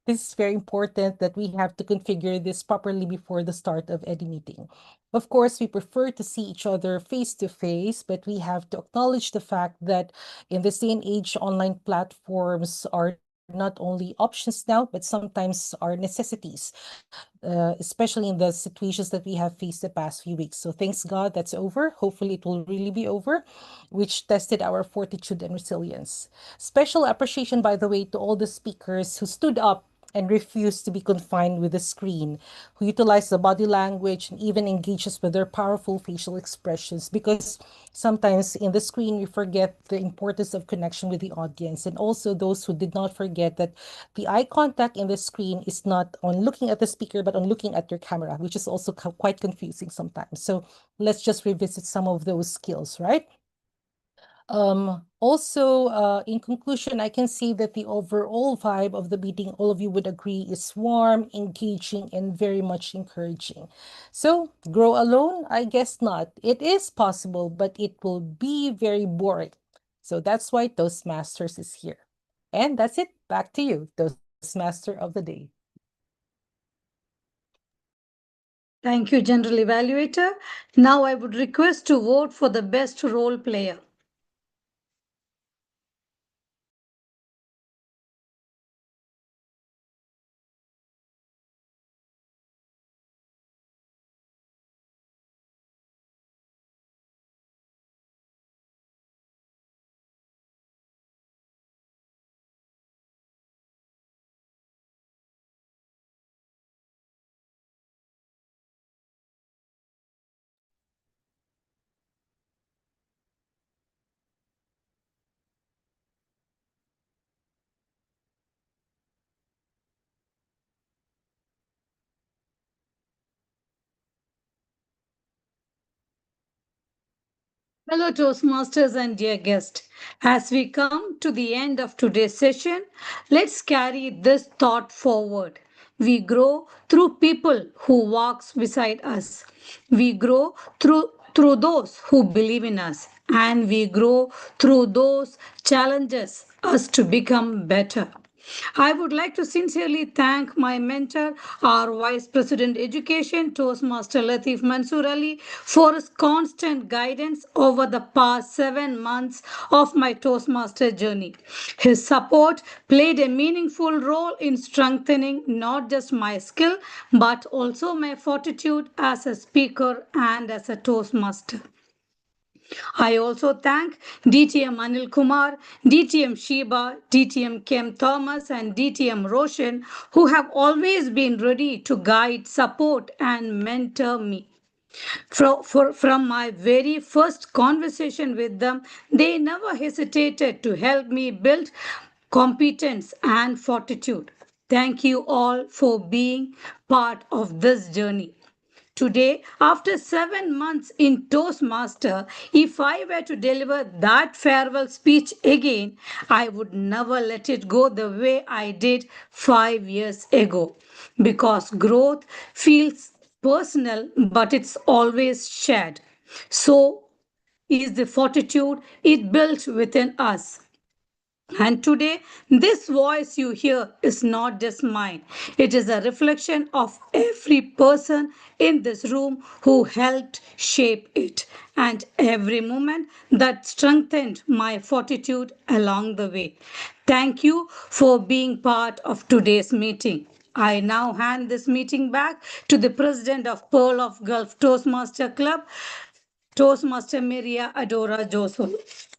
This is very important that we have to configure this properly before the start of any meeting. Of course, we prefer to see each other face to face, but we have to acknowledge the fact that in this day and age, online platforms are not only options now, but sometimes are necessities, especially in the situations that we have faced the past few weeks. So thanks God that's over. Hopefully it will really be over, which tested our fortitude and resilience. Special appreciation, by the way, to all the speakers who stood up and refused to be confined with the screen, who utilize the body language and even engages with their powerful facial expressions, because sometimes in the screen we forget the importance of connection with the audience. And also those who did not forget that the eye contact in the screen is not on looking at the speaker, but on looking at your camera, which is also quite confusing sometimes. So let's just revisit some of those skills, right? Also, in conclusion, I can see that the overall vibe of the meeting, all of you would agree, is warm, engaging, and very much encouraging. So, grow alone? I guess not. It is possible, but it will be very boring. So that's why Toastmasters is here. And that's it. Back to you, Toastmaster of the day. Thank you, General Evaluator. Now I would request to vote for the best role player. Hello, Toastmasters and dear guest. As we come to the end of today's session, let's carry this thought forward. We grow through people who walks beside us. We grow through those who believe in us, and we grow through those challenges us to become better. I would like to sincerely thank my mentor, our Vice President Education, Toastmaster Latif Mansoor Ali, for his constant guidance over the past 7 months of my Toastmaster journey. His support played a meaningful role in strengthening not just my skill, but also my fortitude as a speaker and as a Toastmaster. I also thank DTM Anil Kumar, DTM Sheba, DTM Kem Thomas, and DTM Roshan, who have always been ready to guide, support, and mentor me. From my very first conversation with them, they never hesitated to help me build competence and fortitude. Thank you all for being part of this journey. Today, after 7 months in Toastmaster, if I were to deliver that farewell speech again, I would never let it go the way I did 5 years ago. Because growth feels personal, but it's always shared. So is the fortitude it built within us. And today, this voice you hear is not just mine. It is a reflection of every person in this room who helped shape it, and every moment that strengthened my fortitude along the way. Thank you for being part of today's meeting. I now hand this meeting back to the president of Pearl of Gulf Toastmaster Club, Toastmaster Maria Adora Joseph.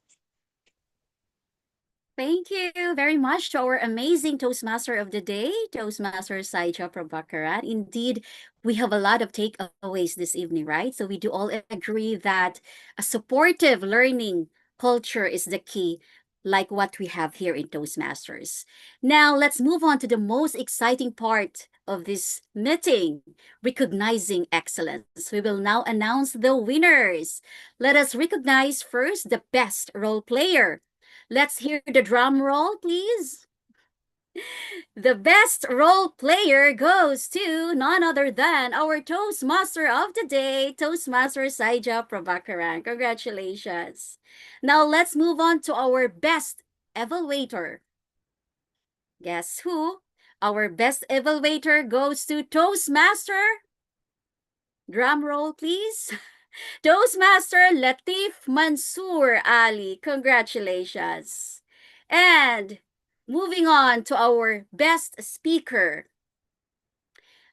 Thank you very much to our amazing Toastmaster of the day, Toastmaster Saija Prabhakaran. Indeed, we have a lot of takeaways this evening, right? So we do all agree that a supportive learning culture is the key, like what we have here in Toastmasters. Now, let's move on to the most exciting part of this meeting, recognizing excellence. We will now announce the winners. Let us recognize first the best role player. Let's hear the drum roll, please. The best role player goes to none other than our Toastmaster of the day, Toastmaster Saija Prabhakaran. Congratulations. Now let's move on to our best evaluator. Guess who? Our best evaluator goes to Toastmaster. Drum roll, please. Toastmaster Latif Mansoor Ali. Congratulations. And moving on to our best speaker.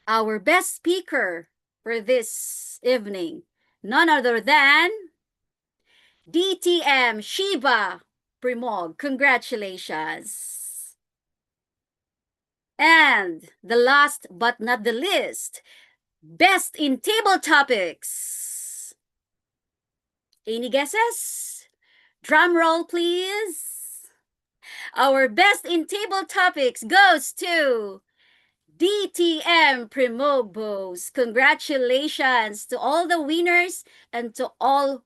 Our best speaker for this evening, none other than DTM Shiba Primog. Congratulations. And the last but not the least, best in table topics. Any guesses? Drum roll, please. Our best in table topics goes to DTM Primogbos. Congratulations to all the winners and to all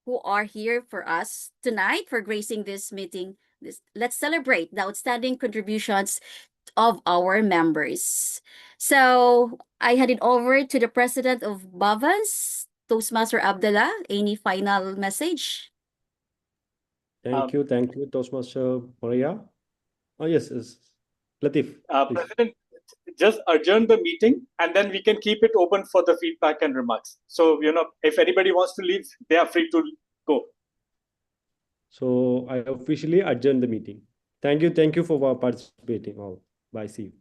who are here for us tonight for gracing this meeting. Let's celebrate the outstanding contributions of our members. So I hand it over to the president of Bhavan's, Toastmaster Abdullah. Any final message? Thank you, Toastmaster Maria. Oh, yes, Latif. President, just adjourn the meeting and then we can keep it open for the feedback and remarks. So, if anybody wants to leave, they are free to go. So I officially adjourn the meeting. Thank you for participating all. Bye, see you.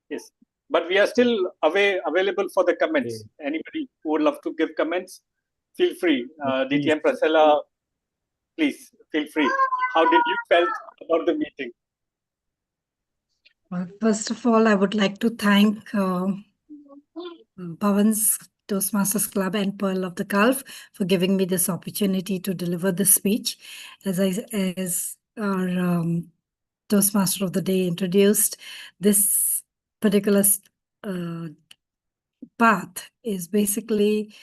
Yes, but we are still available for the comments. Okay. Anybody who would love to give comments, feel free. DTM Prasela, please feel free. How did you felt about the meeting? Well, first of all, I would like to thank Bhavan's Toastmasters Club and Pearl of the Gulf for giving me this opportunity to deliver this speech. As our Toastmaster of the Day introduced, this particular path is basically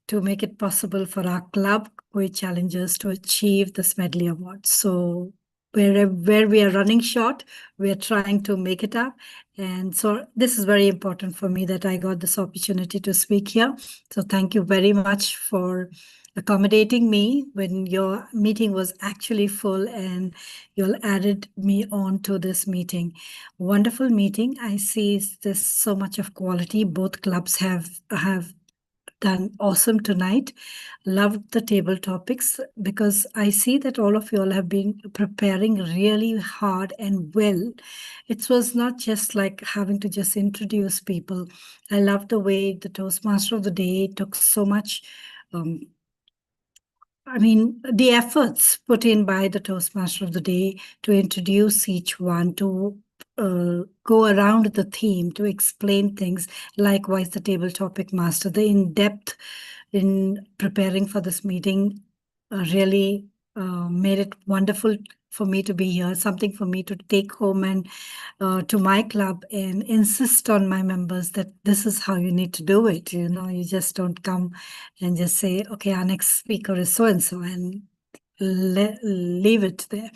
to make it possible for our club, Kuwait Challengers, to achieve this medley award. So where we are running short, we are trying to make it up. And so this is very important for me that I got this opportunity to speak here. So thank you very much for accommodating me when your meeting was actually full and you added me on to this meeting. Wonderful meeting. I see there's so much of quality. Both clubs have done awesome tonight. Loved the table topics because I see that all of you all have been preparing really hard and well. It was not just like having to just introduce people. I love the way the Toastmaster of the Day took so much the efforts put in by the Toastmaster of the Day to introduce each one, to go around the theme, to explain things. Likewise, the table topic master, the in-depth in preparing for this meeting really made it wonderful for me to be here, something for me to take home and to my club and insist on my members that this is how you need to do it. You just don't come and just say, okay, our next speaker is so-and-so and leave it there.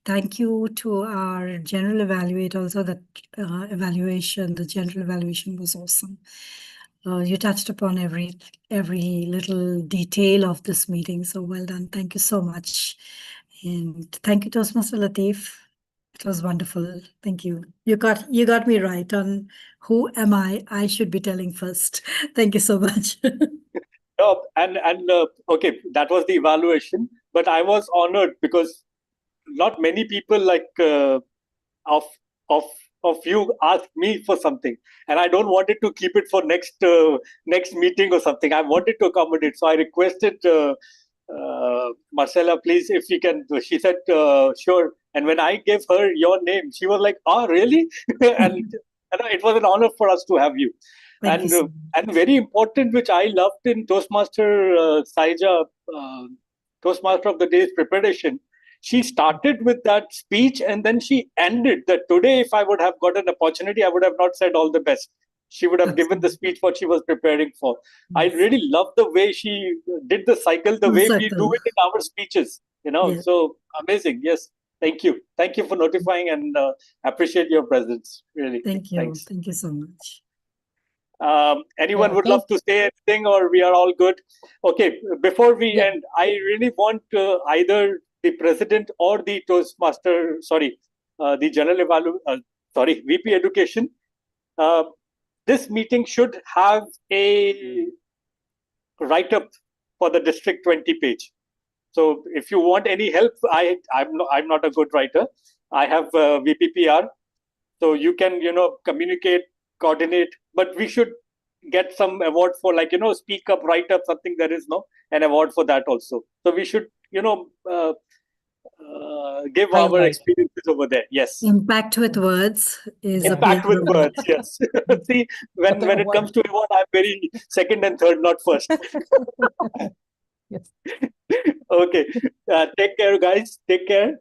Thank you to our general evaluator also. That the general evaluation was awesome. You touched upon every little detail of this meeting. So well done. Thank you so much. And thank you, Toastmaster Latif. It was wonderful. Thank you. You got me right on who am I. I should be telling first. Thank you so much. No, okay, that was the evaluation, but I was honored because not many people of you asked me for something, and I don't wanted to keep it for next meeting or something. I wanted to accommodate, so I requested Marcella, please, if you can. She said, sure. And when I gave her your name, she was like, oh, really? And it was an honor for us to have you. Thank you. And very important, which I loved in Toastmaster Saija, Toastmaster of the Day's preparation, she started with that speech and then she ended that today, if I would have got an opportunity, I would have not said all the best. She would have given the speech what she was preparing for. I really love the way she did the cycle, the way we do it in our speeches, so amazing. Yes. Thank you. Thank you for notifying and appreciate your presence. Really. Thank you. Thanks. Thank you so much. Anyone would love to say anything, or we are all good? Okay, before we end, I really want either the president or the Toastmaster, the general VP Education. This meeting should have a write-up for the District 20 page. So if you want any help, I'm not a good writer. I have VPPR, so you can communicate, coordinate. But we should get some award for speak up, write up, something. There is an award for that also. So we should give our experiences over there. Yes. Impact with words is Impact with words. Yes. See, when it comes to award, I'm very second and third, not first. Yes. Okay. Take care, guys. Take care.